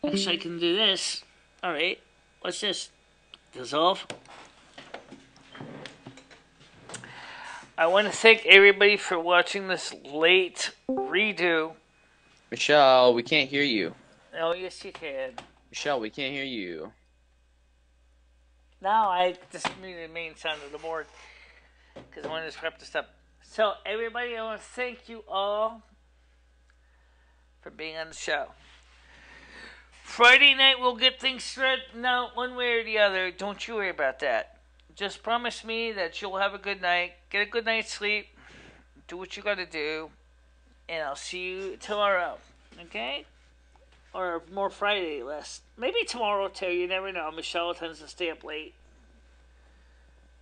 Actually, I can do this. Alright, what's this? Dissolve. I want to thank everybody for watching this late redo. Michele, we can't hear you. Oh, yes, you can. Michele, we can't hear you. Now I just muted the main sound of the board because I wanted to wrap this up. So, everybody, I want to thank you all for being on the show. Friday night, we'll get things straightened out one way or the other. Don't you worry about that. Just promise me that you'll have a good night, get a good night's sleep, do what you gotta do, and I'll see you tomorrow. Okay? Or more Friday, less. Maybe tomorrow too, you never know. Michele tends to stay up late.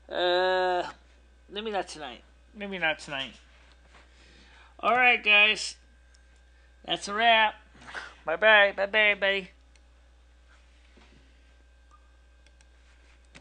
Maybe not tonight. Maybe not tonight. Alright, guys. That's a wrap. Bye-bye. Bye-bye, everybody.